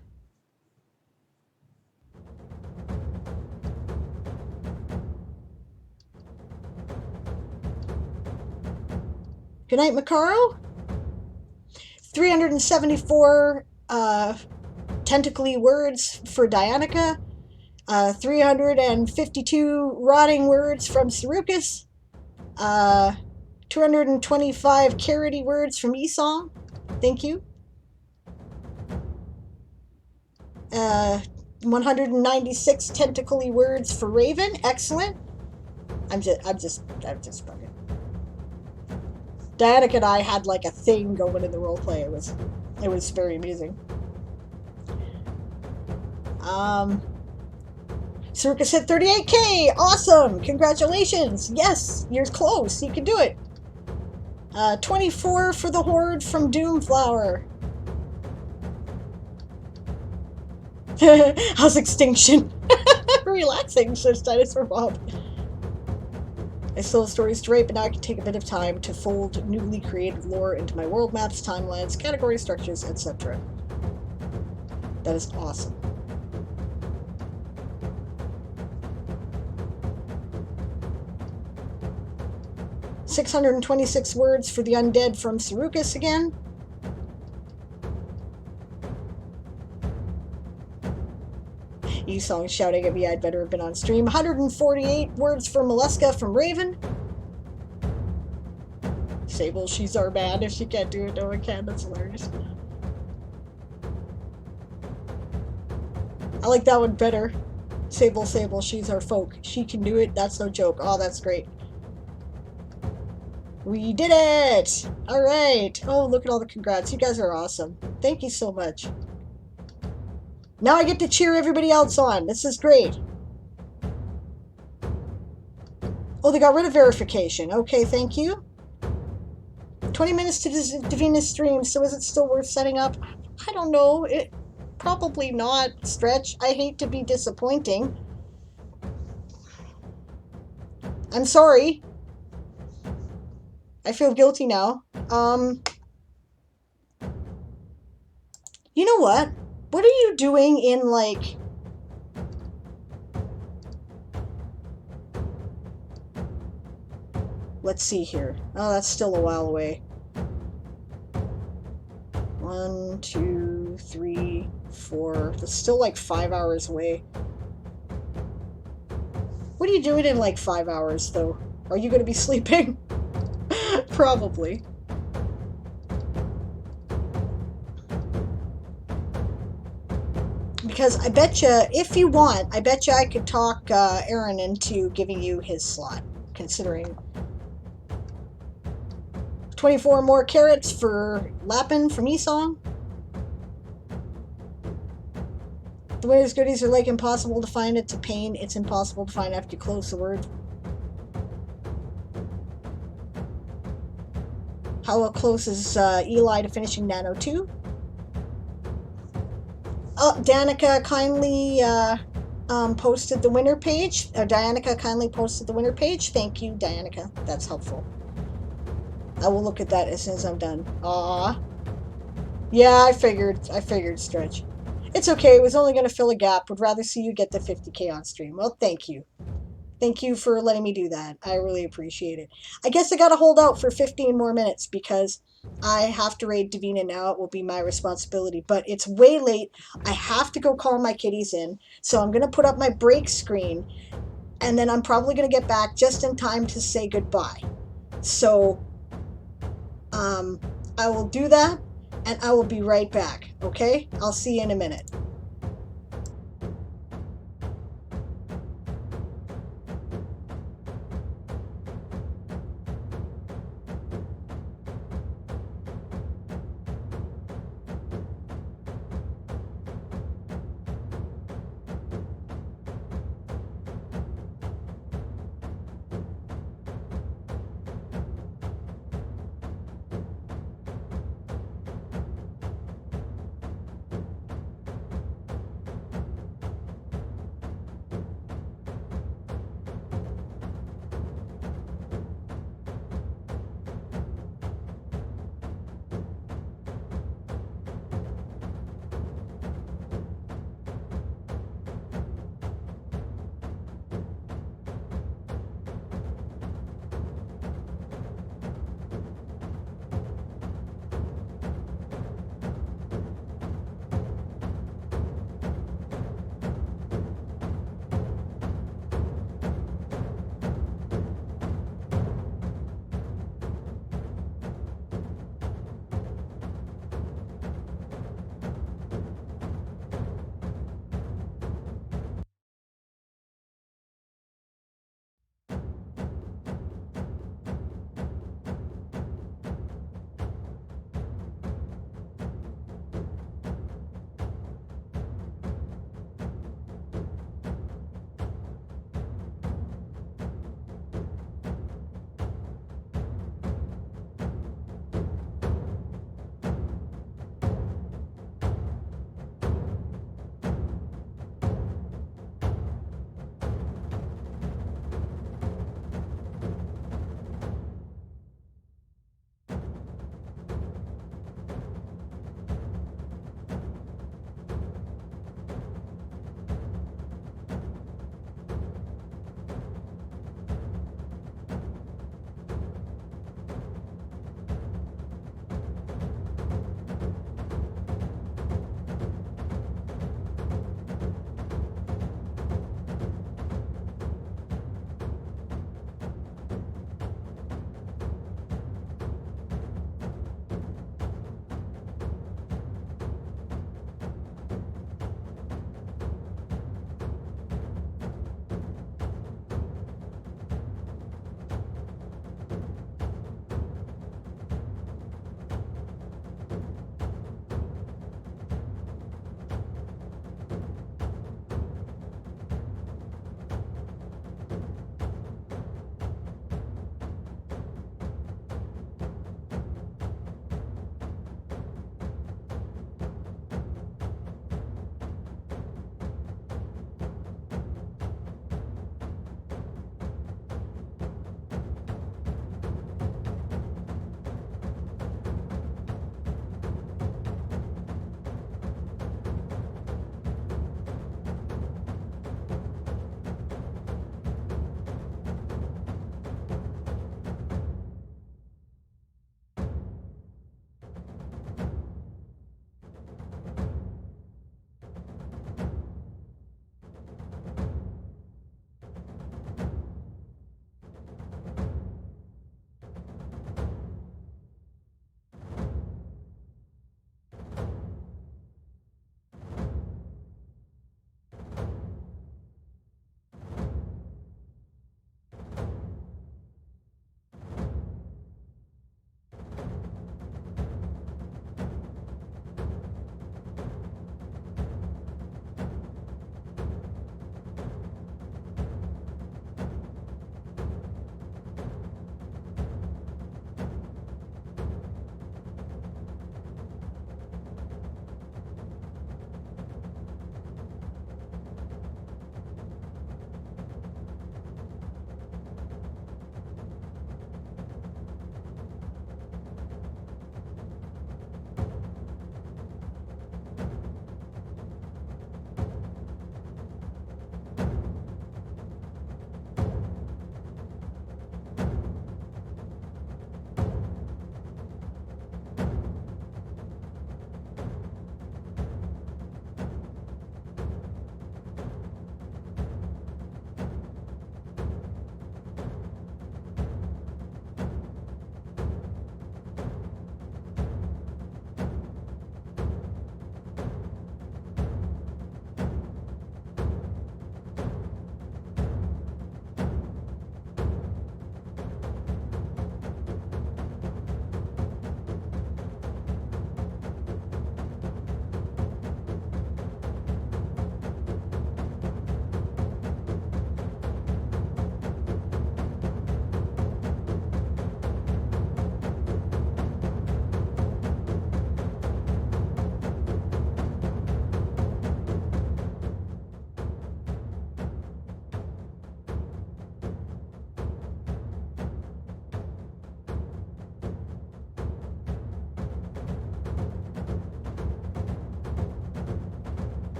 Good night, Makaro. 374 tentacly words for Dianica. 352 rotting words from Sarukis. 225 carroty words from Esong. Thank you. 196 tentacly words for Raven. Excellent. I'm just bugging. Dianica and I had like a thing going in the roleplay. It was very amusing. Circus hit 38K! Awesome! Congratulations! Yes, you're close. You can do it. 24 for the horde from Doomflower. How's Extinction? Relaxing, says Dinosaur Bob. I still have stories to write, but now I can take a bit of time to fold newly created lore into my world maps, timelines, category structures, etc. That is awesome. $626 words for the undead from Sarukis again. Esong shouting at me I'd better have been on stream. 148 words for Mollusca from Raven. Sable, she's our man. If she can't do it, no one can. That's hilarious. I like that one better. Sable, she's our folk. She can do it. That's no joke. Oh, that's great. We did it! Alright. Oh, look at all the congrats. You guys are awesome. Thank you so much. Now I get to cheer everybody else on. This is great. Oh, they got rid of verification. Okay, thank you. 20 minutes to Davina's stream, so is it still worth setting up? I don't know. It probably not. Stretch. I hate to be disappointing. I'm sorry. I feel guilty now. You know what? What are you doing in, like... Let's see here. Oh, that's still a while away. 1, 2, 3, 4. That's still like 5 hours away. What are you doing in like 5 hours, though? Are you going to be sleeping? Probably. Because I bet you, if you want, I bet you I could talk Aaron into giving you his slot, considering 24 more carrots for Lappin from Esong. The winner's goodies are like impossible to find. It's a pain. It's impossible to find after you close the word. How close is Eli to finishing Nano 2? Oh, Danica kindly posted the winner page. Dianica kindly posted the winner page. Thank you, Dianica. That's helpful. I will look at that as soon as I'm done. Aw. Yeah, I figured, Stretch. It's okay, it was only going to fill a gap. Would rather see you get the 50K on stream. Well, thank you. Thank you for letting me do that. I really appreciate it. I guess I gotta hold out for 15 more minutes because I have to raid Davina now. It will be my responsibility. But it's way late. I have to go call my kitties in. So I'm gonna put up my break screen. And then I'm probably gonna get back just in time to say goodbye. So I will do that. And I will be right back, okay? I'll see you in a minute.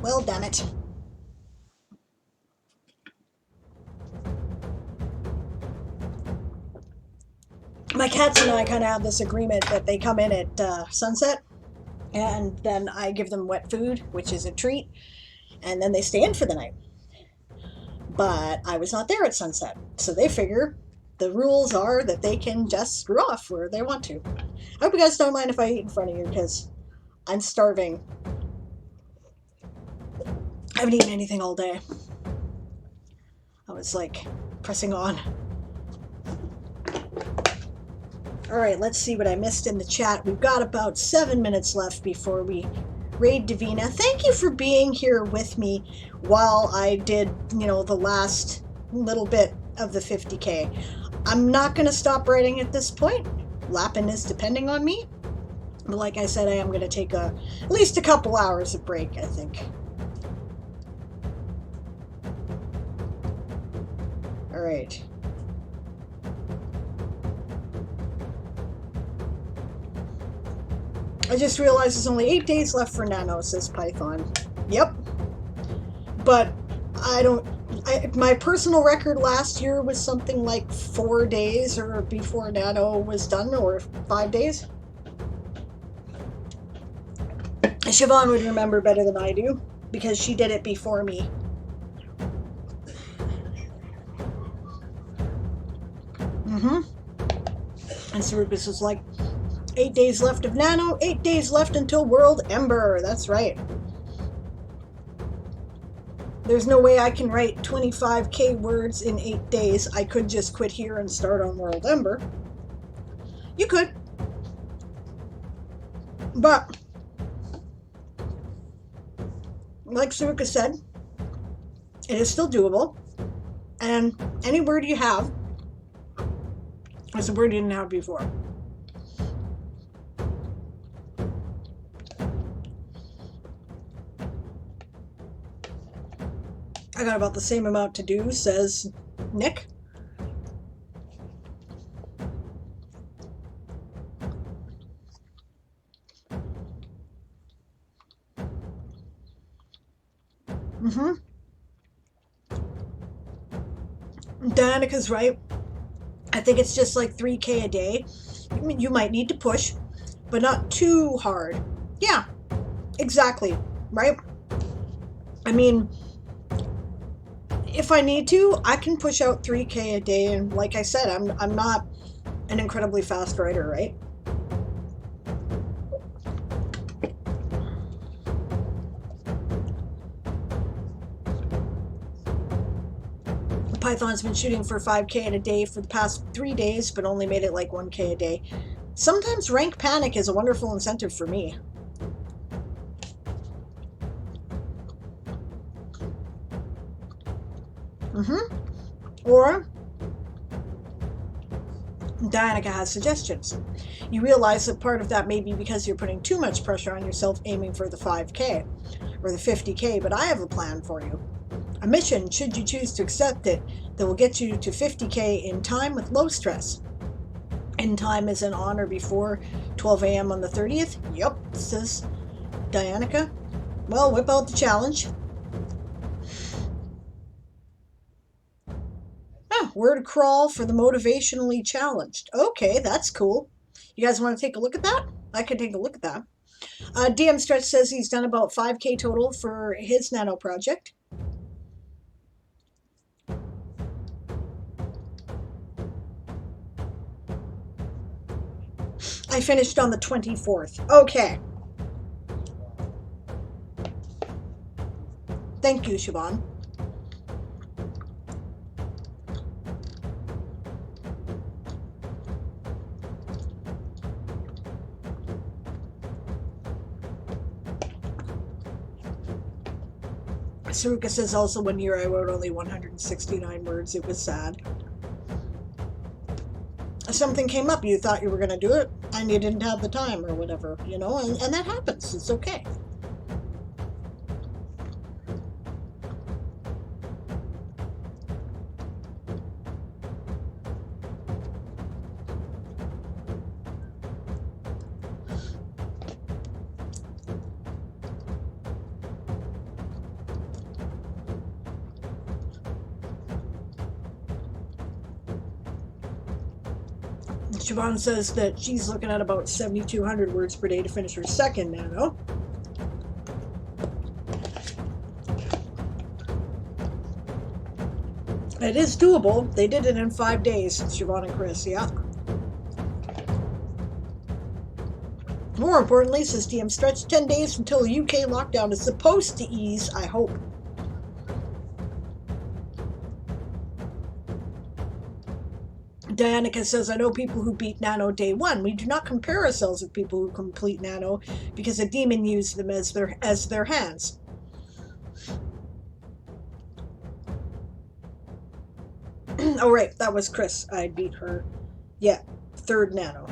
Well, damn it. My cats and I kind of have this agreement that they come in at sunset, and then I give them wet food, which is a treat, and then they stay in for the night. But I was not there at sunset, so they figure the rules are that they can just screw off where they want to. I hope you guys don't mind if I eat in front of you, because I'm starving. I haven't eaten anything all day. I was like pressing on. Alright, let's see what I missed in the chat. We've got about 7 minutes left before we raid Davina. Thank you for being here with me while I did, the last little bit of the 50K. I'm not going to stop raiding at this point. Lappin is depending on me. But like I said, I am going to take at least a couple hours of break, I think. Alright. I just realized there's only 8 days left for Nano, says Python. Yep. But my personal record last year was something like 4 days or before Nano was done, or 5 days. Siobhan would remember better than I do, because she did it before me. And Cerubus was like, 8 days left of Nano, 8 days left until World Ember. That's right. There's no way I can write 25K words in 8 days. I could just quit here and start on World Ember. You could. But, like Suruka said, it is still doable. And any word you have is a word you didn't have before. I got about the same amount to do, says Nick. Danica's right. I think it's just like 3K a day. You might need to push, but not too hard. Yeah, exactly, right? I mean, if I need to, I can push out 3K a day, and like I said, I'm not an incredibly fast writer, right? Python's been shooting for 5K in a day for the past 3 days, but only made it like 1K a day. Sometimes rank panic is a wonderful incentive for me. Or Dianica has suggestions. You realize that part of that may be because you're putting too much pressure on yourself aiming for the 5K or the 50K, but I have a plan for you. A mission, should you choose to accept it, that will get you to 50K in time with low stress. In time is in on or before 12 a.m. on the 30th? Yep, says Dianica. Well, whip out the challenge. Oh, word crawl for the motivationally challenged. Okay, that's cool. You guys want to take a look at that? I could take a look at that. DM Stretch says he's done about 5K total for his nano project. I finished on the 24th. Okay. Thank you, Siobhan. Saruka says also 1 year I wrote only 169 words. It was sad. Something came up, you thought you were going to do it, and you didn't have the time or whatever, and that happens. It's okay. Siobhan says that she's looking at about 7,200 words per day to finish her second nano. It is doable. They did it in 5 days, Siobhan and Chris, yeah. More importantly, says DM, stretch 10 days until the UK lockdown is supposed to ease, I hope. Dianica says, I know people who beat Nano day one. We do not compare ourselves with people who complete Nano because a demon used them as their hands. Oh, right, that was Chris. I beat her. Yeah, 3rd Nano.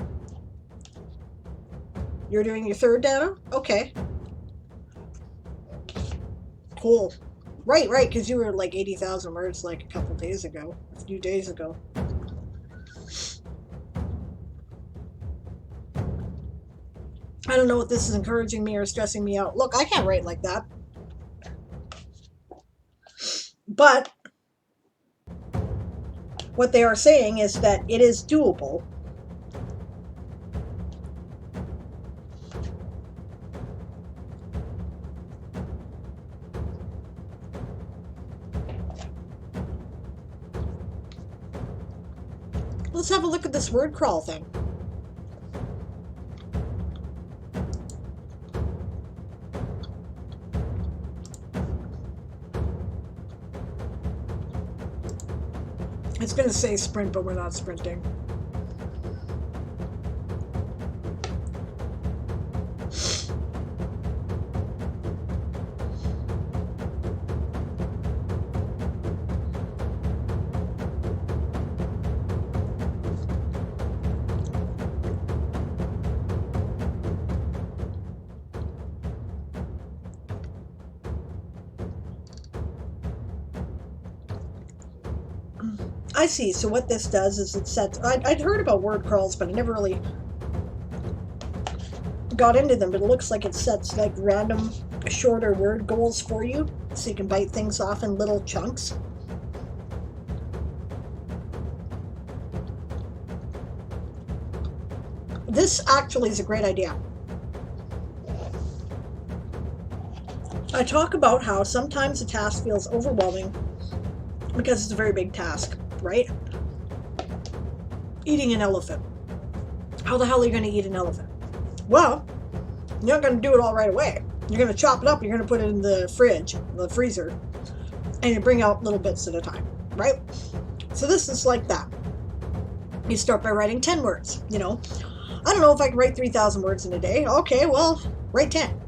You're doing your 3rd Nano? Okay. Cool. Right, because you were like 80,000 words like a couple days ago. A few days ago. I don't know if this is encouraging me or stressing me out. Look, I can't write like that. But what they are saying is that it is doable. Let's have a look at this word crawl thing. It's going to say sprint, but we're not sprinting. I see. So what this does is it sets... I'd heard about word crawls, but I never really got into them. But it looks like it sets like random shorter word goals for you, so you can bite things off in little chunks. This actually is a great idea. I talk about how sometimes a task feels overwhelming because it's a very big task, right? Eating an elephant. How the hell are you going to eat an elephant? Well, you're not going to do it all right away. You're going to chop it up, you're going to put it in the fridge, the freezer, and you bring out little bits at a time, right? So this is like that. You start by writing 10 words, you know. I don't know if I can write 3,000 words in a day. Okay, well, write 10.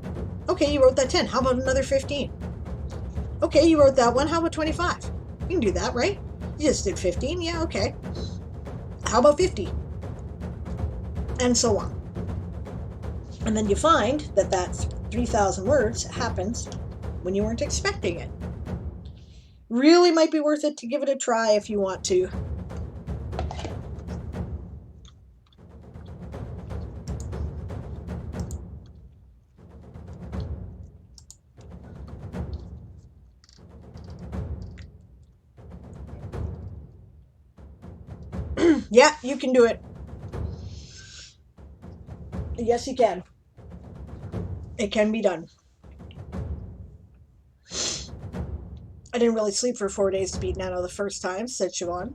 Okay, you wrote that 10. How about another 15? Okay, you wrote that one. How about 25? You can do that, right? You just did 15. Yeah, okay. How about 50? And so on. And then you find that that 3,000 words happens when you weren't expecting it. Really might be worth it to give it a try if you want to. Yeah, you can do it. Yes, you can. It can be done. I didn't really sleep for 4 days to beat Nano the first time, said Siobhan.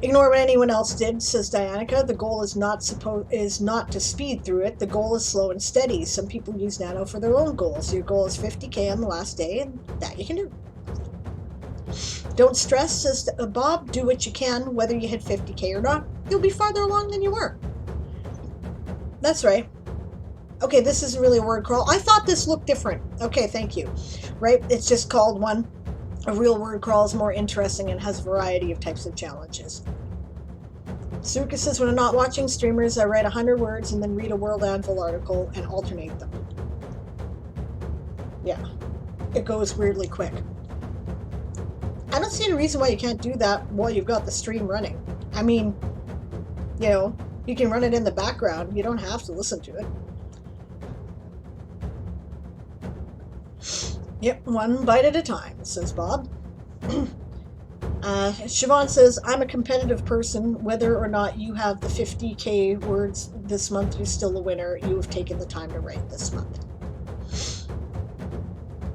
Ignore what anyone else did, says Dianica. The goal is not to speed through it. The goal is slow and steady. Some people use Nano for their own goals. Your goal is 50k on the last day, and that you can do. Don't stress, says Bob. Do what you can, whether you hit 50k or not. You'll be farther along than you were. That's right. Okay, this isn't really a word crawl. I thought this looked different. Okay, thank you. Right? It's just called one. A real word crawl is more interesting and has a variety of types of challenges. Suka says, when I'm not watching streamers, I write 100 words and then read a World Anvil article and alternate them. Yeah. It goes weirdly quick. I don't see any reason why you can't do that while you've got the stream running. I mean, you know, you can run it in the background. You don't have to listen to it. Yep, one bite at a time, says Bob. Siobhan says, I'm a competitive person. Whether or not you have the 50k words this month, you're still a winner. You have taken the time to write this month.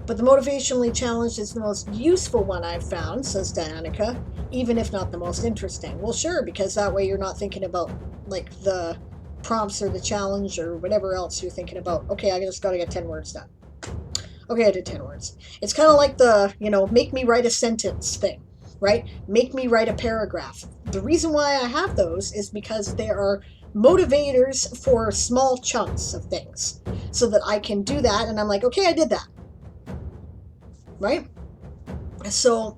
But the motivationally challenged is the most useful one I've found, says Dianica, even if not the most interesting. Well, sure, because that way you're not thinking about like the prompts or the challenge or whatever else you're thinking about. Okay, I just got to get 10 words done. Okay, I did 10 words. It's kind of like the, make me write a sentence thing, right? Make me write a paragraph. The reason why I have those is because they are motivators for small chunks of things so that I can do that and I'm like, okay, I did that. Right? So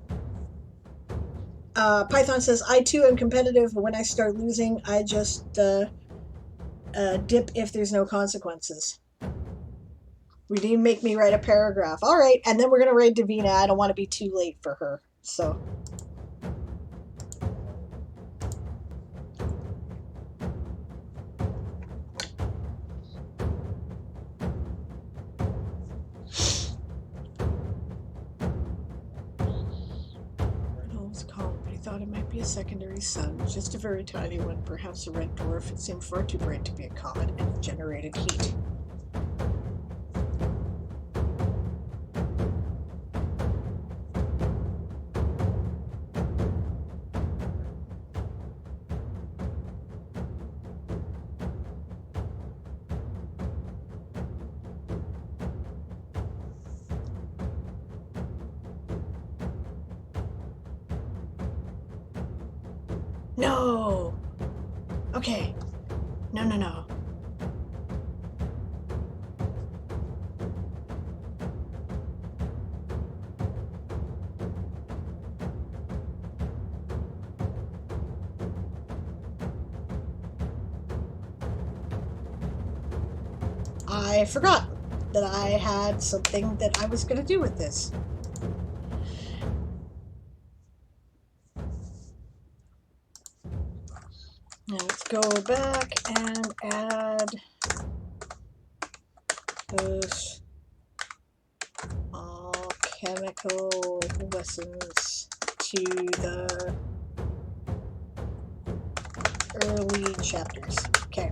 Python says, I too am competitive, but when I start losing, I just dip if there's no consequences. We need to make me write a paragraph. All right, and then we're going to raid Davina. I don't want to be too late for her, so. I thought it might be a secondary sun, just a very tiny one, perhaps a red dwarf. It seemed far too bright to be a comet, and it generated heat. No! Okay. No, no, no. I forgot that I had something that I was going to do with this. Now let's go back and add those alchemical lessons to the early chapters. Okay.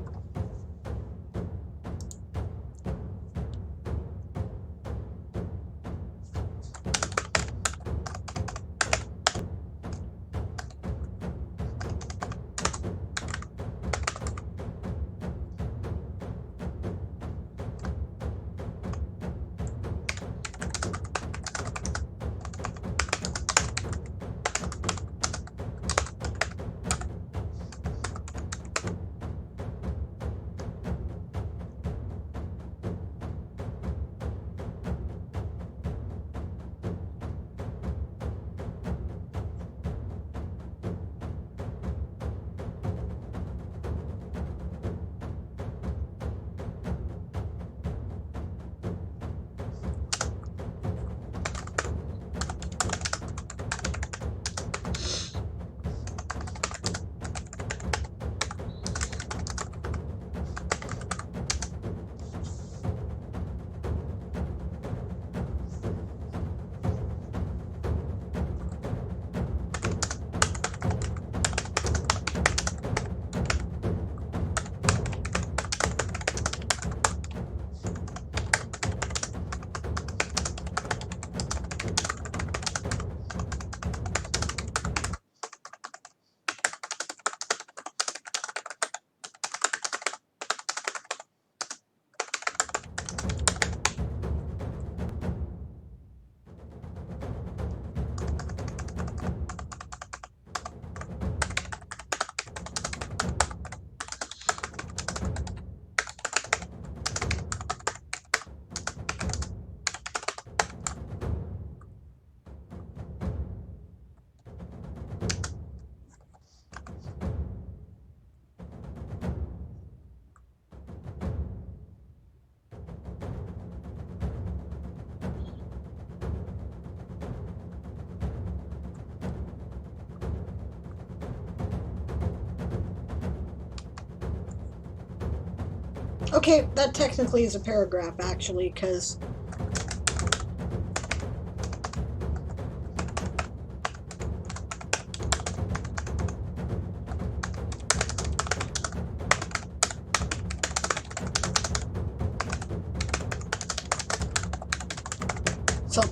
Okay, that technically is a paragraph, actually, because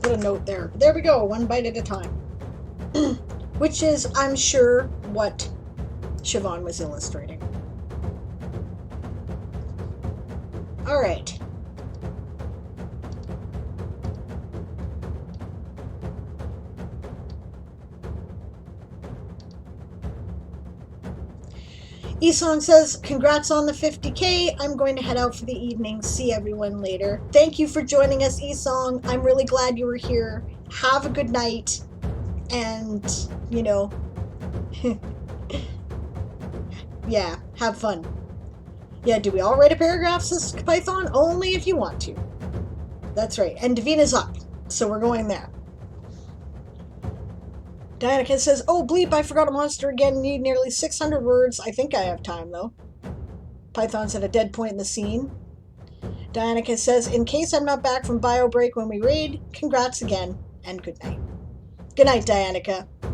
put a note there. There we go, one bite at a time. Which is, I'm sure, what Siobhan was illustrating. All right. Esong says, congrats on the 50K. I'm going to head out for the evening. See everyone later. Thank you for joining us, Esong. I'm really glad you were here. Have a good night. And, you know, yeah, have fun. Yeah, do we all write a paragraph, says Python? Only if you want to. That's right. And Davina's up, so we're going there. Diana says, oh, bleep, I forgot a monster again. Need nearly 600 words. I think I have time, though. Python's at a dead point in the scene. Diana says, in case I'm not back from bio break when we raid, congrats again, and good night. Good night, Diana.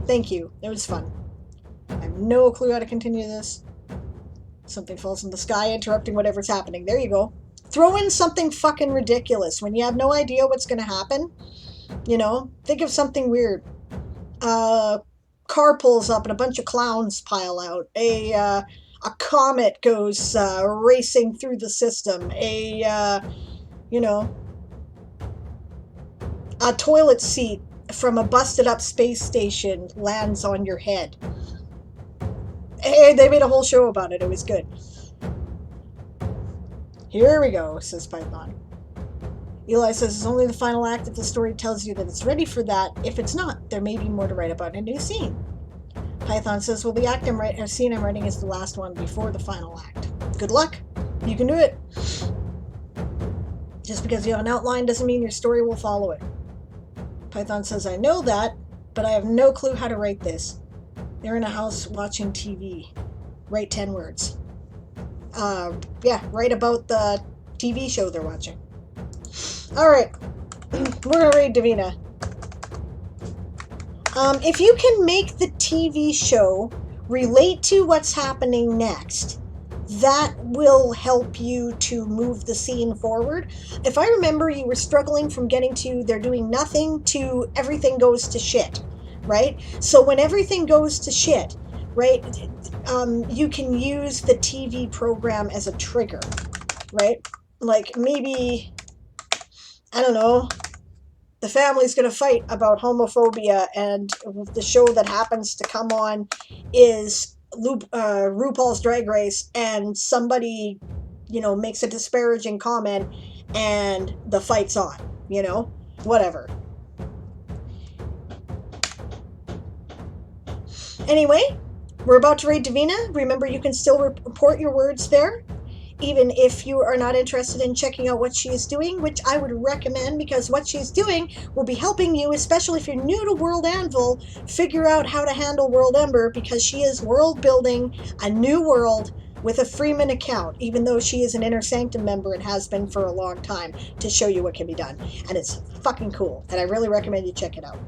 Thank you. It was fun. I have no clue how to continue this. Something falls from the sky, interrupting whatever's happening. There you go. Throw in something fucking ridiculous. When you have no idea what's going to happen, you know, think of something weird. Car pulls up and a bunch of clowns pile out. A comet goes racing through the system. You know, a toilet seat from a busted up space station lands on your head. Hey, they made a whole show about it. It was good. Here we go, says Python. Eli says it's only the final act if the story tells you that it's ready for that. If it's not, there may be more to write about in a new scene. Python says, well, the act scene I'm writing is the last one before the final act. Good luck. You can do it. Just because you have an outline doesn't mean your story will follow it. Python says, I know that, but I have no clue how to write this. They're in a house watching TV. Write 10 words. Yeah, write about the TV show they're watching. Alright, we're gonna read Davina. If you can make the TV show relate to what's happening next, that will help you to move the scene forward. If I remember, you were struggling from getting to they're doing nothing to everything goes to shit, right? So when everything goes to shit, right, you can use the TV program as a trigger, right? Like maybe, I don't know, the family's going to fight about homophobia, and the show that happens to come on is RuPaul's Drag Race, and somebody, you know, makes a disparaging comment, and the fight's on, you know, whatever. Anyway, we're about to read Davina. Remember, you can still report your words there, even if you are not interested in checking out what she is doing, which I would recommend, because what she's doing will be helping you, especially if you're new to World Anvil, figure out how to handle World Ember, because she is world building a new world with a Freeman account, even though she is an Inner Sanctum member and has been for a long time, to show you what can be done. And it's fucking cool, and I really recommend you check it out.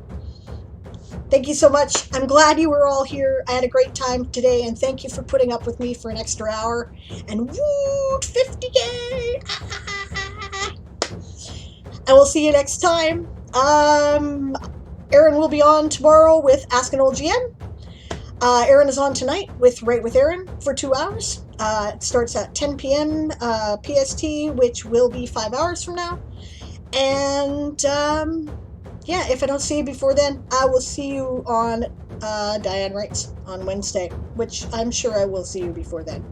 Thank you so much. I'm glad you were all here. I had a great time today, and thank you for putting up with me for an extra hour. And woo, 50K! And we'll see you next time. Aaron will be on tomorrow with Ask an Old GM. Aaron is on tonight with Right With Aaron for 2 hours. It starts at 10 p.m. PST, which will be 5 hours from now. And yeah, if I don't see you before then, I will see you on Diane Writes on Wednesday, which I'm sure I will see you before then.